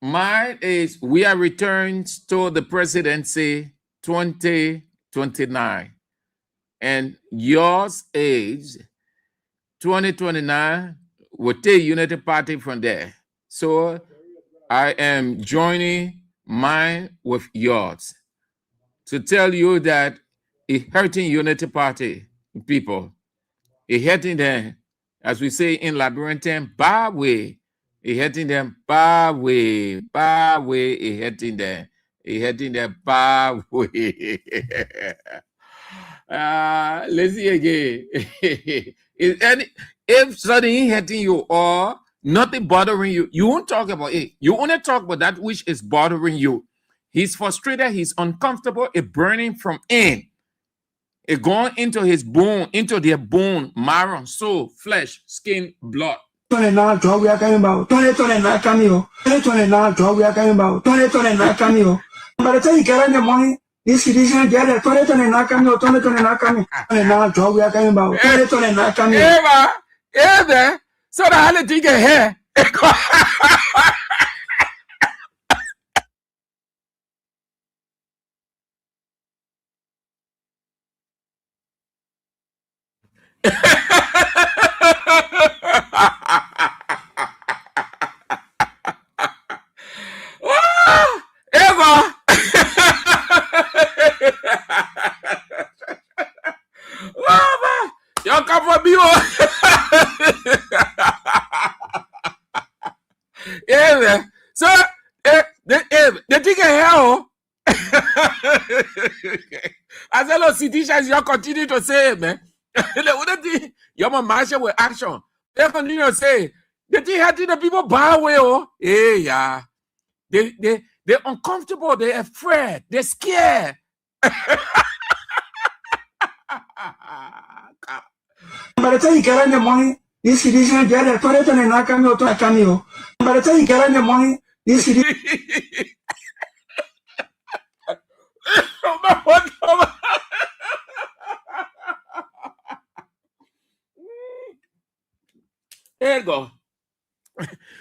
Mine is we are returns to the presidency 2029. And yours is 2029. We'll take Unity Party from there. So I am joining mine with yours to tell you that it's hurting Unity Party people. It's hurting them, as we say in Labyrinthian, bad way. It's hurting them bad way. Bad way, it's hurting them. It's hurting them bad way. Let's see again. If something hurting you or nothing bothering you, you won't talk about it. You only talk about that which is bothering you. He's frustrated, he's uncomfortable, it burning from in. It going into his bone, into their bone, marrow, soul, flesh, skin, blood. 2029 draw we are coming about. 2029 cameo. 2029 draw we are coming about. 2029 cameo. By the time you get on the money, this citizen get it. 2029 cameo. 2029 cameo. 2029 draw we are coming about. 2029 cameo. Eva, so the holiday get here. Eva. You come for me. Yeah, so the thing hell. As a lot of citizens, you continue to say, man. You're marching with action. They continue to say the thing had the people bow away. Oh, yeah. They're uncomfortable, they're afraid, they're scared. By the time you get on the money, this citizen get it. 2029 cameo to a cameo. By the time you get on the money, this citizen. There you go.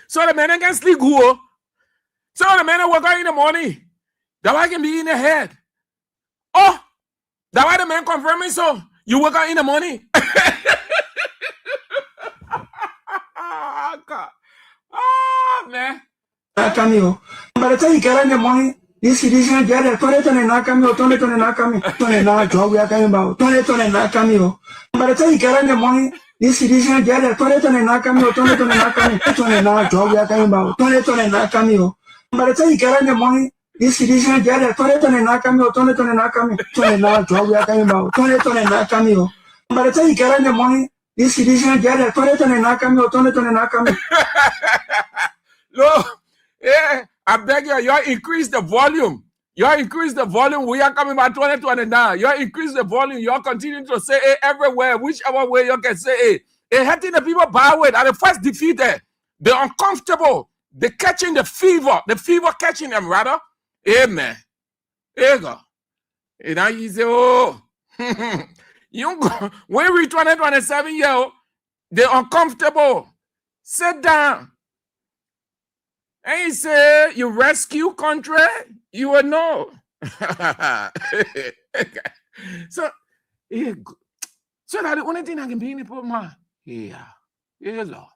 So the man can sleep good. So the man work out in the morning. That why can be in the head. Oh, that why the man confirming so. You work out in the morning. Oh, man. Cameo. By the time you get on the money, this citizen get it. 2029 cameo. 2029 cameo. 2029 draw we are coming about. 2029 cameo. By the time you get on the money, this citizen get it. 2029 cameo. 2029 cameo. 2029 draw we are coming about. 2029 cameo. By the time you get on the money, this citizen get it. 2029 cameo. 2029 cameo. 2029 draw we are coming about. 2029 cameo. By the time you get on the money, this citizen get it. 2029 cameo. 2029 cameo. Look, yeah, I beg you, you increase the volume. You increase the volume. We are coming by 2029. You increase the volume. You continue to say it everywhere, whichever way you can say it. It hurting the people by way. Are the first defeated. They're uncomfortable. They're catching the fever catching them, rather. Amen. There you go. And now you say, oh, you go. When we 2027 year, they're uncomfortable. Sit down. And he say, you rescue country, you will know. So that the only thing I can be in the poor man. Yeah. Yes, Lord.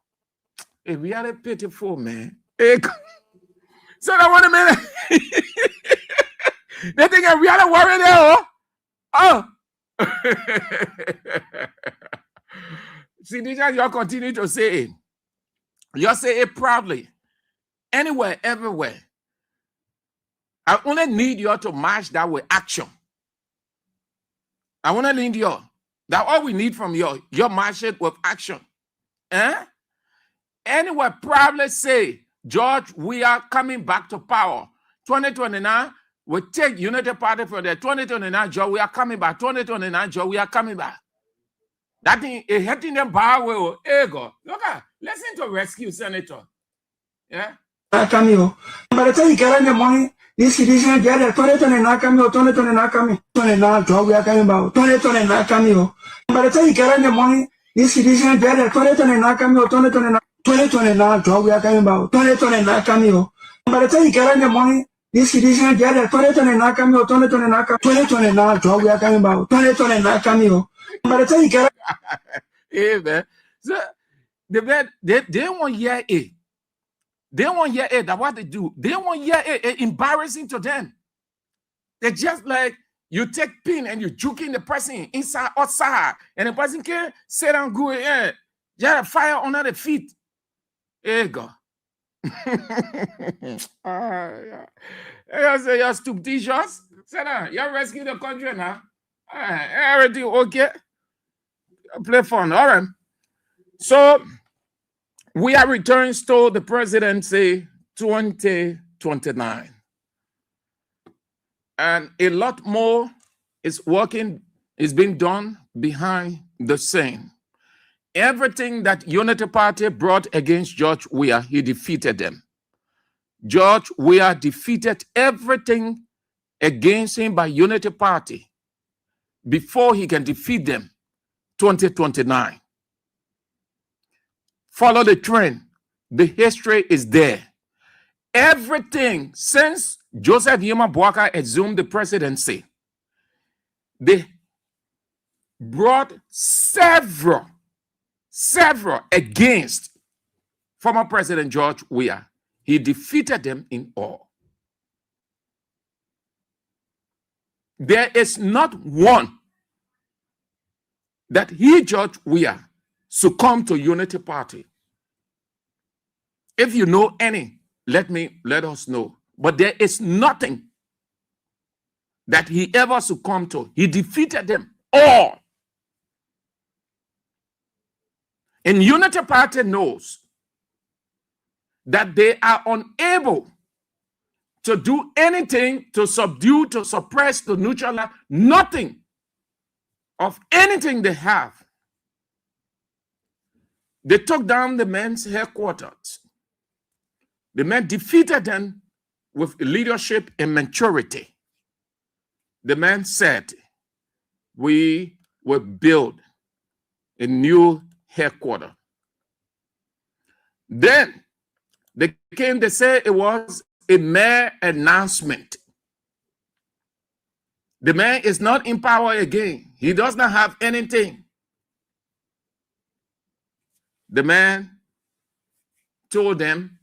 If we are a pitiful man. So that one minute. They think we are a worry there. Oh. See, these guys, you continue to say it. You say it proudly. Anywhere, everywhere. I only need you to match that with action. I want to need you. That all we need from you, your match it with action. Anywhere, probably say, George, we are coming back to power. 2029, we take United Party from there. 2029, George, we are coming back. 2029, George, we are coming back. That thing is hitting them by way. There you go. Look at, listen to Rescue Senator. Yeah. Cameo. By the time you get on the money, this citizen get it. 2029 cameo. 2029 cameo. 2029 draw we are coming about. 2029 cameo. By the time you get on the money, this citizen get it. 2029 cameo. 2029 draw we are coming about. 2029 cameo. By the time you get on the money, this citizen get it. 2029 cameo. 2029 cameo. 2029 draw we are coming about. 2029 cameo. By the time you get Hey, man. So, they won't hear it. They won't hear it. That's what they do. They won't hear it. It's embarrassing to them. They're just like you take pin and you juking the person inside, outside, and the person can't sit down good. Yeah, just fire under the feet. There you go. I say you're stupid. Sit down. You rescue the country now. Everything okay? Play fun. All right. So we are returning to the presidency 2029. And a lot more is being done behind the scene. Everything that Unity Party brought against George Weah, he defeated them. George Weah defeated everything against him by Unity Party before he can defeat them 2029. Follow the trend. The history is there. Everything since Joseph Yuma Boakai assumed the presidency, they brought several against former President George Weah. He defeated them in all. There is not one that he, George Weah, succumbed to Unity Party. If you know any, let us know. But there is nothing that he ever succumbed to. He defeated them all. And Unity Party knows that they are unable to do anything to subdue, to suppress, to neutralize, nothing of anything they have. They took down the men's headquarters. The men defeated them with leadership and maturity. The man said, we will build a new headquarters. Then they came, they said it was a mere announcement. The man is not in power again. He does not have anything. The man told them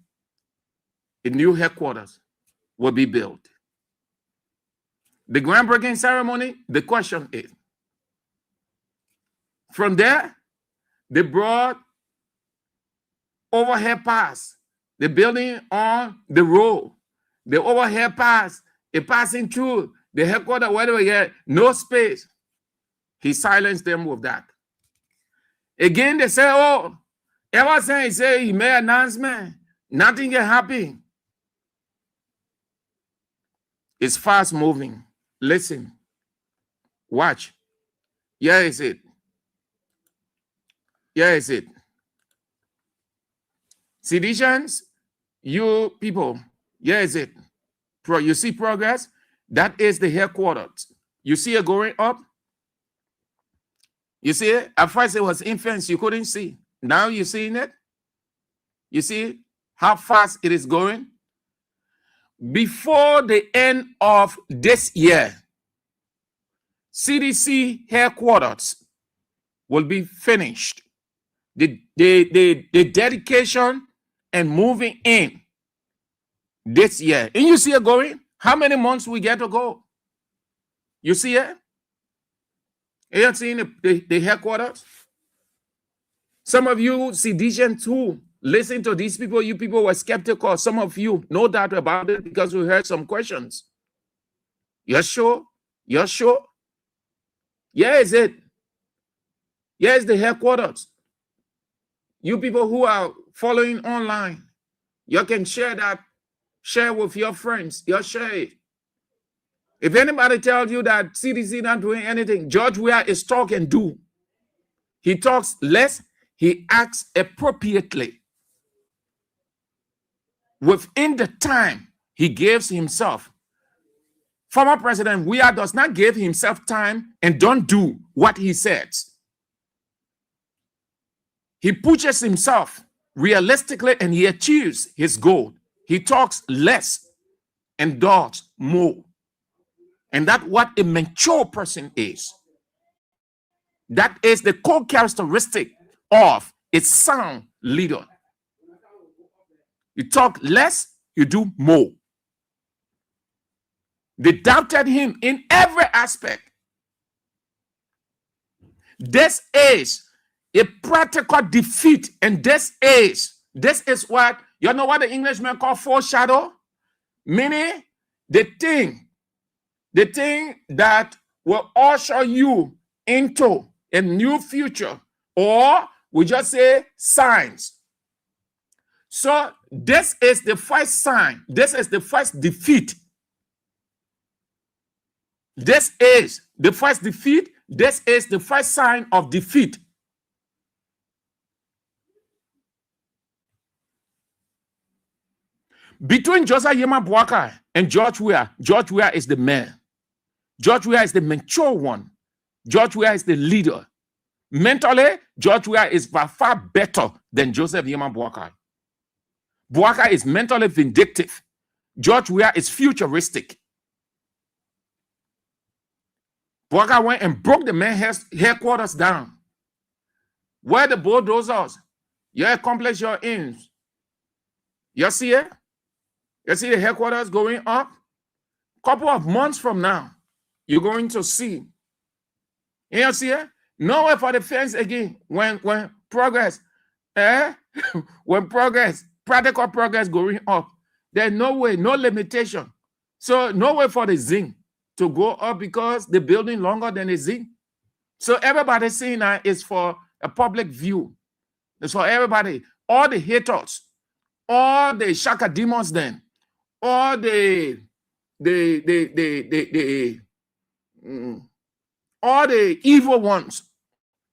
a new headquarters will be built. The groundbreaking ceremony, the question is, from there, they brought overhead pass, the building on the road, the overhead pass, a passing through the headquarters, whatever, yeah, no space. He silenced them with that. Again, they say, oh, ever since he said he made an announcement, nothing can happen. It's fast moving. Listen, watch. Here is it. Here is it. Citizens, you people, here is it. You see progress? That is the headquarters. You see it going up? You see it? At first it was infants, you couldn't see. Now you're seeing it? You see how fast it is going? Before the end of this year, CDC headquarters will be finished. The dedication and moving in this year. And you see it going? How many months we get to go? You see it? You seen the headquarters? Some of you citizens who listen to these people, you people were skeptical. Some of you, no doubt about it, because we heard some questions. You're sure? You're sure? Yeah, is it? Here's the headquarters. You people who are following online, you can share that. Share with your friends. You share it. If anybody tells you that CDC not doing anything, George Weah is talk and do. He talks less, he acts appropriately. Within the time he gives himself. Former President Weah does not give himself time and don't do what he says. He pushes himself realistically and he achieves his goal. He talks less and does more. And that's what a mature person is. That is the core characteristic of a sound leader. You talk less, you do more. They doubted him in every aspect. This is a practical defeat, and this is what, you know what the Englishmen call foreshadow? Meaning the thing that will usher you into a new future, or we just say signs. So this is the first sign. This is the first defeat. This is the first defeat. This is the first sign of defeat. Between Joseph Yema Boakai and George Weah is the man. George Weah is the mature one. George Weah is the leader. Mentally, George Weah is by far better than Joseph Yema Boakai. Boakai is mentally vindictive. George Weah is futuristic. Boakai went and broke the man's headquarters down. Where the bulldozers, you accomplish your aims. You see it? You see the headquarters going up? Couple of months from now, you're going to see. You see it? Nowhere for the fence again. When progress, when progress, practical progress going up, there's no way, no limitation. So no way for the zinc to go up because the building longer than the zinc. So everybody seeing that is for a public view. It's for everybody. All the haters, all the shaka demons then, all all the evil ones,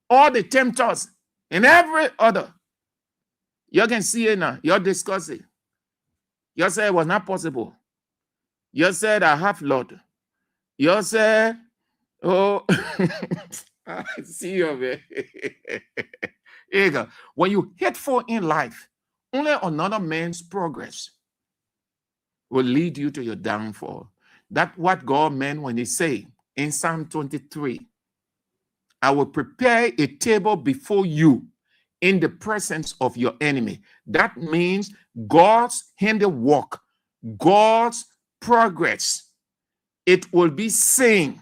all the tempters, and every other. You can see it now. You're discussing. You said it was not possible. You said I have Lord. You said, oh, I see you, man. Here you go. When you hateful in life, only another man's progress will lead you to your downfall. That's what God meant when he said in Psalm 23, I will prepare a table before you in the presence of your enemy. That means God's handiwork, God's progress. It will be seen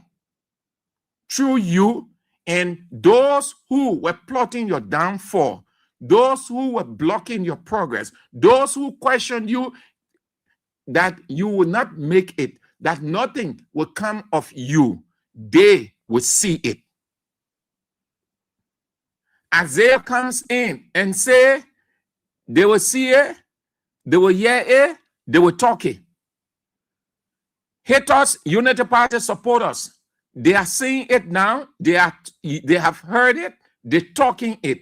through you, and those who were plotting your downfall, those who were blocking your progress, those who questioned you that you will not make it, that nothing will come of you, they will see it. Isaiah comes in and say, they will see it, they will hear it, they will talk it. Haters, Unity Party supporters, they are seeing it now, they have heard it, they're talking it.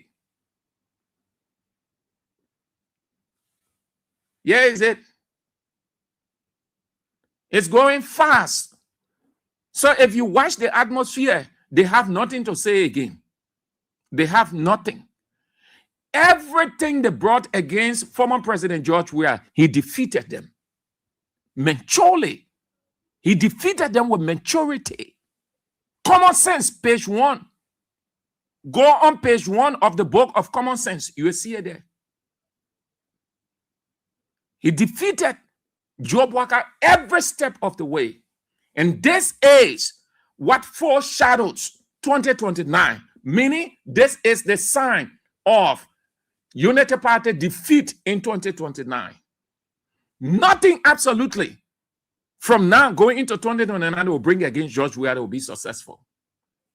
Yeah, is it? It's going fast. So if you watch the atmosphere, they have nothing to say again. They have nothing. Everything they brought against former President George Weah, he defeated them. Maturely. He defeated them with maturity. Common Sense, page 1. Go on page 1 of the book of Common Sense. You will see it there. He defeated Joe Walker every step of the way. And this is what foreshadows 2029. Meaning, this is the sign of Unity Party defeat in 2029. Nothing absolutely from now going into 2029 will bring against George Weah will be successful.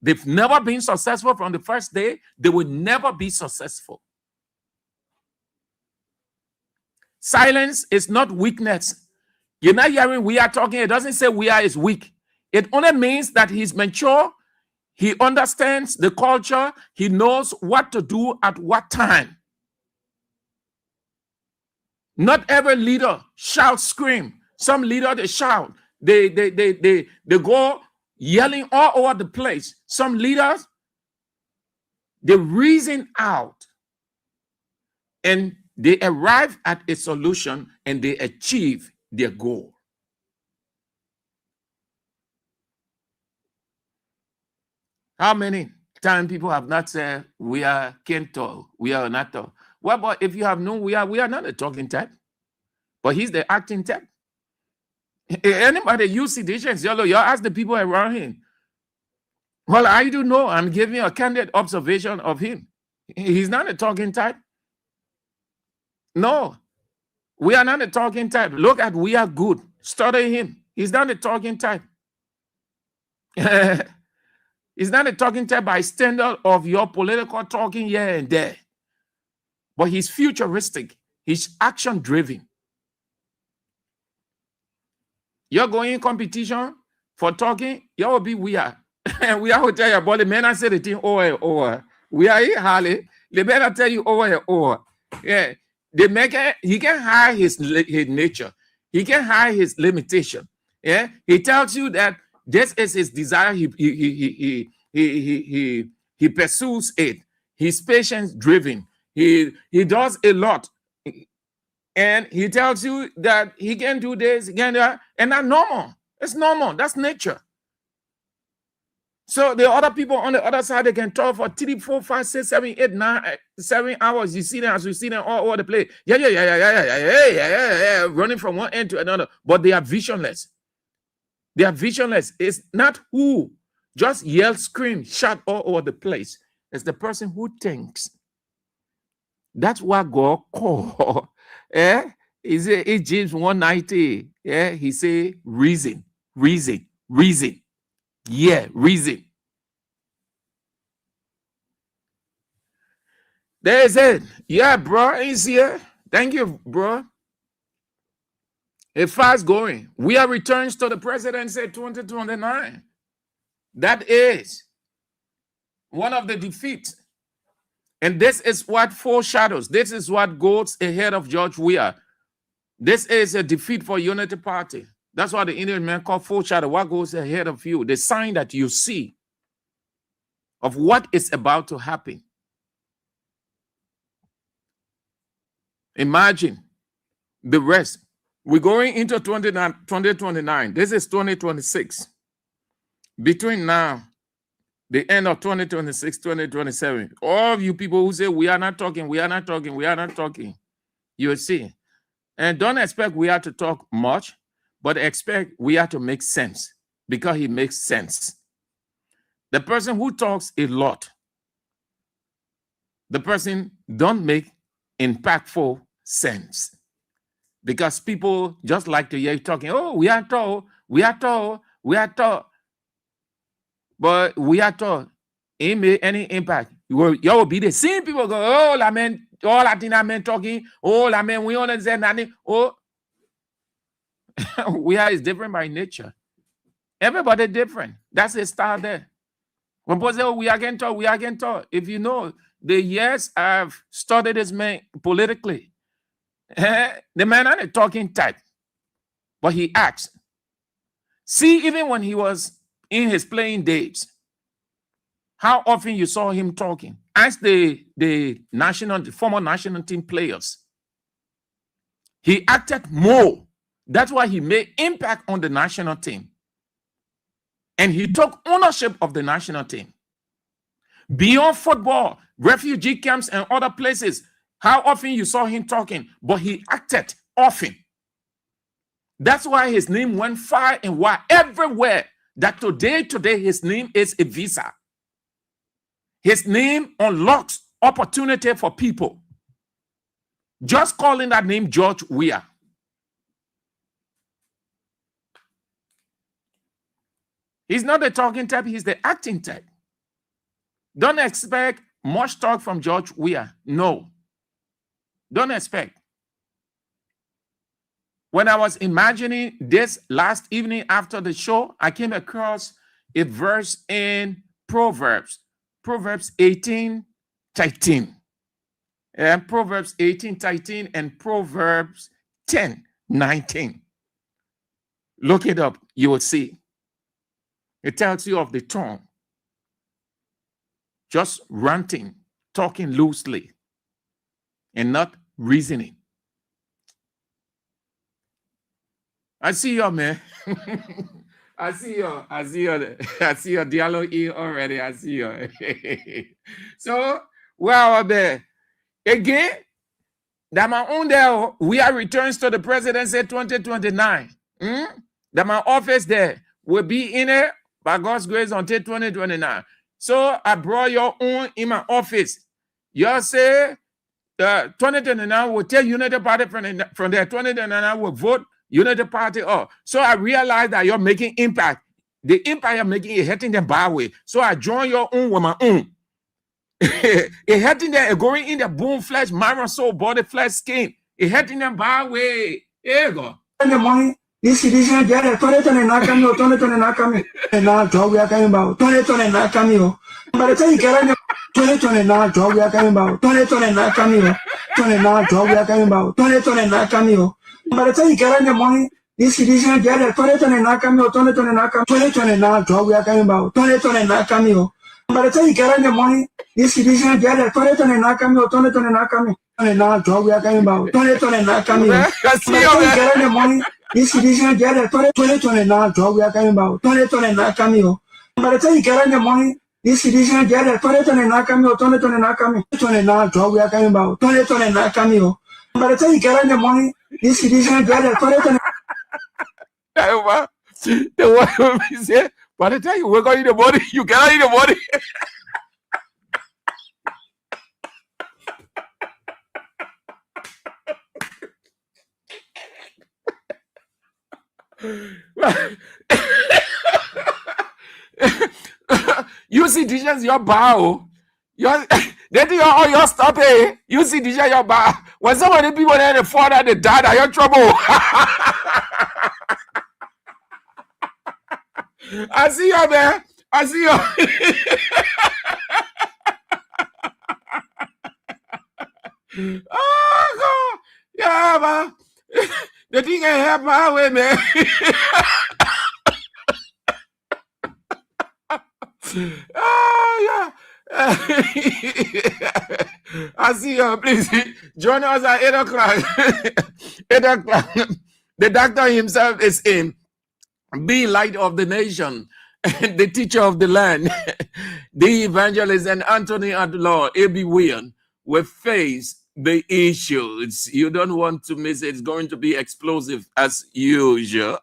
They've never been successful from the first day. They will never be successful. Silence is not weakness. You're not hearing Weah talking. It doesn't say Weah is weak. It only means that he's mature. He understands the culture. He knows what to do at what time. Not every leader shouts, scream. Some leaders, they shout. They go yelling all over the place. Some leaders, they reason out. And they arrive at a solution and they achieve their goal. How many times people have not said, we are Kento, we are NATO? Well, but if you have known we are not a talking type, but he's the acting type. Anybody you see this, you ask the people around him. Well, I do know, I'm giving a candid observation of him. He's not a talking type. No, we are not a talking type. Look at we are good. Study him. He's not a talking type. He's not a talking type by standard of your political talking here and there. But he's futuristic. He's action-driven. You're going in competition for talking, you will be Weah. And Weah will tell you about the men. I say the thing over and over. We are here, Harley. They better tell you over and over. Yeah. They make it, he can hide his nature. He can hide his limitation. Yeah, he tells you that this is his desire. He pursues it. He's patience driven. He does a lot, and he tells you that he can do this, he can do that, and that's normal. It's normal. That's nature. So the other people on the other side, they can talk for 3, 4, 5, 6, 7, 8, 9, 7 hours. You see them as we see them all over the place. Yeah, running from one end to another. But they are visionless. They are visionless. It's not who just yell, scream, shout all over the place. It's the person who thinks. That's what God called. He said in James 1:90. Yeah, he say reason. Yeah, reason. There is it. Yeah, bro. He's here. Thank you, bro. A fast going. Weah returns to the presidency 2029. That is one of the defeats. And this is what foreshadows. This is what goes ahead of George Weah. This is a defeat for Unity Party. That's what the Indian man call foreshadow. What goes ahead of you? The sign that you see of what is about to happen. Imagine the rest. We're going into 2029. This is 2026. Between now, the end of 2026, 2027, all of you people who say we are not talking, you will see. And don't expect we have to talk much, but expect we have to make sense, because he makes sense. The person who talks a lot, the person don't make impactful sense, because people just like to hear you talking. Oh, we are told. But we are told ain't made any impact. You will be the same people go, oh, la man, all Latina men talking, oh, la man, we don't say nothing. Oh, we are is different by nature. Everybody different. That's the style there. When people say, oh, we are getting taught. If you know, the years I've studied this man politically, the man ain't talking type, but he acts. See, even when he was in his playing days, how often you saw him talking. Ask the former national team players. He acted more. That's why he made impact on the national team. And he took ownership of the national team. Beyond football, refugee camps and other places, how often you saw him talking, but he acted often. That's why his name went far and wide everywhere. That today his name is a visa. His name unlocks opportunity for people. Just calling that name George Weah. He's not the talking type, he's the acting type. Don't expect much talk from George Weah. No. Don't expect. When I was imagining this last evening after the show, I came across a verse in Proverbs 18:13. And Proverbs 18:13 and Proverbs 10:19. Look it up, you will see. It tells you of the tongue. Just ranting, talking loosely, and not reasoning. I see you, man. I see your dialogue here already. I see you. So, well, there. Again, that my own there, Weah returns to the presidency 2029. That my office there will be in it by God's grace until 2029. So I brought your own in my office. You say 2029 will take Unity Party from there. 2029 will vote Unity Party up. So I realized that you're making impact. The impact you're making is hitting them by way. So I join your own with my own. It hitting them, going in the bone, flesh, marrow, soul, body, flesh, skin. It hitting them by way. Here you go. This citizen, 2029 coming, 2029 coming. And now, George Weah coming about 2029 coming. By the time you get on 2029 job we are coming about. 2029 coming. 29 job we are coming about. 2029 coming. By the time you get the money, this citizen get it. 2029 coming. 2029 coming. 2029 job we are coming about. 2029 coming. By the time you get the money, this citizen get it. 2029 coming. 2029 coming. 2029 job we are coming about. 2029 coming. By the time you get the money, this citizen get it. 2029 job we are coming about. 2029 coming. By the time you get the money, this citizen get it. 2029 coming. 2029 coming. 2029 job we are coming about. 2029 coming. By the time you get the money, this citizen get it. 2029. The one who say, by the time you work on the body, you cannot eat the body. You see, teachers, your bow. They think all your stuff, eh? You see, teacher, your bow. When some of the people there, they fall down, they died, are you in trouble? I see you, man. I see you. Oh, God. Yeah, man. The thing ain't help my way, man. Oh, yeah. I see you. Please join us at 8 o'clock. 8 o'clock. The doctor himself is in. Be light of the nation, the teacher of the land, the evangelist, and Anthony at the law, A.B. Weah, will face the issues. You don't want to miss it. It's going to be explosive as usual.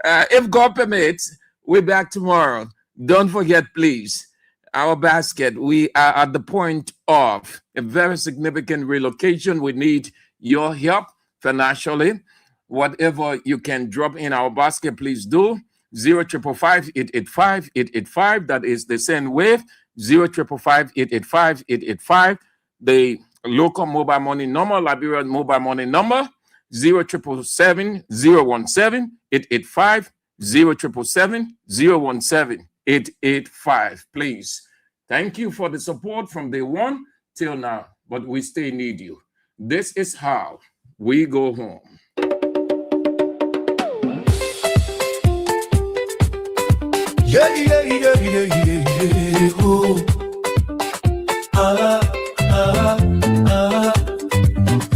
If God permits, we're back tomorrow. Don't forget, please, our basket. We are at the point of a very significant relocation. We need your help financially. Whatever you can drop in our basket, please do. 055-885-885. That is the send wave. 055-885-885. The local mobile money number, Liberian mobile money number. 077-017-885. 077-017-885. Please. Thank you for the support from day one till now, but we still need you. This is how we go home. Yeah, yeah, yeah, yeah, yeah, oh.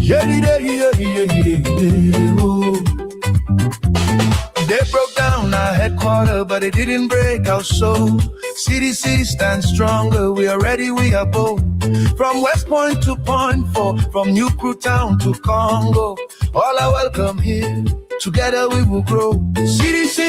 Yeah, yeah, yeah, yeah, yeah, oh. They broke down our headquarters, but it didn't break our soul. CDC stands stronger, we are ready, we are bold. From West Point to Point 4, from New Crew Town to Congo, all are welcome here, together we will grow. CDC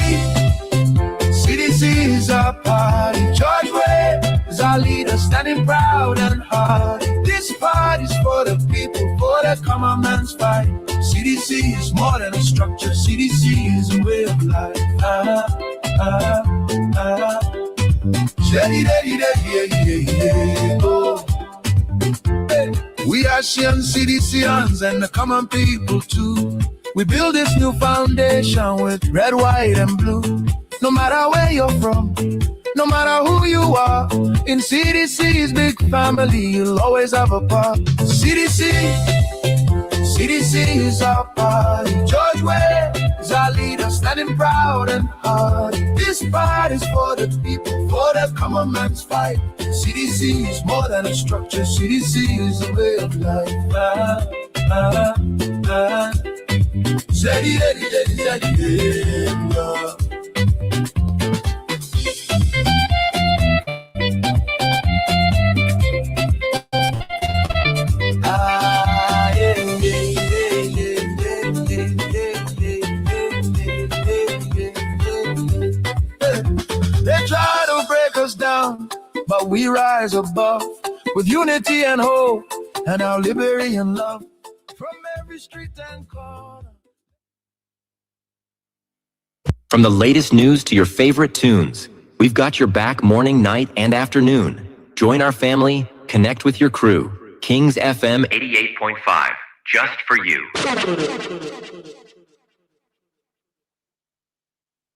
is our party. George Weah is our leader, standing proud and hard. This party's for the people, for the common man's fight. CDC is more than a structure. CDC is a way of life. We are Shian CDCians and the common people too. We build this new foundation with red, white, and blue. No matter where you're from, no matter who you are, in CDC's big family, you'll always have a part. CDC is our party. George Weah is our leader, standing proud and hard. This party's for the people, for the common man's fight. CDC is more than a structure. CDC is a way of life. They try to break us down, but we rise above with unity and hope and our liberty and love from every street and corner. From the latest news to your favorite tunes, we've got your back morning, night, and afternoon. Join our family, connect with your crew. Kings FM 88.5, just for you.